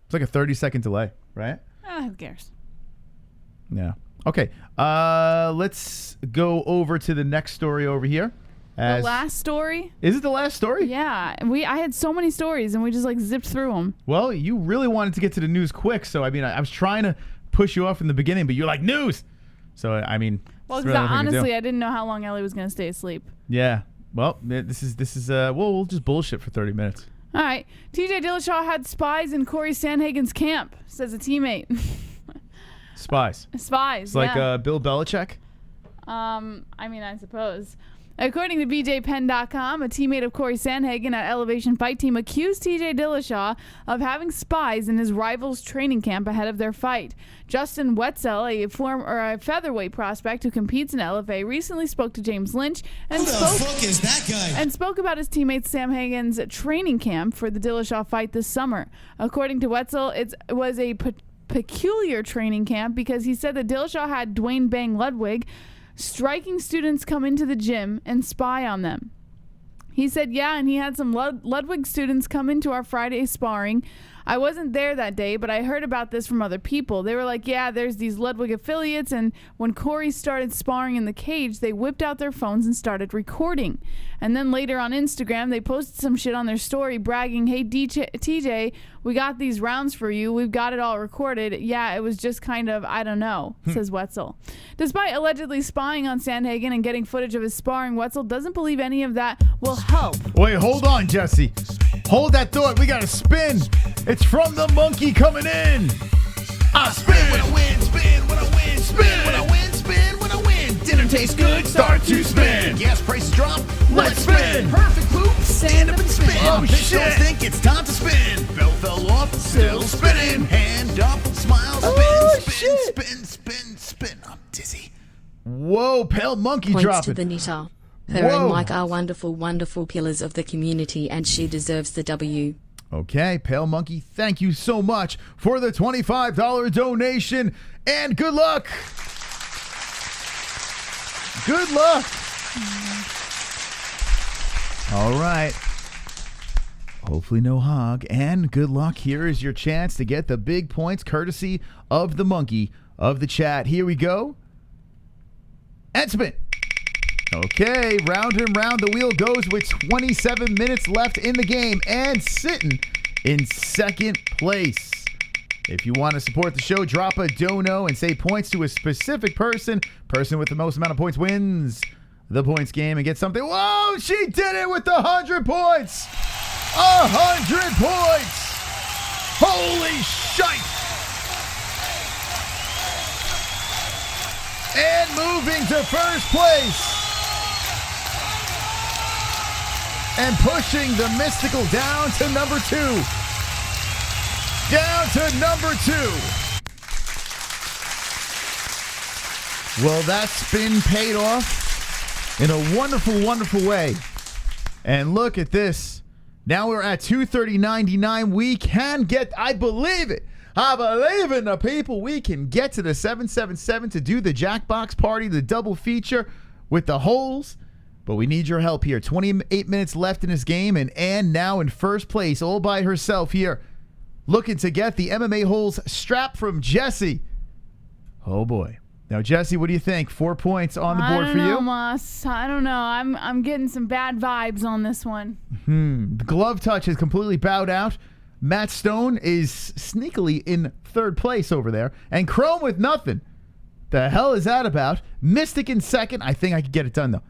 It's like a 30-second delay, right? Who cares? Yeah. Okay. Let's go over to the next story over here. The last story? Is it the last story? Yeah. I had so many stories and we just like zipped through them. Well, you really wanted to get to the news quick, so I mean, I was trying to push you off in the beginning, but you're like news. So I mean, well, because honestly, I didn't know how long Ellie was going to stay asleep. Yeah. Well, this is we'll just bullshit for 30 minutes. All right. TJ Dillashaw had spies in Corey Sandhagen's camp, says a teammate. Spies. Spies. It's like Bill Belichick. I mean, I suppose. According to BJPenn.com, a teammate of Corey Sandhagen at Elevation Fight Team accused TJ Dillashaw of having spies in his rival's training camp ahead of their fight. Justin Wetzel, a featherweight prospect who competes in LFA, recently spoke to James Lynch and spoke about his teammate Sandhagen's training camp for the Dillashaw fight this summer. According to Wetzel, it was a peculiar training camp because he said that Dillashaw had Dwayne Bang Ludwig striking students come into the gym and spy on them. He said, yeah, and he had some Ludwig students come into our Friday sparring. I wasn't there that day, but I heard about this from other people. They were like, yeah, there's these Ludwig affiliates, and when Corey started sparring in the cage, they whipped out their phones and started recording. And then later on Instagram, they posted some shit on their story bragging, hey, TJ, we got these rounds for you. We've got it all recorded. Yeah, it was just kind of, I don't know, says Wetzel. Despite allegedly spying on Sandhagen and getting footage of his sparring, Wetzel doesn't believe any of that will help. Wait, hold on, Jesse. Hold that thought. We got to spin. It's from the monkey coming in. I spin when I win, spin when I win, spin when I win, spin when I win. Dinner tastes good, start to spin. Gas prices drop, let's spin. Perfect poop, stand up and spin. Oh, Officials shit. think it's time to spin. Bell fell off, still spinning. Hand up, smile, spin, Oh, spin, shit. spin, spin, spin. I'm dizzy. Whoa, pale monkey Points dropping. to the knitter. Her Whoa. and Mike are wonderful, wonderful pillars of the community, and she deserves the W. Okay, Pale Monkey, thank you so much for the $25 donation, and good luck. Good luck. All right. Hopefully no hog, and good luck. Here is your chance to get the big points courtesy of the monkey of the chat. Here we go. And spin. Okay, round and round the wheel goes with 27 minutes left in the game and sitting in second place. If you want to support the show, drop a dono and say points to a specific person. Person with the most amount of points wins the points game and gets something. Whoa, she did it with 100 points. 100 points. Holy shite. And moving to first place. And pushing the mystical down to number 2. Down to number 2. Well, that spin paid off in a wonderful, wonderful way. And look at this. Now we're at 230.99. We can get, I believe it. I believe in the people. We can get to the 777 to do the Jackbox party, the double feature with the holes. But we need your help here. 28 minutes left in this game, and Ann now in first place all by herself here. Looking to get the MMA-Holes strap from Jesse. Oh, boy. Now, Jesse, what do you think? 4 points on the board for you? I don't know, Moss. I don't know. I'm getting some bad vibes on this one. The glove touch has completely bowed out. Matt Stone is sneakily in third place over there. And Chrome with nothing. The hell is that about? Mystic in second. I think I could get it done, though.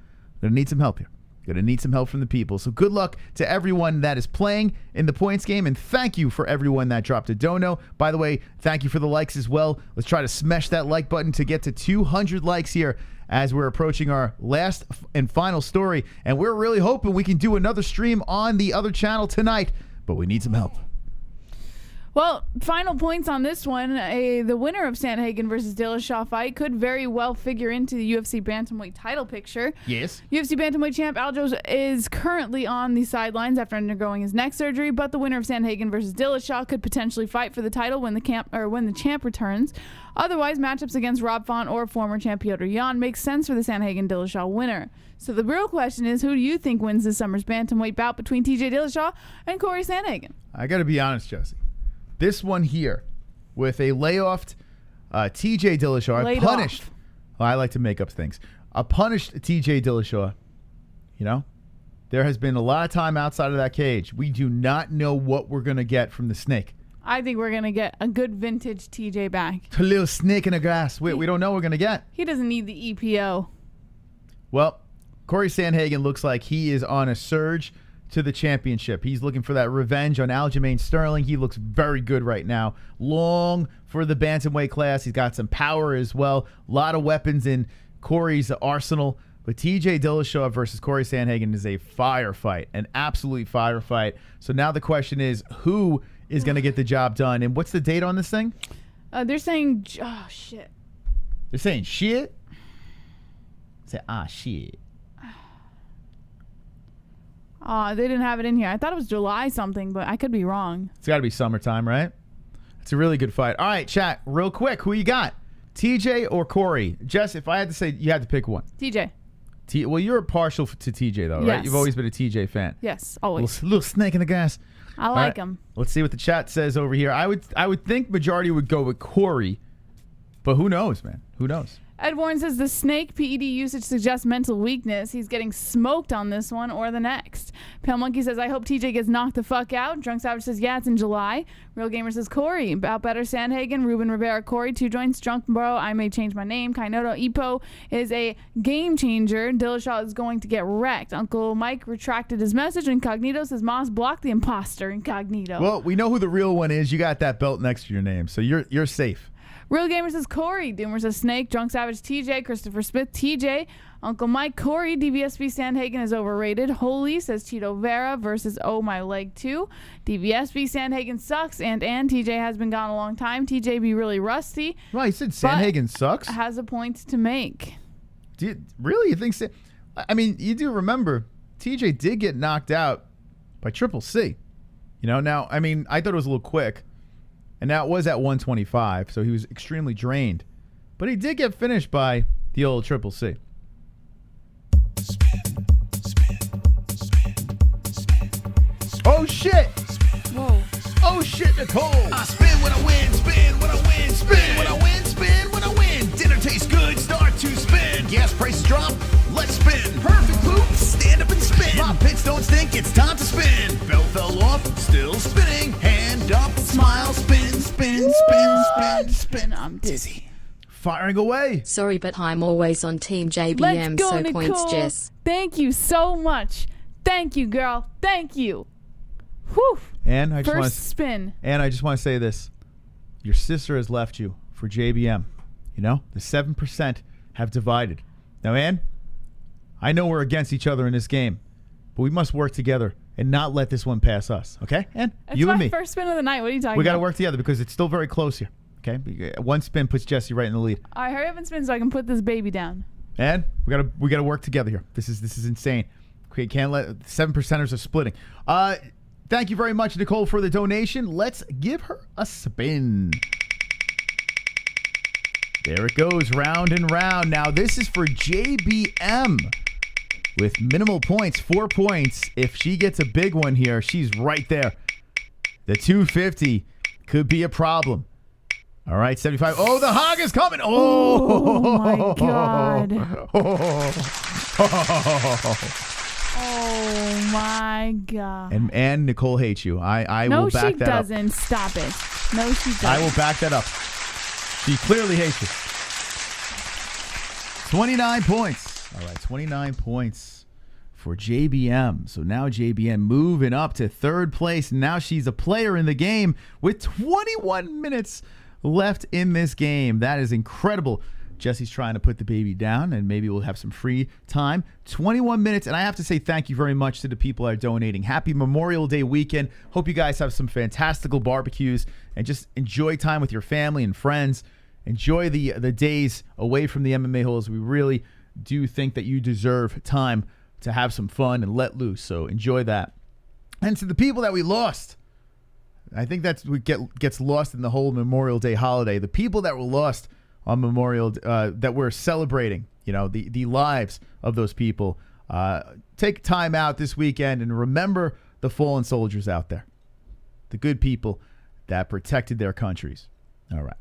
Gonna need some help here. Gonna need some help from the people. So good luck to everyone that is playing in the points game, and thank you for everyone that dropped a dono. By the way, thank you for the likes as well. Let's try to smash that like button to get to 200 likes here as we're approaching our last and final story. And we're really hoping we can do another stream on the other channel tonight, but we need some help. Well, final points on this one. The winner of Sandhagen versus Dillashaw fight could very well figure into the UFC Bantamweight title picture. Yes. UFC Bantamweight champ Aljo is currently on the sidelines after undergoing his neck surgery, but the winner of Sandhagen versus Dillashaw could potentially fight for the title when the champ returns. Otherwise, matchups against Rob Font or former champ Piotr Jan makes sense for the Sandhagen-Dillashaw winner. So the real question is, who do you think wins this summer's bantamweight bout between TJ Dillashaw and Corey Sandhagen? I got to be honest, Jesse. This one here, with a layoffed TJ Dillashaw, punished. Oh, I like to make up things. A punished TJ Dillashaw. You know, there has been a lot of time outside of that cage. We do not know what we're going to get from the snake. I think we're going to get a good vintage TJ back. A little snake in the grass. We don't know what we're going to get. He doesn't need the EPO. Well, Corey Sandhagen looks like he is on a surge to the championship. He's looking for that revenge on Aljamain Sterling. He looks very good right now. Long for the bantamweight class. He's got some power as well. A lot of weapons in Corey's arsenal. But TJ Dillashaw versus Corey Sandhagen is a firefight, an absolute firefight. So now the question is, who is going to get the job done? And what's the date on this thing? They're saying, oh, shit. They're saying shit? Say, shit. They didn't have it in here. I thought it was July something, but I could be wrong. It's got to be summertime, right? It's a really good fight. All right, chat, real quick, who you got? TJ or Corey? Jess, if I had to say, you had to pick one. TJ. Well, you're partial to TJ, though, right? Yes. You've always been a TJ fan. Yes, always. Little snake in the grass. I like him. Let's see what the chat says over here. I would think majority would go with Corey, but who knows, man? Who knows? Ed Warren says the snake PED usage suggests mental weakness. He's getting smoked on this one or the next. Pale Monkey says, I hope TJ gets knocked the fuck out. Drunk Savage says, yeah, it's in July. Real Gamer says, Corey. About Better Sandhagen. Ruben Rivera, Corey. Two Joints. Drunk Bro. I may change my name. Kainoto Ipo is a game changer. Dillashaw is going to get wrecked. Uncle Mike retracted his message. Incognito says, Moss blocked the imposter. Incognito. Well, we know who the real one is. You got that belt next to your name, so you're safe. Real Gamer says Corey. Doomer says Snake. Drunk Savage TJ. Christopher Smith TJ. Uncle Mike Corey. DVSB Sandhagen is overrated. Holy says Tito Vera versus Oh My Leg 2. DVSB Sandhagen sucks and TJ has been gone a long time. TJ be really rusty. Well, he said Sandhagen sucks. Has a point to make. Really? You think I mean, you do remember TJ did get knocked out by Triple C. You know, now, I mean, I thought it was a little quick. And now it was at 125, so he was extremely drained. But he did get finished by the old Triple C. Oh, shit! Whoa. Oh, shit, Nicole! I spin when I win, spin when I win, spin when I win, spin when I win. Dinner tastes good, start to spin. Gas prices drop, let's spin. Perfect poop, stand up and spin. My pits don't stink, it's time to spin. Belt fell off, still spinning. Hand up, smile, spin, spin, spin, spin, spin. I'm dizzy. Firing away. Sorry, but I'm always on Team JBM, Let's go, so Nicole. points, Jess. Thank you so much. Thank you, girl. Thank you. Whew. And I just want First spin. And I just want to say this. Your sister has left you for JBM. You know, the 7% have divided. Now, Ann, I know we're against each other in this game, but we must work together and not let this one pass us. Okay, Ann? It's You my and me. first spin of the night. What are you talking We got to about? work together because it's still very close here. Okay? One spin puts Jesse right in the lead. All right, hurry up and spin so I can put this baby down. And we gotta work together here. This is insane. Okay, can't let 7%ers are splitting. Thank you very much, Nicole, for the donation. Let's give her a spin. There it goes, round and round. Now this is for JBM with minimal points, 4 points. If she gets a big one here, she's right there. The 250 could be a problem. All right, 75. Oh, the hog is coming. Oh my God. Oh my God. And Nicole hates you. I will back that up. No, she doesn't. Stop it. No, she doesn't. I will back that up. She clearly hates you. 29 points. All right, 29 points for JBM. So now JBM moving up to third place. Now she's a player in the game with 21 minutes left in this game. That is incredible. Jesse's trying to put the baby down, and maybe we'll have some free time. 21 minutes, and I have to say thank you very much to the people that are donating. Happy Memorial Day weekend. Hope you guys have some fantastical barbecues and just enjoy time with your family and friends. Enjoy the days away from the MMA-Holes. We really do think that you deserve time to have some fun and let loose, so enjoy that. And to the people that we lost, I think that's what gets lost in the whole Memorial Day holiday. The people that were lost on Memorial, that we're celebrating, the lives of those people. Take time out this weekend and remember the fallen soldiers out there, the good people that protected their countries. All right.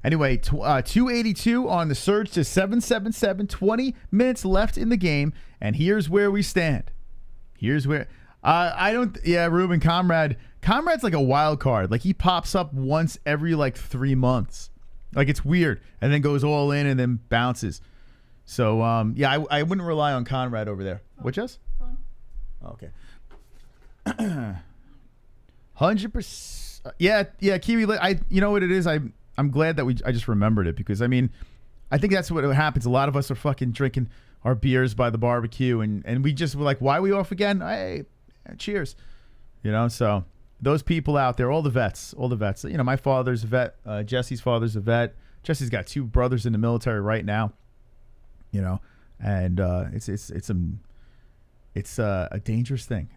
Anyway, 282 on the surge to 777. 20 minutes left in the game, and here's where we stand. Here's where Ruben Conrad's like a wild card. Like, he pops up once every 3 months. Like, it's weird, and then goes all in and then bounces. So, I wouldn't rely on Conrad over there. What, Jess? Okay. 100%. Yeah, Kiwi. You know what it is? I'm glad that I just remembered it, because, I think that's what happens. A lot of us are fucking drinking our beers by the barbecue, and we just were like, why are we off again? Hey, cheers. So those people out there, all the vets. My father's a vet. Jesse's father's a vet. Jesse's got 2 brothers in the military right now. And it's a dangerous thing.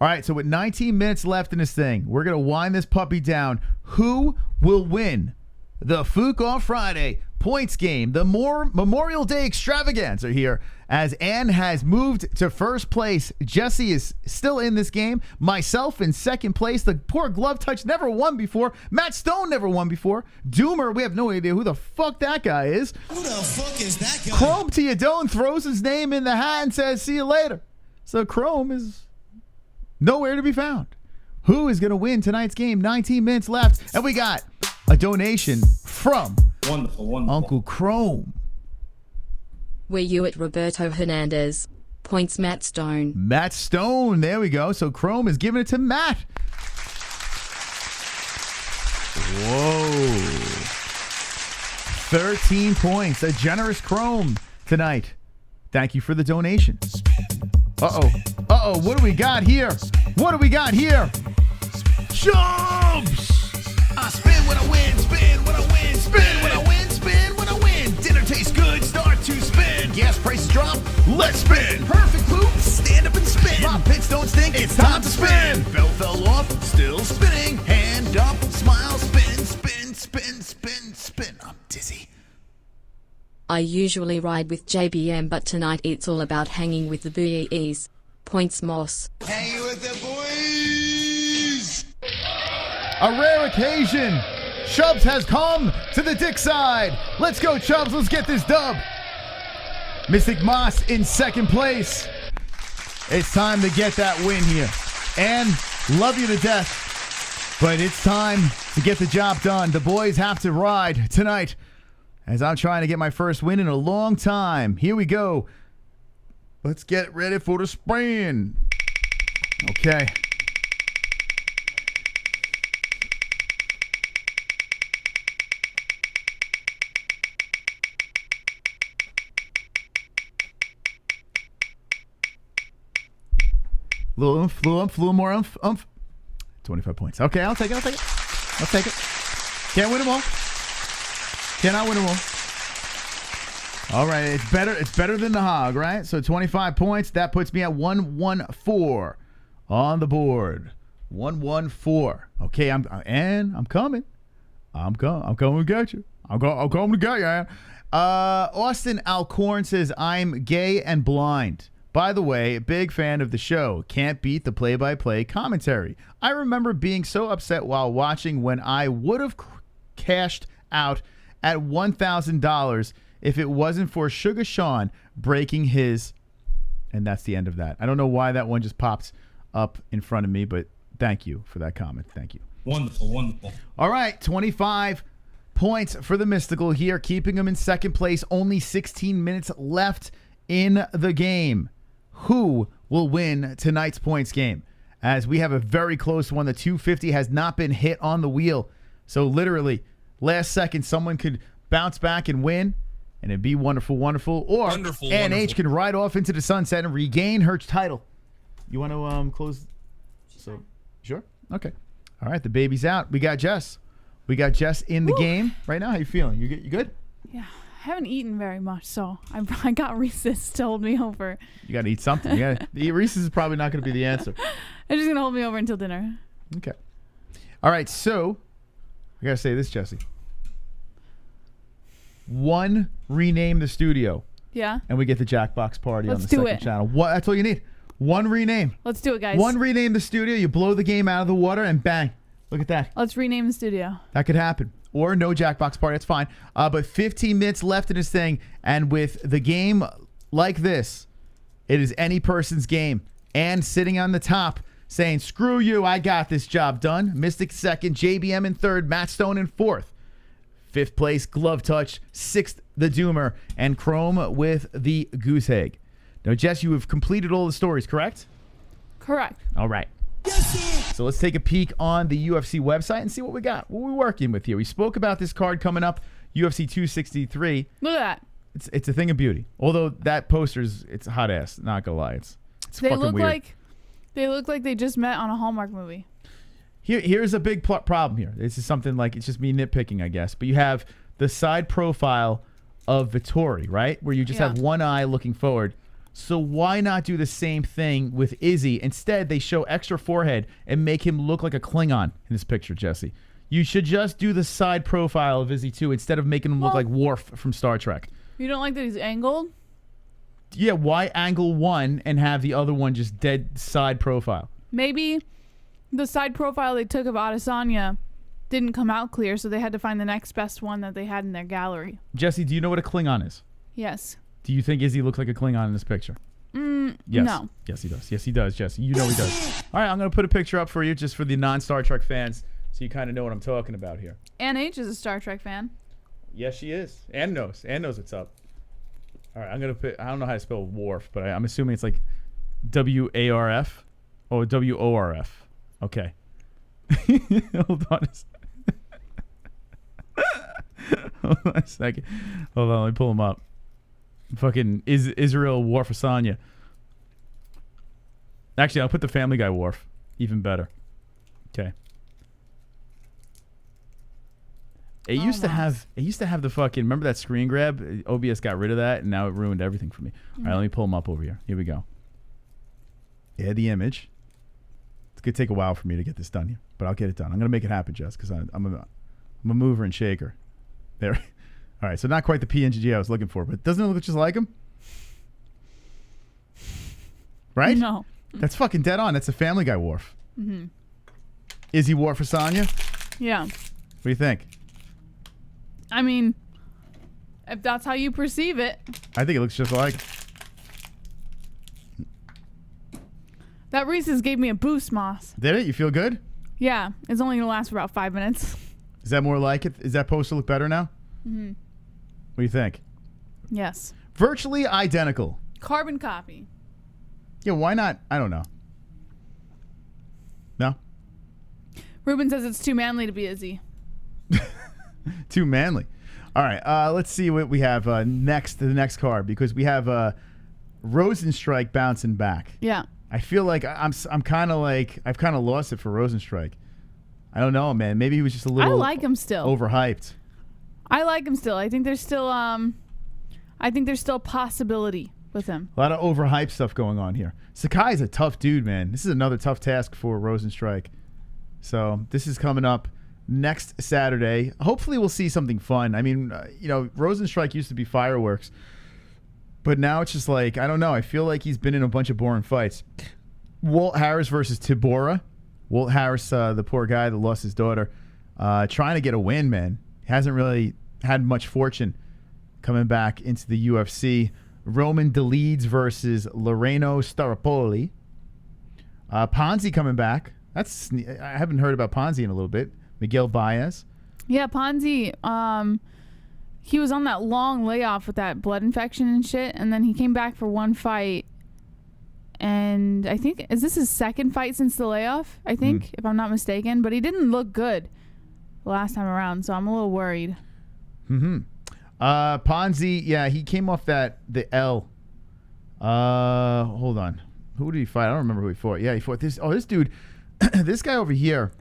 All right, so with 19 minutes left in this thing, we're gonna wind this puppy down. Who will win the Fook Off Friday points game? The Memorial Day extravaganza here, as Ann has moved to first place. Jesse is still in this game. Myself in second place. The poor glove touch never won before. Matt Stone never won before. Doomer, we have no idea who the fuck that guy is. Who the fuck is that guy? Chrome to your Don't throws his name in the hat and says, see you later. So Chrome is nowhere to be found. Who is going to win tonight's game? 19 minutes left, and we got a donation from Wonderful. Uncle Chrome. Were you at Roberto Hernandez? Points Matt Stone. Matt Stone. There we go. So Chrome is giving it to Matt. Whoa. 13 points. A generous Chrome tonight. Thank you for the donation. Uh-oh. What do we got here? Jumps! I spin when I win, spin when I win, spin when I win, spin when I win. Dinner tastes good, start to spin. Gas prices drop, let's spin. Perfect poop, stand up and spin. My pits don't stink, it's time to spin. Belt fell off, still spinning. Hand up, smile, spin, spin, spin, spin, spin. I'm dizzy. I usually ride with JBM, but tonight it's all about hanging with the boys. Points Moss. Hanging with the boys. A rare occasion. Chubbs has come to the dick side. Let's go, Chubbs. Let's get this dub. Mystic Moss in second place. It's time to get that win here. And love you to death, but it's time to get the job done. The boys have to ride tonight, as I'm trying to get my first win in a long time. Here we go. Let's get ready for the spin. Okay. Little oomph, little more oomph. 25 points. Okay, I'll take it. Can't win them all. Cannot win them all. All right, it's better than the hog, right? So 25 points. That puts me at 114 on the board. 114. Okay, I'm coming. I'm coming to get you. I'm coming to get you. Austin Alcorn says, I'm gay and blind. By the way, big fan of the show. Can't beat the play-by-play commentary. I remember being so upset while watching when I would have cashed out at $1,000 if it wasn't for Sugar Sean breaking his. And that's the end of that. I don't know why that one just popped up in front of me, but thank you for that comment. Thank you. Wonderful. All right, 25 points for the Mystical here, keeping him in second place. Only 16 minutes left in the game. Who will win tonight's points game? As we have a very close one. The 250 has not been hit on the wheel. So literally, last second, someone could bounce back and win, and it'd be wonderful, wonderful. Or NH can ride off into the sunset and regain her title. You want to close? So, sure? Okay. All right, the baby's out. We got Jess. We got Jess in the game right now. How you feeling? You good? Yeah. I haven't eaten very much, so I got Reese's to hold me over. You got to eat something. Reese's is probably not going to be the answer. It's just going to hold me over until dinner. Okay. All right, so I got to say this, Jesse. One, rename the studio. Yeah. And we get the Jackbox party on the second Let's do it. channel. That's all you need. One rename. Let's do it, guys. One rename the studio. You blow the game out of the water and bang. Look at that. Let's rename the studio. That could happen. Or no Jackbox party. That's fine. But 15 minutes left in this thing. And with the game like this, it is any person's game. And sitting on the top saying, screw you, I got this job done. Mystic second, JBM in third, Matt Stone in fourth. Fifth place, Glove Touch. Sixth, The Doomer. And Chrome with the Goose Egg. Now, Jess, you have completed all the stories, correct? Correct. All right. So let's take a peek on the UFC website and see what we got. What we're working with here. We spoke about this card coming up, UFC 263. Look at that. It's a thing of beauty. Although that poster's it's hot ass. Not gonna lie, it's fucking weird. They look like they just met on a Hallmark movie. Here's a big problem here. This is something like it's just me nitpicking, I guess. But you have the side profile of Vittori, right, where you just have one eye looking forward. So why not do the same thing with Izzy? Instead, they show extra forehead and make him look like a Klingon in this picture, Jesse. You should just do the side profile of Izzy too, instead of making him look like Worf from Star Trek. You don't like that he's angled? Yeah, why angle one and have the other one just dead side profile? Maybe the side profile they took of Adesanya didn't come out clear, so they had to find the next best one that they had in their gallery. Jesse, do you know what a Klingon is? Yes. Do you think Izzy looks like a Klingon in this picture? Yes. No. Yes, he does. Yes, he does, Jesse. You know he does. All right, I'm going to put a picture up for you just for the non-Star Trek fans so you kind of know what I'm talking about here. Ann H is a Star Trek fan. Yes, she is. Ann knows. Ann knows what's up. All right, I'm going to put... I don't know how to spell Worf, but I'm assuming it's like W-A-R-F or W-O-R-F. Okay. Hold on Hold on a second. Hold on, let me pull him up. Fucking Israel Worf Asanya. Actually, I'll put the Family Guy Worf. Even better. Okay. It used to have the fucking, remember that screen grab? OBS got rid of that and now it ruined everything for me. All right, let me pull him up over here. Here we go. Add the image. It's gonna take a while for me to get this done here, but I'll get it done. I'm gonna make it happen, Jess, because I'm a mover and shaker. There. All right, so not quite the PNG I was looking for, but doesn't it look just like him? Right? No. That's fucking dead on. That's a Family Guy Worf. Mm-hmm. Is he Worf Asanya? Yeah. What do you think? I mean, if that's how you perceive it. I think it looks just like. That Reese's gave me a boost, Moss. Did it? You feel good? Yeah. It's only going to last for about 5 minutes. Is that more like it? Is that poster look better now? Mm-hmm. What do you think? Yes. Virtually identical. Carbon copy. Yeah, why not? I don't know. No? Ruben says it's too manly to be Izzy. Too manly. All right, let's see what we have next to the next card, because we have Rosenstrike bouncing back. Yeah. I feel like I've kind of lost it for Rosenstrike. I don't know, man. Maybe he was just a little. I like him still. Overhyped. I like him still. I think there's still possibility with him. A lot of overhyped stuff going on here. Sakai's a tough dude, man. This is another tough task for Rosenstrike. So this is coming up next Saturday. Hopefully we'll see something fun. I mean, Rosenstrike used to be fireworks, but now it's just like, I don't know. I feel like he's been in a bunch of boring fights. Walt Harris versus Tibora. Walt Harris, the poor guy that lost his daughter, trying to get a win, man. Hasn't really had much fortune coming back into the UFC. Roman Delides versus Loreno Staropoli. Ponzi coming back. I haven't heard about Ponzi in a little bit. Miguel Baez. Yeah, Ponzi. He was on that long layoff with that blood infection and shit, and then he came back for one fight. And I think, is this his second fight since the layoff? I think, if I'm not mistaken. But he didn't look good the last time around, so I'm a little worried. Mm-hmm. Ponzi, yeah, he came off the L. Hold on. Who did he fight? I don't remember who he fought. Yeah, he fought this. Oh, this dude, this guy over here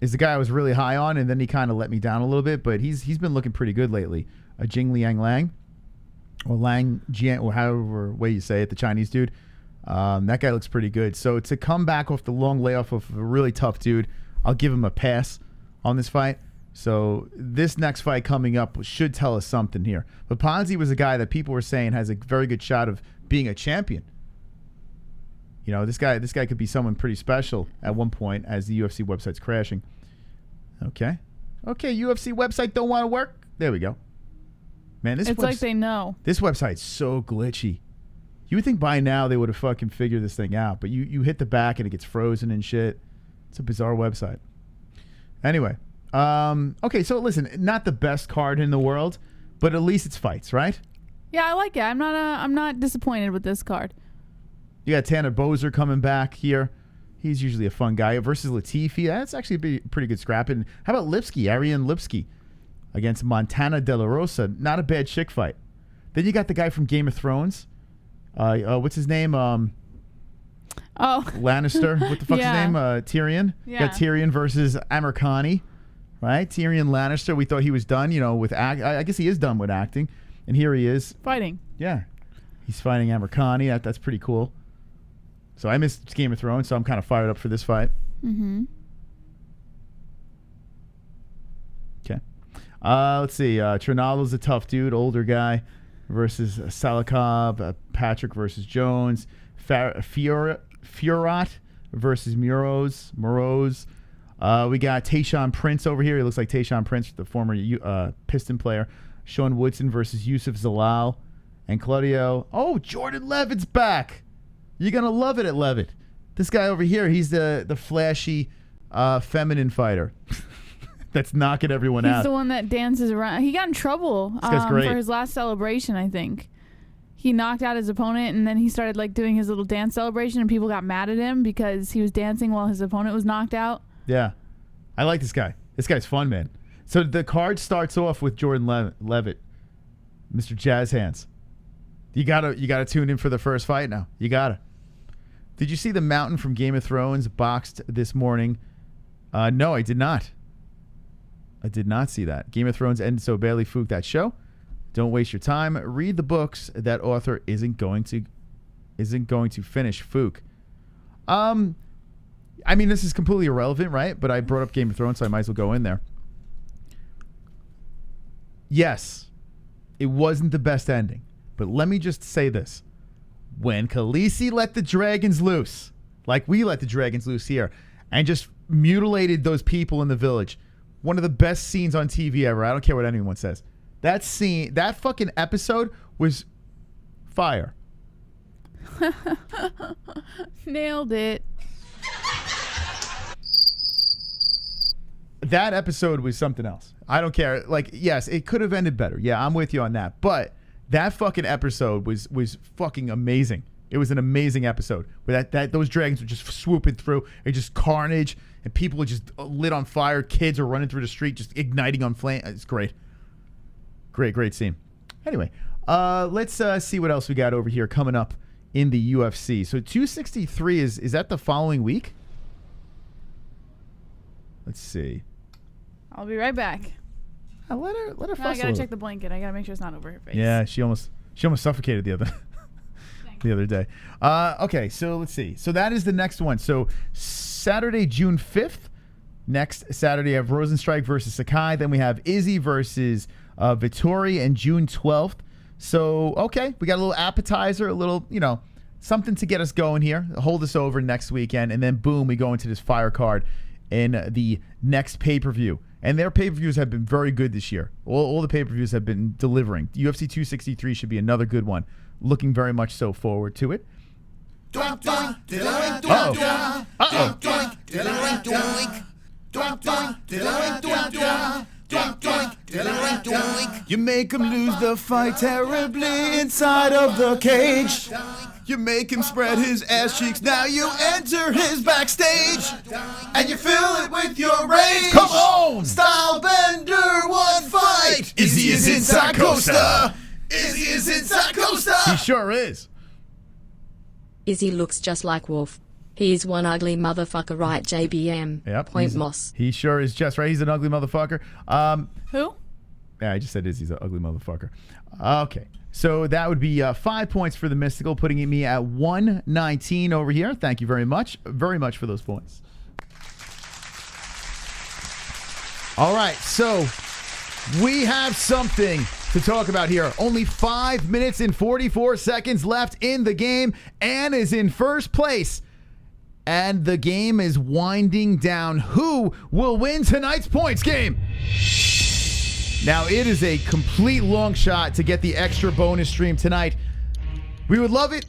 is the guy I was really high on, and then he kind of let me down a little bit, but he's been looking pretty good lately. Jing Liang Lang, or Lang Jian, or however way you say it, the Chinese dude. That guy looks pretty good. So to come back off the long layoff of a really tough dude, I'll give him a pass on this fight. So this next fight coming up should tell us something here. But Ponzi was a guy that people were saying has a very good shot of being a champion. You know, this guy could be someone pretty special at one point as the UFC website's crashing. Okay, UFC website don't want to work. There we go. Man, It's like they know. This website's so glitchy. You would think by now they would have fucking figured this thing out, but you hit the back and it gets frozen and shit. It's a bizarre website. Anyway, okay, so listen, not the best card in the world, but at least it's fights, right? Yeah, I like it. I'm not disappointed with this card. You got Tanner Boser coming back here. He's usually a fun guy. Versus Latifi. That's actually a pretty good scrap. And how about Lipsky, Arian Lipsky, against Montana De La Rosa? Not a bad chick fight. Then you got the guy from Game of Thrones. What's his name? Lannister. What the fuck's his name? Tyrion. Yeah. You got Tyrion versus Amirkhani. Right? Tyrion Lannister. We thought he was done, with I guess he is done with acting. And here he is. Fighting. Yeah. He's fighting Amirkhani. That's pretty cool. So I missed Game of Thrones, so I'm kind of fired up for this fight. Mm-hmm. Okay. Let's see. Trinaldo's a tough dude, older guy, versus Salikov. Patrick versus Jones. Fiorat versus Moroz. We got Tayshaun Prince over here. He looks like Tayshaun Prince, the former Piston player. Sean Woodson versus Yusuf Zalal. And Claudio. Oh, Jordan Levitt's back. You're going to love it at Levitt. This guy over here, he's the flashy feminine fighter that's knocking everyone out. He's the one that dances around. He got in trouble for his last celebration, I think. He knocked out his opponent, and then he started doing his little dance celebration, and people got mad at him because he was dancing while his opponent was knocked out. Yeah. I like this guy. This guy's fun, man. So the card starts off with Jordan Levitt, Mr. Jazz Hands. You gotta tune in for the first fight now. You gotta. Did you see the Mountain from Game of Thrones boxed this morning? No, I did not. I did not see that. Game of Thrones ended so badly, Fook, that show. Don't waste your time. Read the books. That author isn't going to finish, Fook. I mean, this is completely irrelevant, right? But I brought up Game of Thrones, so I might as well go in there. Yes, it wasn't the best ending. But let me just say this. When Khaleesi let the dragons loose, like we let the dragons loose here, and just mutilated those people in the village, one of the best scenes on TV ever. I don't care what anyone says. That scene, that fucking episode was fire. Nailed it. That episode was something else. I don't care. Yes, it could have ended better. Yeah, I'm with you on that. But that fucking episode was fucking amazing. It was an amazing episode where those dragons were just swooping through and just carnage, and people were just lit on fire. Kids are running through the street, just igniting on flame. It's great. Great scene. Anyway, let's see what else we got over here coming up in the UFC. So 263 is that the following week? Let's see. I'll be right back. Let her fuss I a gotta little. check the blanket. I gotta make sure it's not over her face. Yeah, she almost suffocated the other day. Okay, so let's see. So that is the next one. So Saturday, June 5th. Next Saturday, I have Rosenstrike versus Sakai. Then we have Izzy versus Vittori, and June 12th. So, okay, we got a little appetizer, a little, something to get us going here. Hold us over next weekend, and then boom, we go into this fire card in the next pay-per-view. And their pay-per-views have been very good this year. All the pay-per-views have been delivering. UFC 263 should be another good one. Looking very much so forward to it. Uh-oh. You make him lose the fight terribly inside of the cage. You make him spread his ass cheeks. Now you enter his backstage, and you fill it with your rage. Come on! Style bender, one fight. Izzy is is inside COSTA. Izzy is inside COSTA. He sure is. Izzy looks just like Wolf. He is one ugly motherfucker, right, JBM? Yep. Point Moss. He sure is just right. He's an ugly motherfucker. Who? Yeah, I just said Izzy's an ugly motherfucker. Okay. So that would be 5 points for the Mystical, putting me at 119 over here. Thank you very much for those points. All right, so we have something to talk about here. Only 5 minutes and 44 seconds left in the game. Ann is in first place. And the game is winding down. Who will win tonight's points game? Now, it is a complete long shot to get the extra bonus stream tonight. We would love it,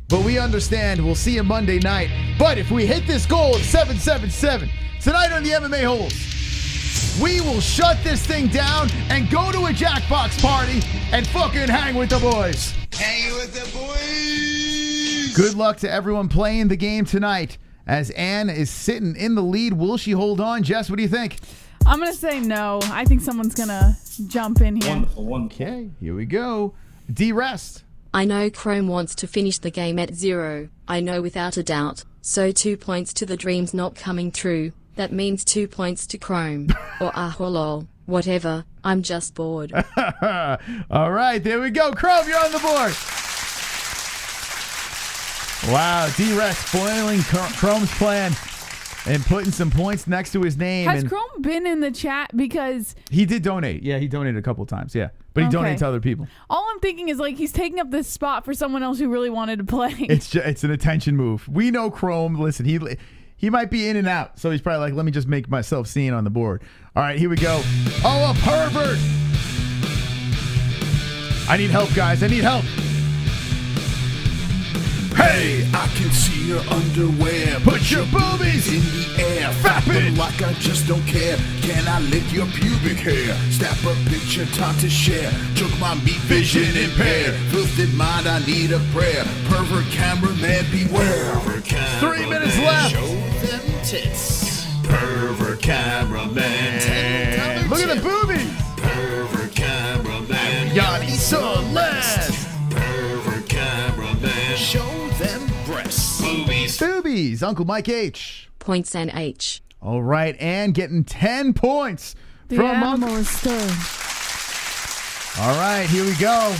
but we understand. We'll see you Monday night. But if we hit this goal of 777 tonight on the MMA-Holes, we will shut this thing down and go to a Jackbox party and fucking hang with the boys. Hang with the boys. Good luck to everyone playing the game tonight. As Ann is sitting in the lead, will she hold on? Jess, what do you think? I'm going to say no. I think someone's going to jump in here. Wonderful. Okay, here we go. D-Rest. I know Chrome wants to finish the game at 0. I know without a doubt. So 2 points to the dreams not coming true. That means 2 points to Chrome. Or lol. Whatever. I'm just bored. All right, there we go. Chrome, you're on the board. Wow, D-Rest spoiling Chrome's plan and putting some points next to his name. Has Chrome been in the chat? Because he did donate. Yeah, he donated a couple of times. Yeah, but he donated to other people. All I'm thinking is like he's taking up this spot for someone else who really wanted to play. It's an attention move. We know Chrome. Listen, he might be in and out, so he's probably like, let me just make myself seen on the board. All right, here we go. Oh, a pervert! I need help, guys. I need help. Hey, I can see your underwear. Put your boobies in the air. Fapping like I just don't care. Can I lick your pubic hair? Snap a picture, time to share. Took my meat vision impaired. Filthy mind, I need a prayer. Pervert cameraman, beware. Pervert cameraman, 3 minutes left. Show them tits. Pervert cameraman. Look at the boobies. Pervert cameraman. Yanni Celeste. Pervert cameraman. Show them breasts. Boobies. Boobies. Uncle Mike H. Points and H. All right, and getting 10 points The from animal Uncle. is stirred. All right, here we go.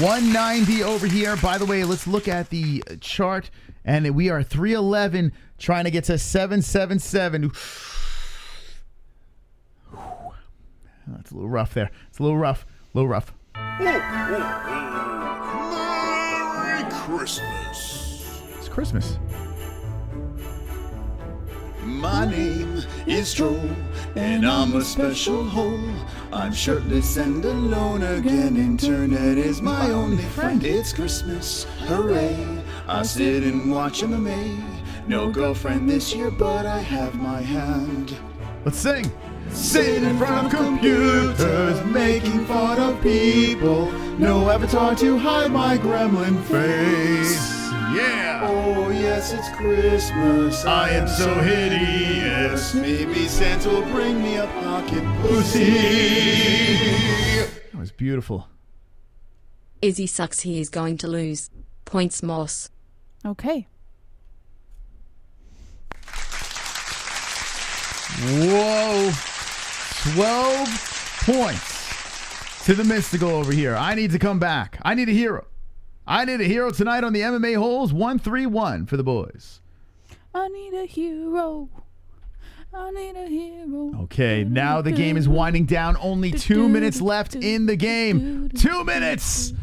190 over here. By the way, let's look at the chart. And we are 311 trying to get to 777. That's a little rough there. It's a little rough. Merry Christmas. It's Christmas. My name is Joe, and I'm a special hole. I'm shirtless and alone again. Internet is my only friend. It's Christmas, hooray. I sit and watch MMA. No girlfriend this year, but I have my hand. Let's sing. Sit in front of computers, making fun of people. No avatar to hide my gremlin face. Yeah. Oh yes, it's Christmas. I am so hideous. Maybe Santa will bring me a pocket pussy. That was beautiful. Izzy sucks. He is going to lose. Points Moss. Okay. Whoa. 12 points to the Mystical over here. I need to come back. I need a hero. I need a hero tonight on the MMA-Holes. 131 for the boys. I need a hero. I need a hero. Okay, now the game is winding down. Only 2 minutes left in the game. 2 minutes!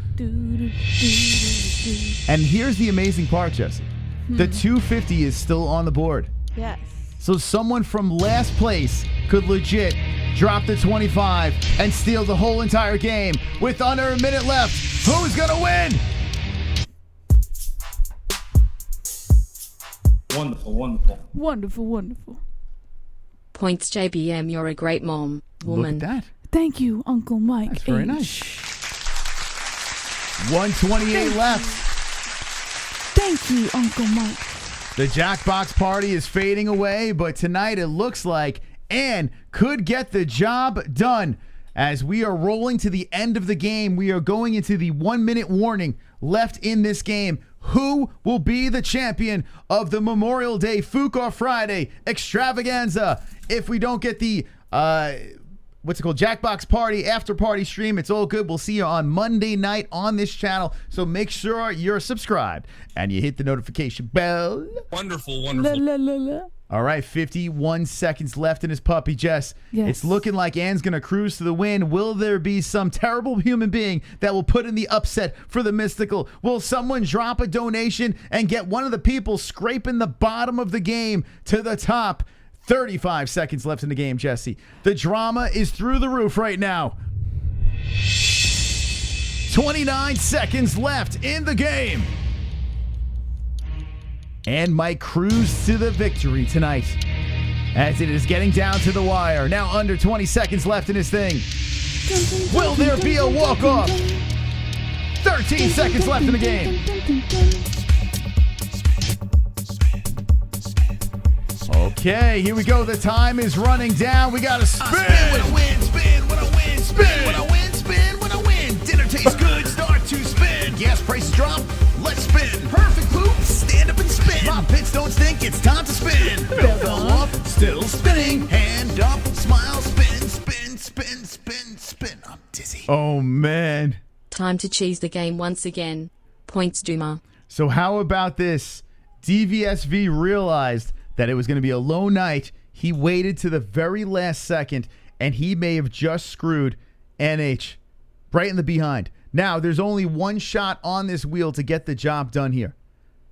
And here's the amazing part, Jesse. The 250 is still on the board. Yes. So someone from last place could legit drop the 25 and steal the whole entire game. With under a minute left, who's gonna win? Wonderful. Points JBM. You're a great mom. Woman. Look at that. Thank you, Uncle Mike. That's very H. nice. 128 left. Thank you, Uncle Mike. The Jackbox party is fading away, but tonight it looks like Ann could get the job done as we are rolling to the end of the game. We are going into the 1-minute warning left in this game. Who will be the champion of the Memorial Day Fuka Friday extravaganza? If we don't get the Jackbox Party after party stream, it's all good. We'll see you on Monday night on this channel. So make sure you're subscribed and you hit the notification bell. Wonderful, wonderful. All right, 51 seconds left in his puppy, Jess. Yes. It's looking like Anne's going to cruise to the win. Will there be some terrible human being that will put in the upset for the mystical? Will someone drop a donation and get one of the people scraping the bottom of the game to the top? 35 seconds left in the game, Jesse. The drama is through the roof right now. 29 seconds left in the game. And might cruise to the victory tonight as it is getting down to the wire. Now under 20 seconds left in his thing. Will there be a walk-off? 13 seconds left in the game. Okay, here we go. The time is running down. We got to spin. Spin when I win, spin when I win, spin when I win, spin when I win. Dinner tastes good, start to spin. Gas prices drop, let's spin. Perfect poop, stand up and spin. My pits don't stink, it's time to spin. Bell fell off, still spinning. Hand up, smile, spin, spin, spin, spin, spin. I'm dizzy. Oh, man. Time to cheese the game once again. Points Duma. So how about this? DVSV realized that it was going to be a low night. He waited to the very last second, and he may have just screwed NH right in the behind. Now, there's only one shot on this wheel to get the job done here.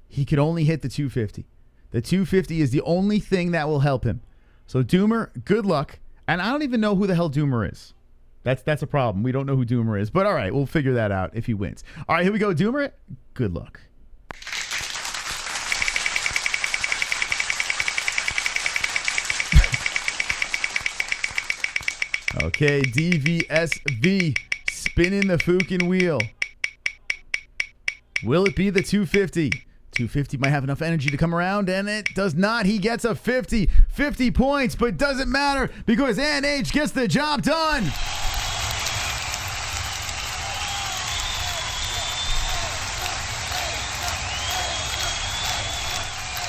He could only hit the 250. The 250 is the only thing that will help him. So, Doomer, good luck. And I don't even know who the hell Doomer is. That's a problem. We don't know who Doomer is. But all right, we'll figure that out if he wins. All right, here we go, Doomer. Good luck. Okay, DVSV spinning the Fukin wheel. Will it be the 250? 250 might have enough energy to come around, and it does not. He gets a 50. 50 points, but doesn't matter because NH gets the job done.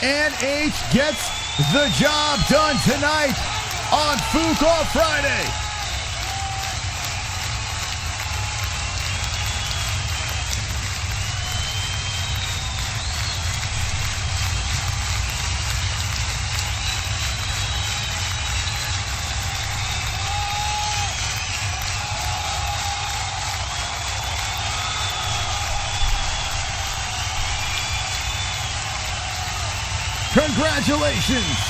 NH gets the job done tonight on Fuka Friday. Congratulations.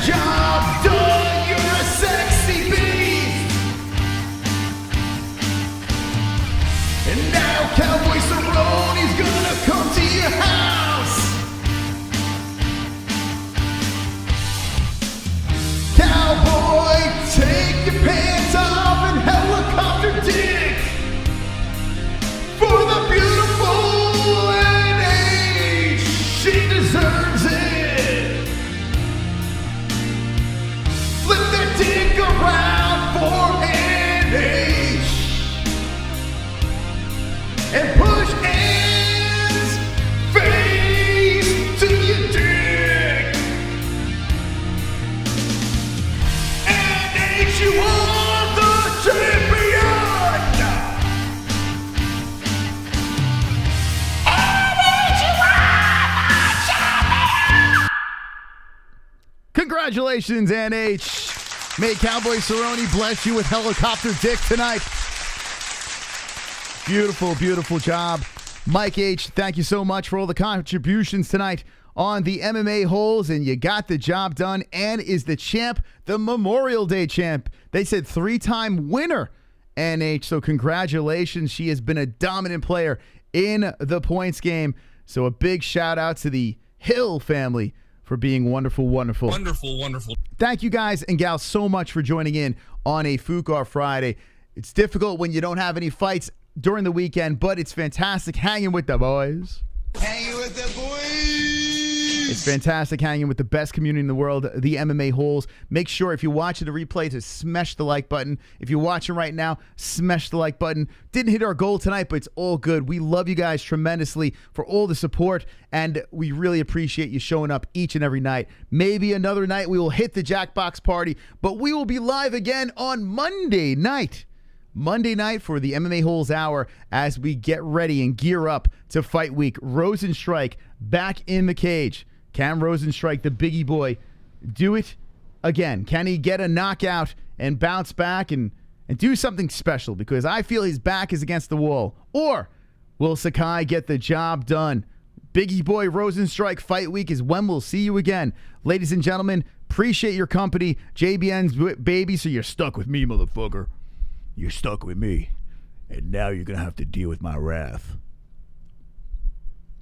Job done, you're a sexy beast. And now Cowboy Cerrone's gonna come to your house. Cowboy, take your pants off and helicopter dick for the beautiful NH. She deserves it. Flip that dick around for NH and push Anne's face to your dick. NH, you are the champion. NH, you are the champion. Congratulations, NH. May Cowboy Cerrone bless you with helicopter dick tonight. Beautiful, beautiful job. Mike H., thank you so much for all the contributions tonight on the MMA-Holes, and you got the job done and is the champ, the Memorial Day champ. They said 3-time winner, NH, so congratulations. She has been a dominant player in the points game. So a big shout out to the Hill family for being wonderful, wonderful. Wonderful, wonderful. Thank you guys and gals so much for joining in on a Fuqar Friday. It's difficult when you don't have any fights during the weekend, but it's fantastic hanging with the boys. Hanging with the boys. It's fantastic hanging with the best community in the world, the MMA-Holes. Make sure if you're watching the replay to smash the like button. If you're watching right now, smash the like button. Didn't hit our goal tonight, but it's all good. We love you guys tremendously for all the support, and we really appreciate you showing up each and every night. Maybe another night we will hit the Jackbox party, but we will be live again on Monday night. Monday night for the MMA-Holes Hour as we get ready and gear up to fight week. Rosenstrike back in the cage. Can Rosenstrike, the biggie boy, do it again? Can he get a knockout and bounce back and do something special? Because I feel his back is against the wall. Or will Sakai get the job done? Biggie boy Rosenstrike fight week is when we'll see you again. Ladies and gentlemen, appreciate your company. JBN's baby, so you're stuck with me, motherfucker. You're stuck with me. And now you're going to have to deal with my wrath.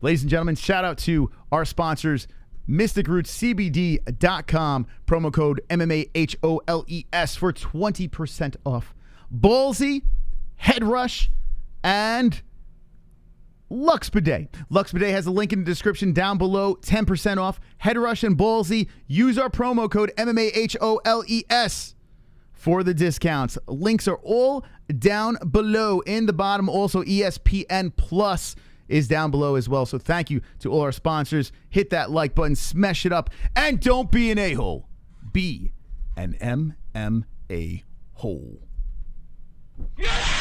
Ladies and gentlemen, shout out to our sponsors, MysticRootsCBD.com, promo code MMA-HOLES for 20% off. Ballsy, Head Rush, and Lux Bidet. Lux Bidet has a link in the description down below, 10% off. Head Rush and Ballsy, use our promo code MMA-HOLES for the discounts. Links are all down below in the bottom. Also, ESPN Plus is down below as well. So thank you to all our sponsors. Hit that like button, smash it up, and don't be an a-hole. Be an MMA hole. Yeah!